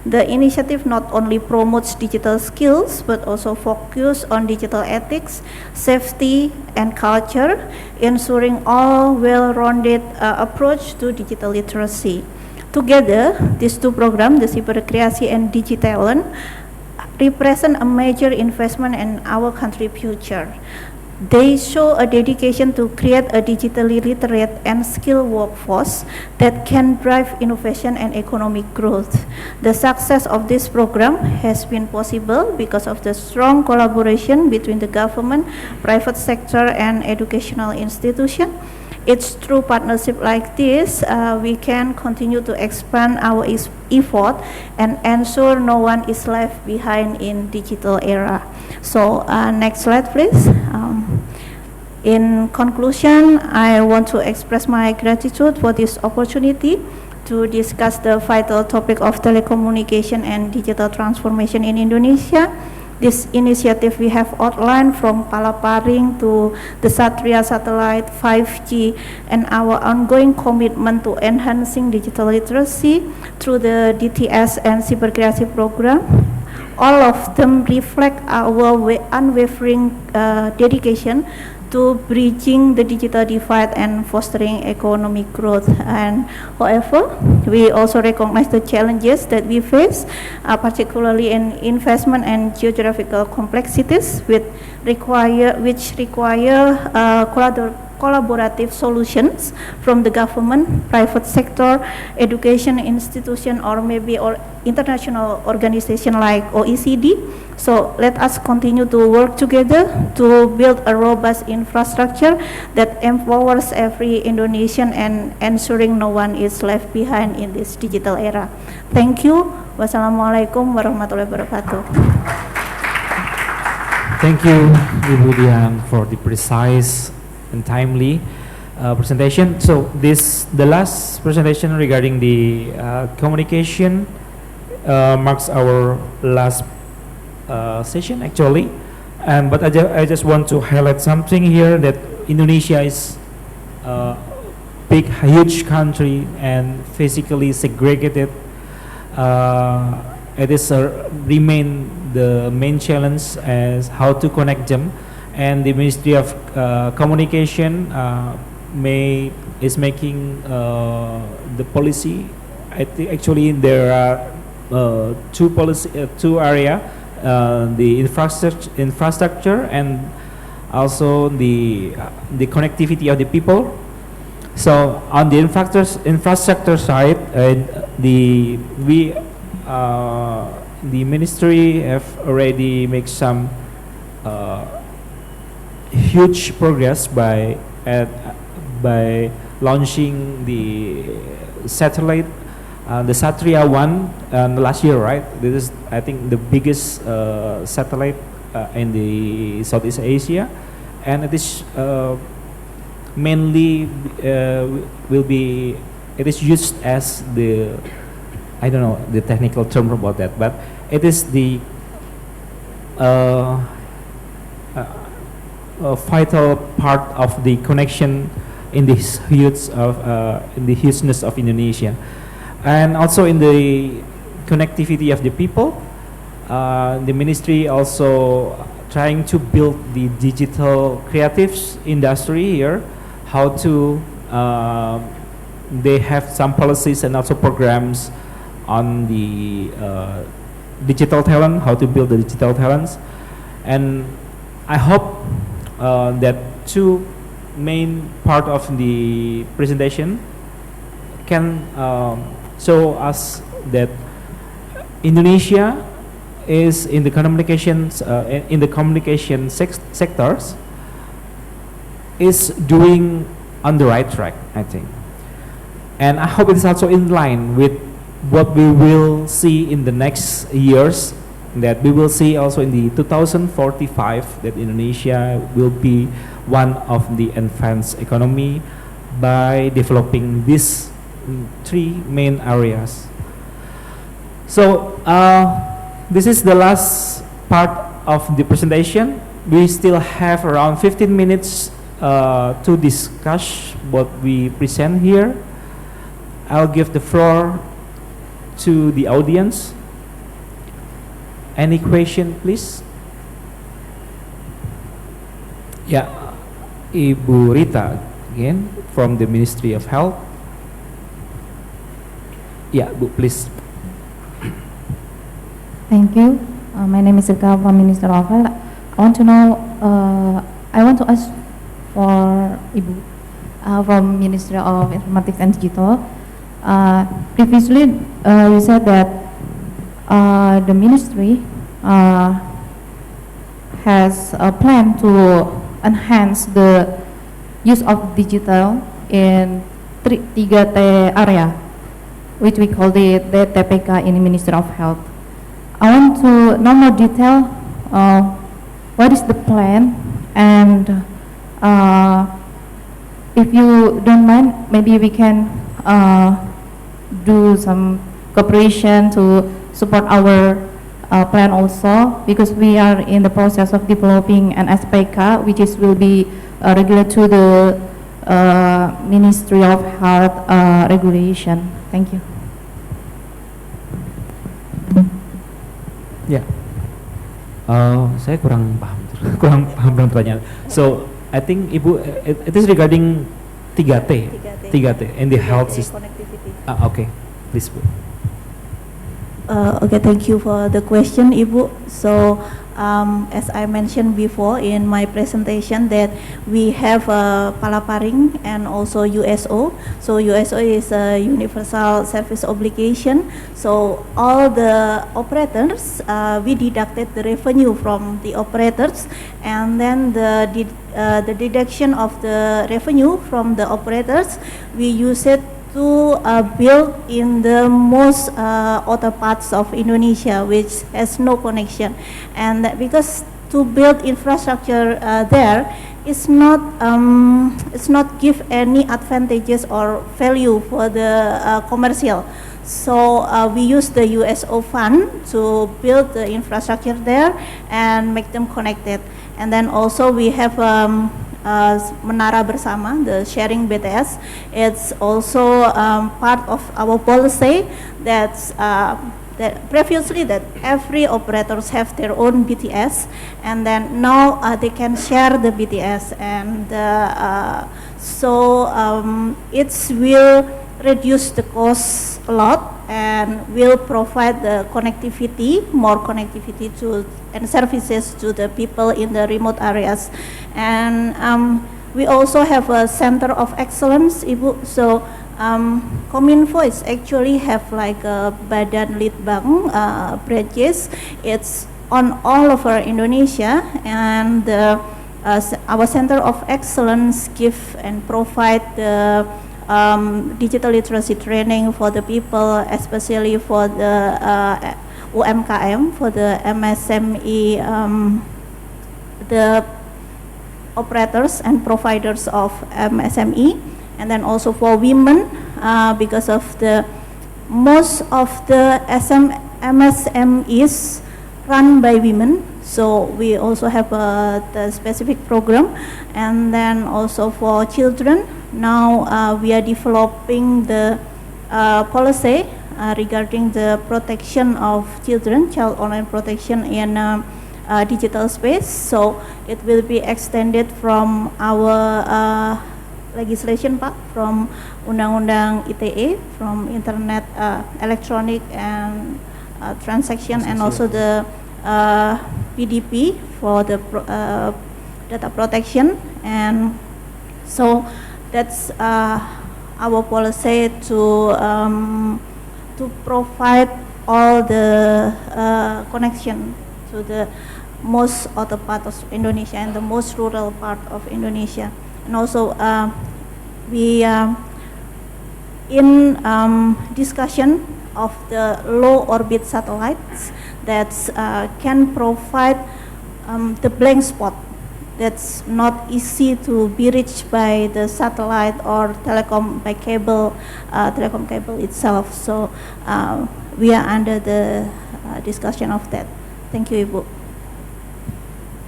The initiative not only promotes digital skills but also focus on digital ethics, safety, and culture, ensuring all well-rounded approach to digital literacy. Together, these 2 programs, the cyber creasi and digitalent, represent a major investment in our country's future. They show a dedication to create a digitally literate and skilled workforce that can drive innovation and economic growth. The success of this program has been possible because of the strong collaboration between the government, private sector, and educational institutions. It's through partnership like this we can continue to expand our effort and ensure no one is left behind in digital era. So next slide, please. In conclusion, I want to express my gratitude for this opportunity to discuss the vital topic of telecommunication and digital transformation in Indonesia. This initiative we have outlined from Palaparing to the Satria satellite, 5G, and our ongoing commitment to enhancing digital literacy through the DTS and cyber creasi program. All of them reflect our unwavering dedication to bridging the digital divide and fostering economic growth. And however, we also recognize the challenges that we face, particularly in investment and geographical complexities, which require collaborative solutions from the government, private sector, education institution, or maybe international organization like OECD. So let us continue to work together to build a robust infrastructure that empowers every Indonesian and ensuring no one is left behind in this digital era. Thank you. Wassalamualaikum warahmatullahi wabarakatuh. Thank you, Ibu Dian, for the precise and timely presentation. So the last presentation regarding the communication marks our last session actually, but I just want to highlight something here, that Indonesia is a big, huge country and physically segregated. It is remain the main challenge as how to connect them, and the Ministry of Communication is making the policy. I think actually there are two areas. The infrastructure and also the connectivity of the people. So on the infrastructure side, the ministry have already made some huge progress by launching the satellite, the Satria-1 last year, right? This is, I think, the biggest satellite in the Southeast Asia, and it is mainly it is used as the, I don't know the technical term about that, but it is the a vital part of the connection in this hugeness of Indonesia, and also in the connectivity of the people. The ministry also trying to build the digital creatives industry here. How to they have some policies and also programs on the digital talent, how to build the digital talents, and I hope that two main part of the presentation can show us that Indonesia is in the communications sectors is doing on the right track, I think, and I hope it is also in line with what we will see in the next years, that we will see also in the 2045 that Indonesia will be one of the advanced economy by developing these three main areas. So this is the last part of the presentation. We still have around 15 minutes to discuss what we present here. I'll give the floor to the audience. Any question, please? Yeah, Ibu Rita again from the Ministry of Health. Yeah, Bu, please. Thank you. My name is Rika from Minister of Health. I want to know, I want to ask for Ibu from Ministry of Informatics and Digital. Previously, you said that the ministry has a plan to enhance the use of digital in 3T area, which we call the TPK in the Ministry of Health. I want to know more detail. What is the plan, and if you don't mind, maybe we can do some cooperation to support our plan also, because we are in the process of developing an SPK, which will be regular to the Ministry of Health regulation. Thank you. Ya, saya kurang paham dengan pertanyaan. So I think Ibu, it is regarding 3T in the health system. Okay, please Bu. Okay, thank you for the question, Ibu. So, as I mentioned before in my presentation, that we have Palaparing and also USO. So USO is a universal service obligation. So all the operators, we deducted the revenue from the operators, and then the deduction of the revenue from the operators, we use it to build in the most other parts of Indonesia which has no connection, and because to build infrastructure there is not give any advantages or value for the commercial. So we use the USO fund to build the infrastructure there and make them connected, and then also we have Menara Bersama, the sharing BTS. It's also part of our policy that previously that every operators have their own BTS, and then now they can share the BTS, and so it will reduce the cost a lot, and will provide the connectivity, more connectivity to and services to the people in the remote areas. And we also have a center of excellence, Ibu. So Kominfo is actually have like a Badan Litbang branches. It's on all over Indonesia, and our center of excellence give and provide the digital literacy training for the people, especially for the UMKM, for the MSME, the operators and providers of MSME, and then also for women, because of the most of the MSMEs run by women, so we also have the specific program. And then also for children, now we are developing the policy regarding the protection of children, child online protection in digital space. So it will be extended from our legislation, Pak, from Undang-Undang ITE, from Internet Electronic and Transaction, and also the PDP for the data protection. And so that's our policy to provide all the connection to the most other part of Indonesia and the most rural part of Indonesia. And also we in discussion of the low orbit satellites that can provide the blank spot that's not easy to be reached by the satellite or telecom by cable, telecom cable itself. So we are under the discussion of that. Thank you, Ibu.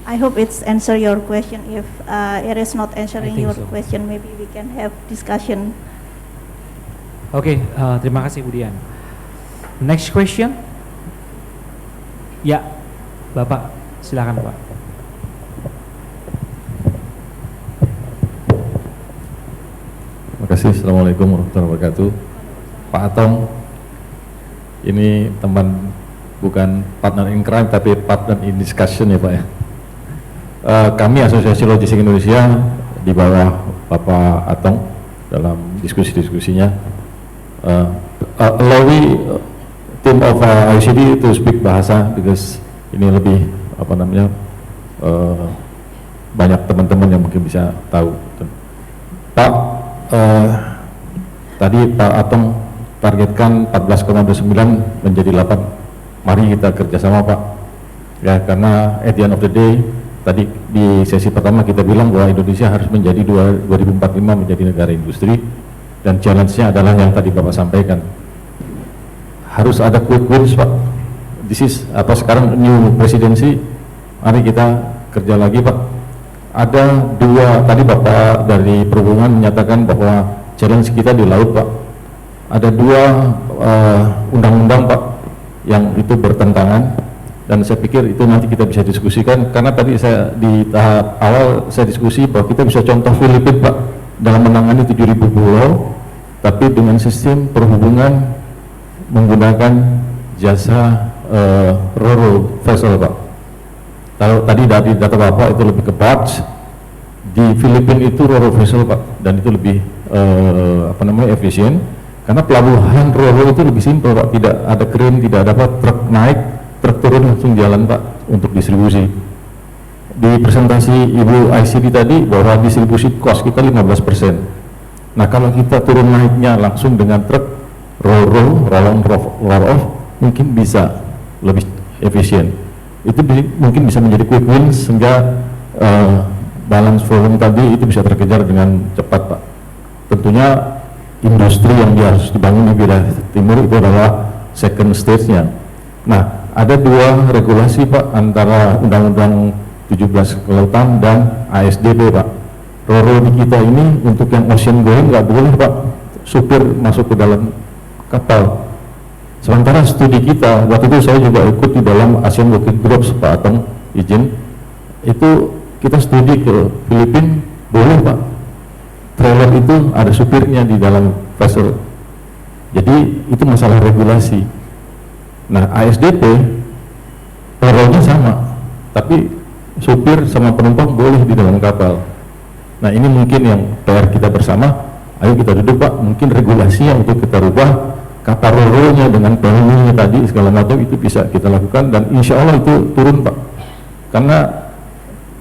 I hope it's answer your question. If it is not answering your question, maybe we can have discussion. Oke, terima kasih Bu Dian. Next question. Ya, Bapak, silakan Pak. Terima kasih. Assalamualaikum warahmatullahi wabarakatuh. Pak Atong, ini teman, bukan partner in crime tapi partner in discussion ya Pak ya. Kami Asosiasi Logistik Indonesia di bawah Bapak Atong dalam diskusi-diskusinya. Allow me team of OECD to speak bahasa, because ini lebih apa namanya, banyak teman-teman yang mungkin bisa tahu. Pak, tadi Pak Atong targetkan 14,29 menjadi 8. Mari kita kerjasama Pak, ya, karena at the end of the day, tadi di sesi pertama kita bilang bahwa Indonesia harus menjadi 2045 menjadi negara industri, dan challenge-nya adalah yang tadi Bapak sampaikan, harus ada quick wins Pak. This is apa sekarang new presidency, mari kita kerja lagi Pak. Ada dua, tadi Bapak dari Perhubungan menyatakan bahwa challenge kita di laut Pak. Ada dua undang-undang Pak yang itu bertentangan, dan saya pikir itu nanti kita bisa diskusikan, karena tadi saya di tahap awal saya diskusi bahwa kita bisa contoh Filipina Pak dalam menangani 7.000 pulau, tapi dengan sistem perhubungan menggunakan jasa Roro vessel Pak. Kalau tadi dari data Bapak itu lebih ke barge, di Filipina itu Roro vessel Pak, dan itu lebih apa namanya, efisien, karena pelabuhan Roro itu lebih simpel Pak, tidak ada crane, tidak ada apa, truk naik, truk turun langsung jalan Pak untuk distribusi. Di presentasi Ibu ICD tadi bahwa distribusi cost kita 15%. Nah kalau kita turun naiknya langsung dengan truk roll on roll off, mungkin bisa lebih efisien. Itu mungkin bisa menjadi quick win sehingga balance volume tadi itu bisa terkejar dengan cepat Pak. Tentunya industri yang harus dibangun di wilayah timur itu adalah second stage-nya. Nah, ada dua regulasi Pak antara Undang-Undang 17 Kelautan dan ASDP Pak. Roro di kita ini untuk yang ocean going nggak boleh Pak supir masuk ke dalam kapal. Sementara studi kita, waktu itu saya juga ikut di dalam Asian Working Group Pak Atong izin, itu kita studi ke Filipina, boleh Pak trailer itu ada supirnya di dalam vessel. Jadi itu masalah regulasi. Nah, ASDP role-nya sama, tapi supir sama penumpang boleh di dalam kapal. Nah, ini mungkin yang PR kita bersama. Ayo kita duduk Pak, mungkin regulasinya untuk kita rubah, kata role-nya dengan penghuninya tadi segala macam itu bisa kita lakukan, dan insya Allah itu turun Pak. Karena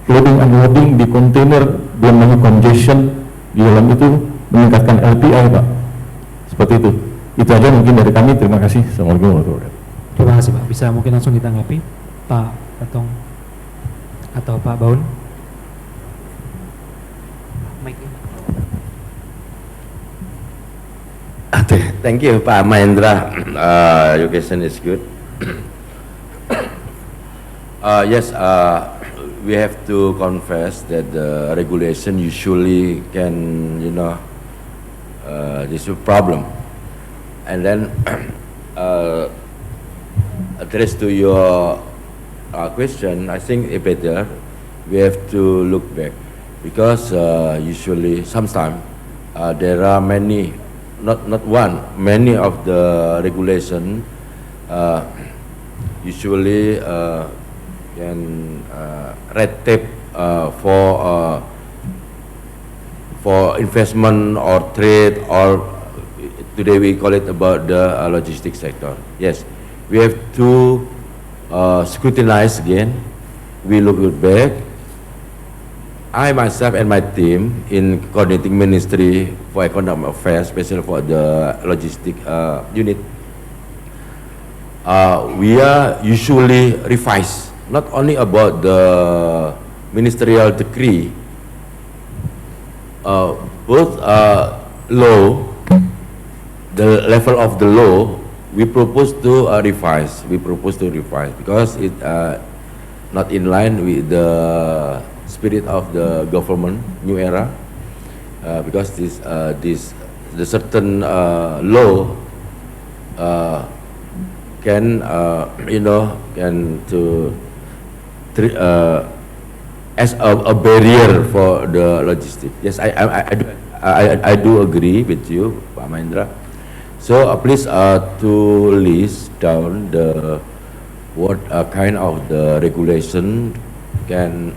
loading unloading di kontainer belum banyak congestion di dalam itu meningkatkan LPI Pak. Seperti itu. Itu aja mungkin dari kami. Terima kasih. Assalamualaikum warahmatullahi wabarakatuh. Terima kasih Pak. Bisa mungkin langsung ditanggapi Pak Atong atau Pak Baun. Thank you, Pak Mahendra. Your question is good. Yes, we have to confess that the regulation usually can, this is a problem. And then address to your question, I think it better we have to look back, because usually sometimes there are many, not one, many of the regulation usually can red tape for investment or trade, or today we call it about the logistics sector. Yes, we have to scrutinize again. We look back. I myself and my team in coordinating Ministry for Economic Affairs, especially for the logistic unit, we are usually revise not only about the ministerial decree, both law, the level of the law, we propose to revise. We propose to revise because it not in line with the spirit of the government new era, because the certain law can can to as a barrier for the logistics. Yes, I do agree with you, Pak Mahendra. So please to list down the what kind of the regulation can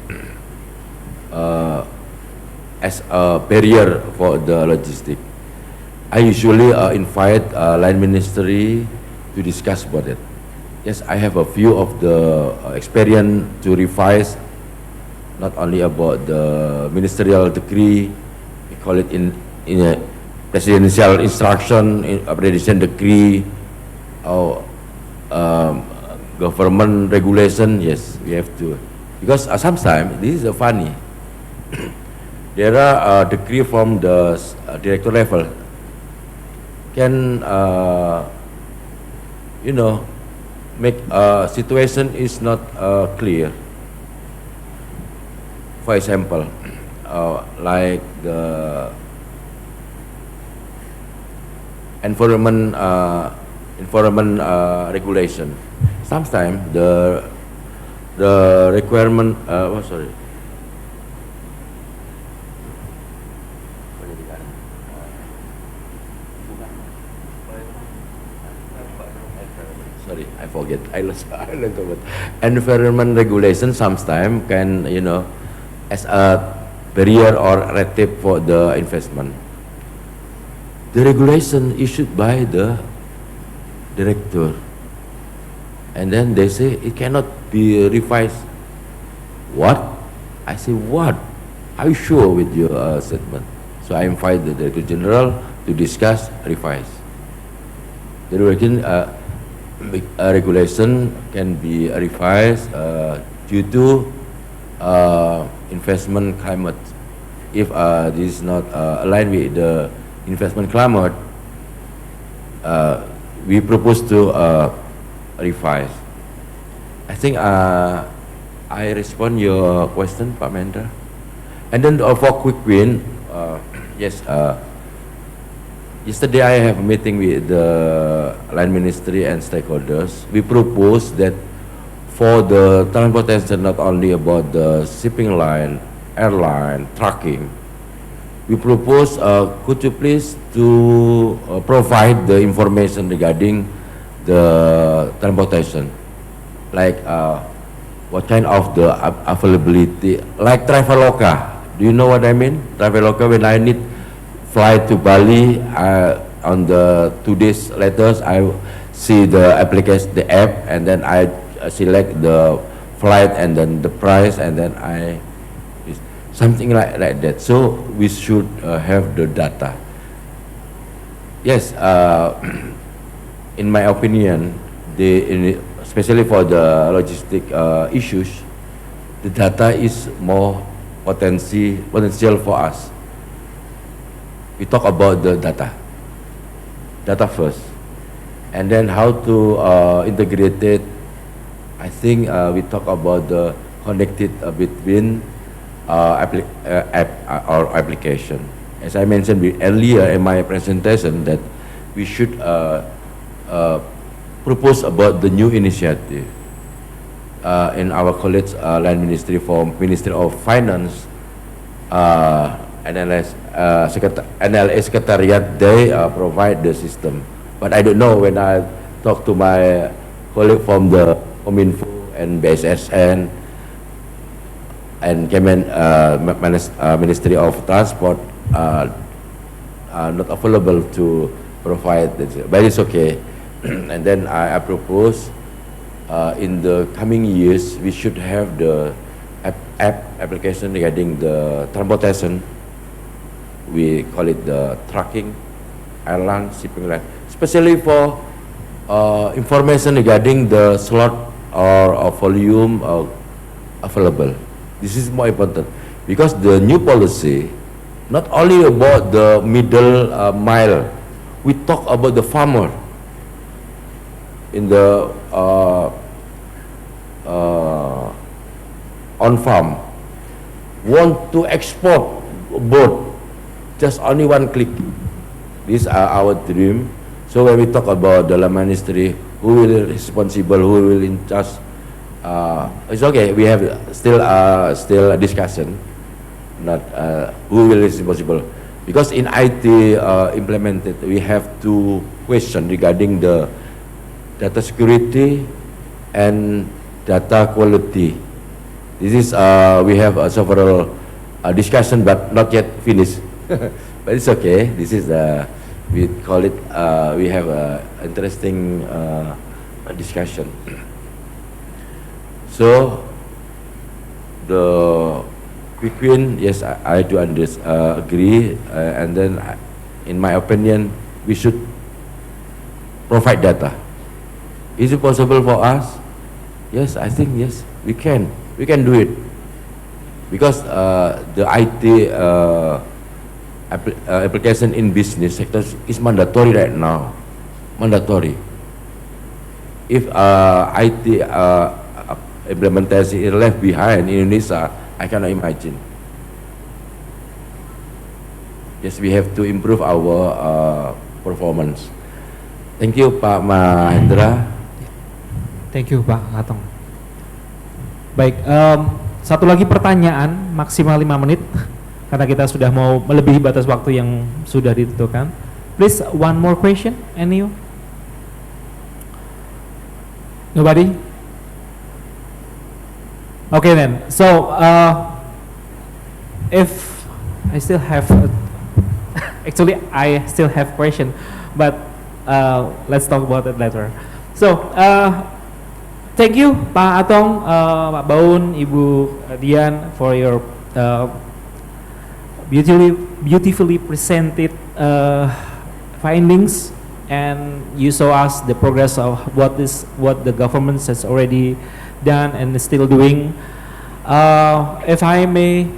as a barrier for the logistic. I usually invite line ministry to discuss about it. Yes, I have a few of the experience to revise, not only about the ministerial decree, we call it in a presidential instruction, in a presidential decree, or government regulation. Yes, we have to, because sometimes this is funny. There are decree from the director level can make situation is not clear. For example, like the environment regulation. Sometimes the requirement sorry, I forget. I lost about environment regulation. Sometimes can as a barrier or red tape for the investment. The regulation issued by the director, and then they say it cannot be revised. What? I say what? Are you sure with your statement? So I invite the Director General to discuss revise. The regulation can be revised due to investment climate. If this is not aligned with the investment climate, we propose to revise. I think I respond your question, Pak Mahendra. And then for quick win, yes. Yesterday I have a meeting with the line ministry and stakeholders. We propose that for the transportation, not only about the shipping line, airline, trucking, we propose, could you please to provide the information regarding the transportation, like what kind of the availability, like Traveloka. Do you know what I mean? Traveloka, when I need fly to Bali, on the 2 days later, I see the application, the app, and then I select the flight and then the price, and then something like that. So we should have the data. Yes, in my opinion, especially for the logistic issues, the data is more potential for us. We talk about the data first, and then how to integrate it. I think we talk about the connected between app or application. As I mentioned earlier in my presentation, that we should propose about the new initiative in our college line ministry for Ministry of Finance, NLA Secretariat. They provide the system, but I don't know when I talk to my colleague from the Kominfo and BSSN and Ministry of Transport not available to provide this, but it's okay. And then I propose in the coming years we should have the application regarding the transportation. We call it the tracking, airline, shipping line, especially for information regarding the slot or volume available. This is more important because the new policy not only about the middle mile. We talk about the farmer in the on farm want to export boat, just only one click. These are our dream. So when we talk about the ministry, who will responsible, who will in charge, it's okay. We have still a discussion, not who will responsible, because in IT implemented, we have two questions regarding the data security and data quality. This is we have several discussion, but not yet finished. But it's okay. This is we call it. We have a interesting discussion. So the quick win, yes, I do agree. And then, in my opinion, we should provide data. Is it possible for us? Yes, I think yes, we can. We can do it because the IT application in business sector is mandatory right now. Mandatory. If IT implementation is left behind in Indonesia, I cannot imagine. Yes, we have to improve our performance. Thank you, Pak Mahendra. Thank you, Pak Atong. Baik, satu lagi pertanyaan, maksimal 5 menit, karena kita sudah mau melebihi batas waktu yang sudah ditentukan. Please, one more question, any? Nobody? Okay then, so if I still have, actually I still have question, but let's talk about it later. So, thank you Pak Atong, Pak Baun, Ibu Dian for your beautifully presented findings, and you show us the progress of what the government has already done and is still doing. If I may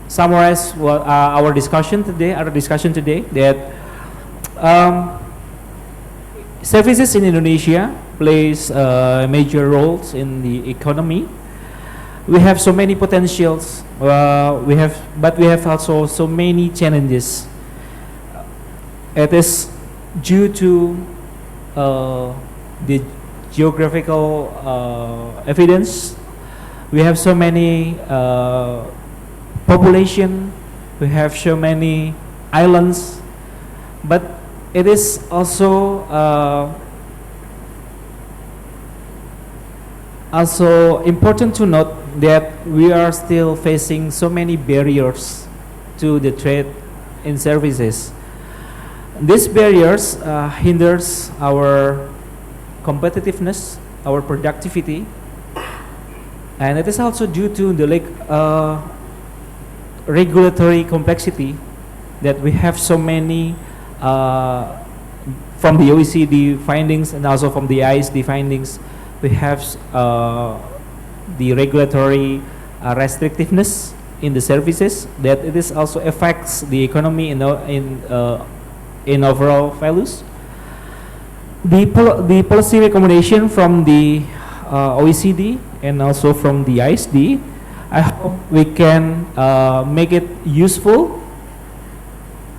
summarize what our discussion today, that services in Indonesia plays major roles in the economy. We have so many potentials. But we have also so many challenges. It is due to the geographical evidence. We have so many population. We have so many islands, but it is also important to note that we are still facing so many barriers to the trade in services. These barriers hinders our competitiveness, our productivity, and it is also due to the regulatory complexity that we have so many from the OECD findings and also from the ISD findings. We have the regulatory restrictiveness in the services, that it is also affects the economy in overall values. The policy recommendation from the OECD and also from the ISD, I hope we can make it useful.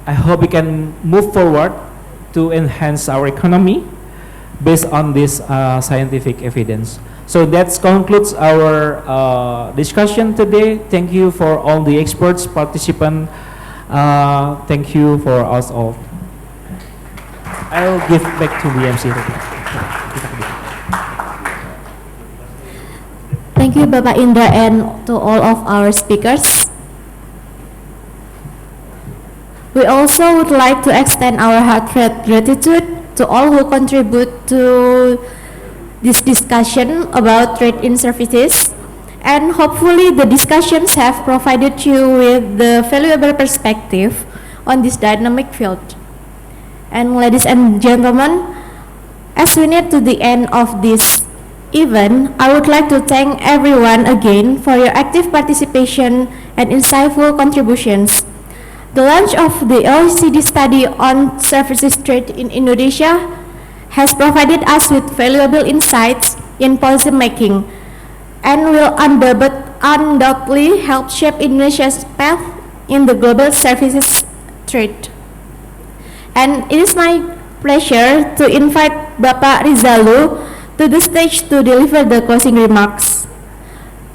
I hope we can move forward to enhance our economy based on this scientific evidence. So that concludes our discussion today. Thank you for all the experts, participants. Thank you for us all. I'll give back to the MC. Thank you, Bapak Indra, and to all of our speakers. We also would like to extend our heartfelt gratitude to all who contribute to this discussion about trade in services, and hopefully the discussions have provided you with the valuable perspective on this dynamic field. And ladies and gentlemen, as we near to the end of this event, I would like to thank everyone again for your active participation and insightful contributions. The launch of the OECD study on services trade in Indonesia has provided us with valuable insights in policy making and will undoubtedly help shape Indonesia's path in the global services trade. And it is my pleasure to invite Bapak Rizalu to the stage to deliver the closing remarks.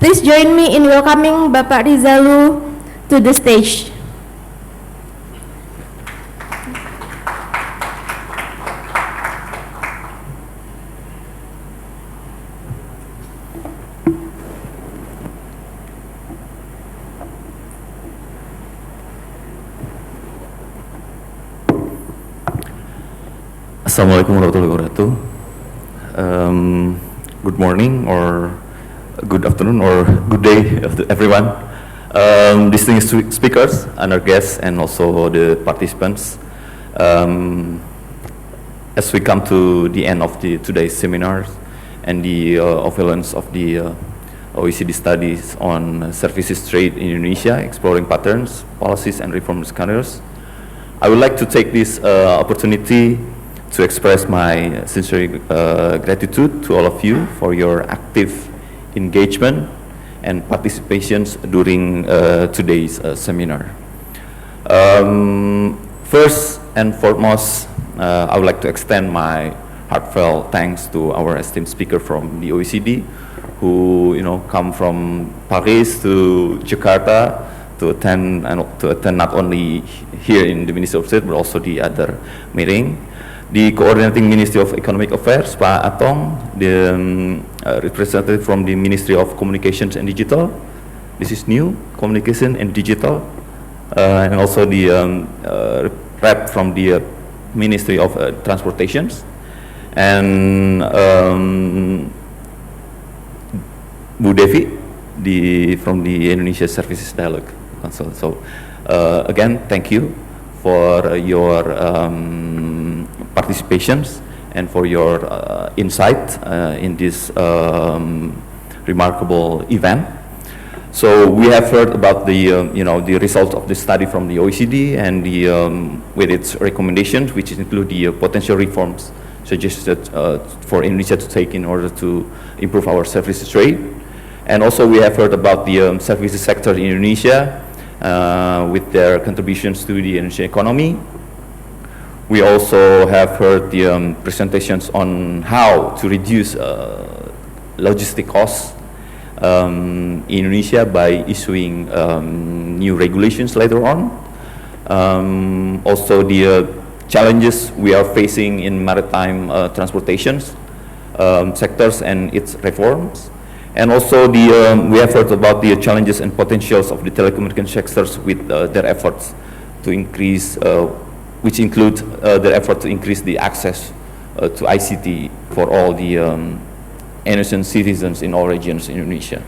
Please join me in welcoming Bapak Rizalu to the stage. Assalamualaikum warahmatullahi wabarakatuh. Good morning or good afternoon or good day everyone. Distinguished speakers and our guests and also the participants. As we come to the end of today's seminars and the overview of the OECD studies on services trade in Indonesia, exploring patterns, policies and reform scenarios, I would like to take this opportunity to express my sincere gratitude to all of you for your active engagement and participations during today's seminar. First and foremost, I would like to extend my heartfelt thanks to our esteemed speaker from the OECD, who come from Paris to Jakarta to attend not only here in the Ministry of State but also the other meeting. The coordinating Ministry of Economic Affairs, Pak Atong, the representative from the Ministry of Communications and Digital. This is new, Communication and Digital, and also the rep from the Ministry of Transportations, and Bu Devi, from the Indonesia Services Dialogue Council. So again, thank you for your participations and for your insight in this remarkable event. So we have heard about the the results of the study from the OECD and the with its recommendations, which include the potential reforms suggested for Indonesia to take in order to improve our services trade. And also we have heard about the services sector in Indonesia with their contributions to the Indonesian economy. We also have heard the presentations on how to reduce logistic costs Indonesia by issuing new regulations later on. Also the challenges we are facing in maritime transportation sectors and its reforms. And also we have heard about the challenges and potentials of the telecommunication sectors with their efforts to increase, which include their effort to increase the access to ICT for all the Indonesian citizens in all regions in Indonesia.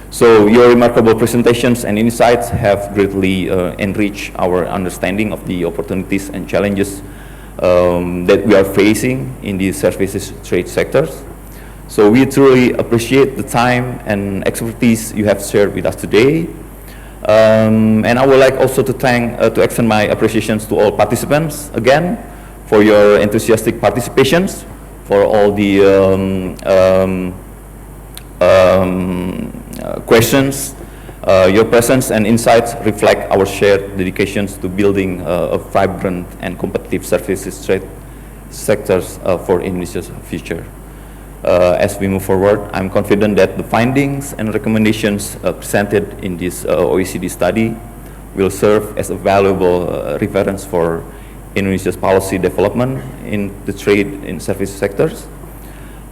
So your remarkable presentations and insights have greatly enriched our understanding of the opportunities and challenges that we are facing in the services trade sectors. So we truly appreciate the time and expertise you have shared with us today. And I would like also to extend my appreciations to all participants again for your enthusiastic participations, for all the questions. Your presence and insights reflect our shared dedications to building a vibrant and competitive services trade sectors for Indonesia's future. As we move forward, I'm confident that the findings and recommendations presented in this OECD study will serve as a valuable reference for Indonesia's policy development in the trade and service sectors.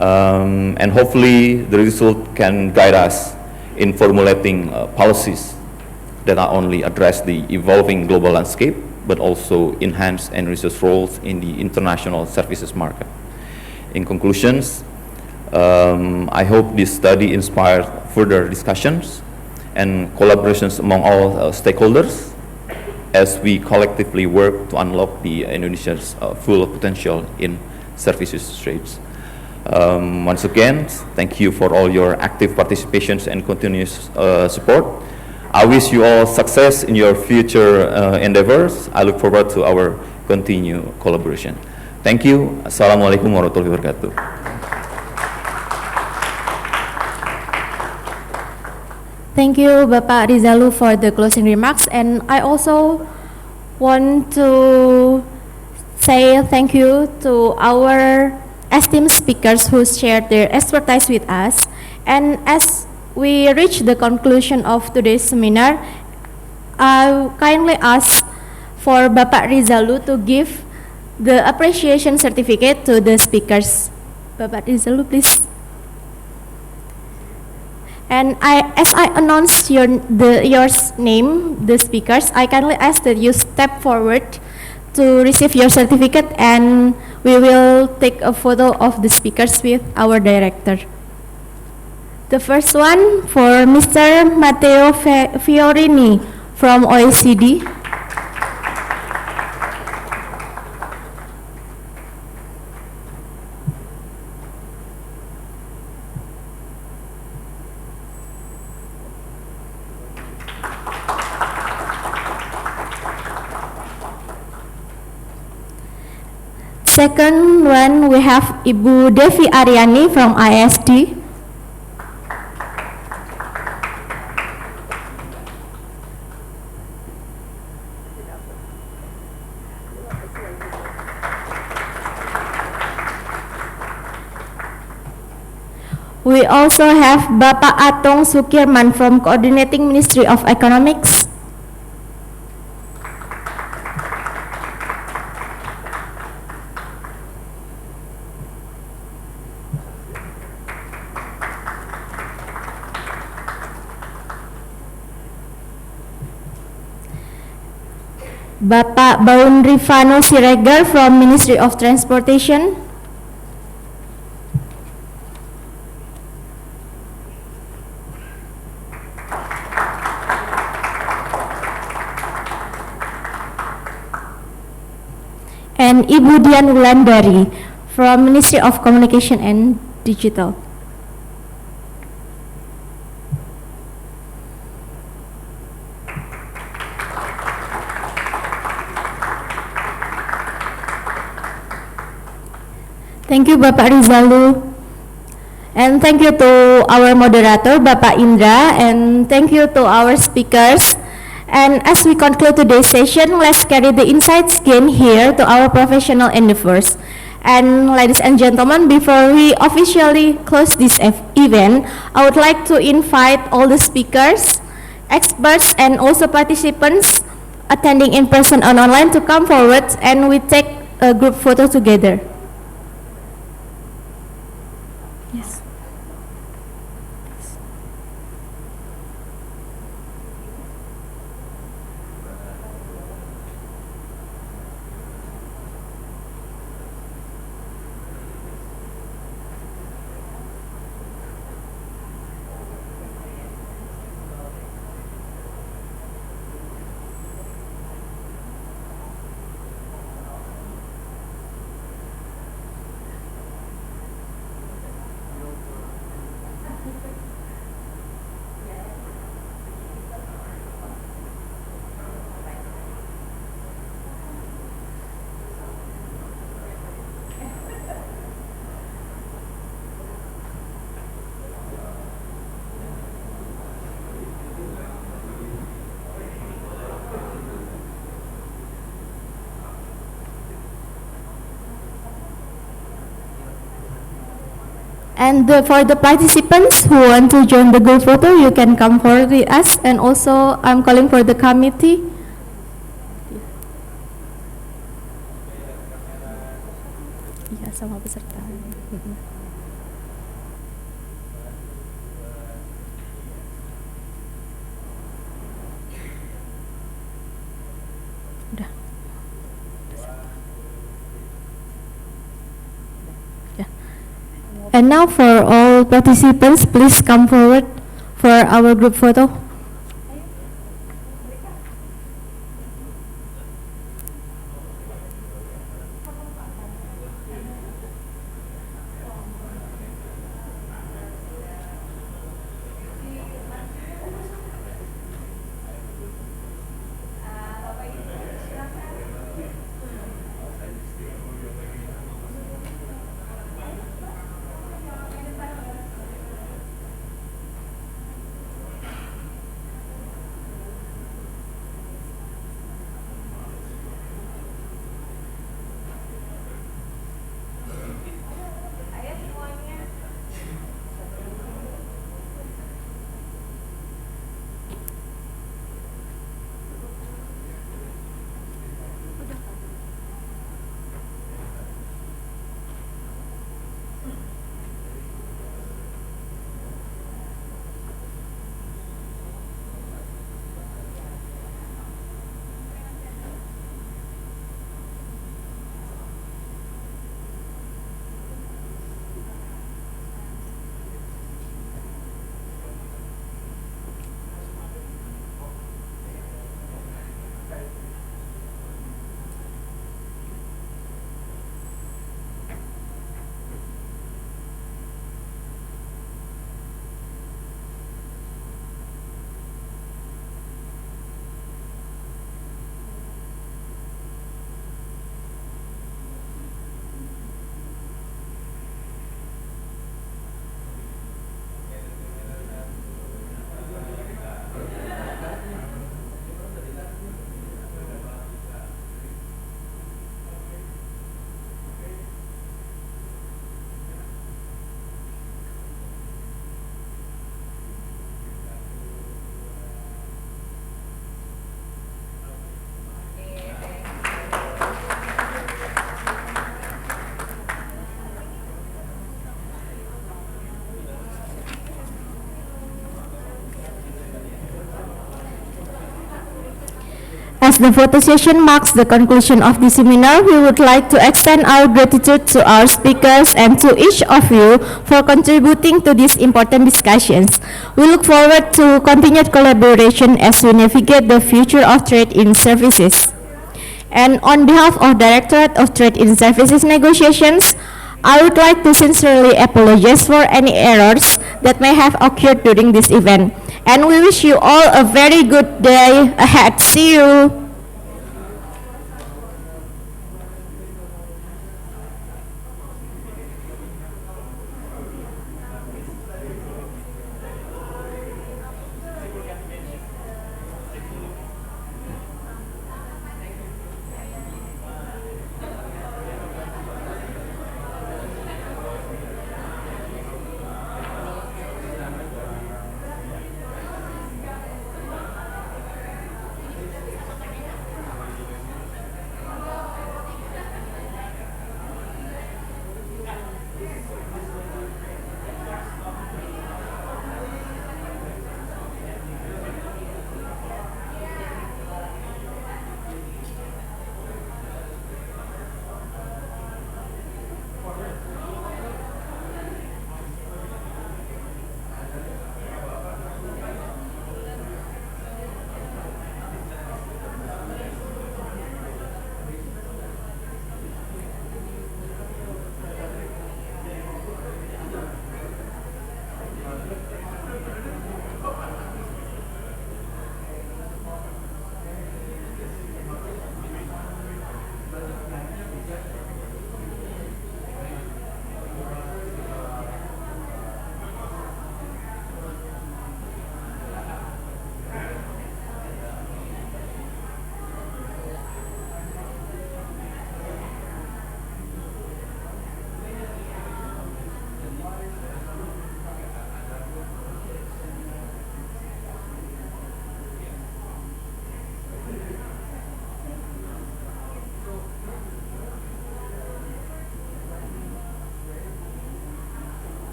And hopefully the result can guide us in formulating policies that not only address the evolving global landscape, but also enhance Indonesia's roles in the international services market. In conclusions, I hope this study inspires further discussions and collaborations among all stakeholders as we collectively work to unlock the Indonesia's full potential in services trades. Once again, thank you for all your active participations and continuous support. I wish you all success in your future endeavors. I look forward to our continued collaboration. Thank you. Assalamualaikum warahmatullahi wabarakatuh. Thank you, Bapak Rizalu, for the closing remarks. And I also want to say thank you to our esteemed speakers who shared their expertise with us. And as we reach the conclusion of today's seminar, I kindly ask for Bapak Rizalu to give the appreciation certificate to the speakers. Bapak Rizalu, please. And as I announce your name, the speakers, I kindly ask that you step forward to receive your certificate, and we will take a photo of the speakers with our director. The first one for Mr. Matteo Fiorini from OECD. Second one, we have Ibu Devi Aryani from ISD. We also have Bapak Atong Sukirman from Coordinating Ministry of Economics. Bapak Baun Rifano Siregar from Ministry of Transportation. And Ibu Dian Wulandari from Ministry of Communication and Digital. Thank you, Bapak Rizalu. And thank you to our moderator, Bapak Indra, and thank you to our speakers. And as we conclude today's session, let's carry the insights gained here to our professional endeavors. And ladies and gentlemen, before we officially close this event, I would like to invite all the speakers, experts, and also participants attending in person and online to come forward and we take a group photo together. Yes. And for the participants who want to join the group photo, you can come forward with us. And also, I'm calling for the committee. Iya, sama peserta. Udah. And now for all participants, please come forward for our group photo. As the photo session marks the conclusion of the seminar, we would like to extend our gratitude to our speakers and to each of you for contributing to these important discussions. We look forward to continued collaboration as we navigate the future of trade in services. And on behalf of Directorate of Trade in Services Negotiations, I would like to sincerely apologize for any errors that may have occurred during this event. And we wish you all a very good day ahead. See you.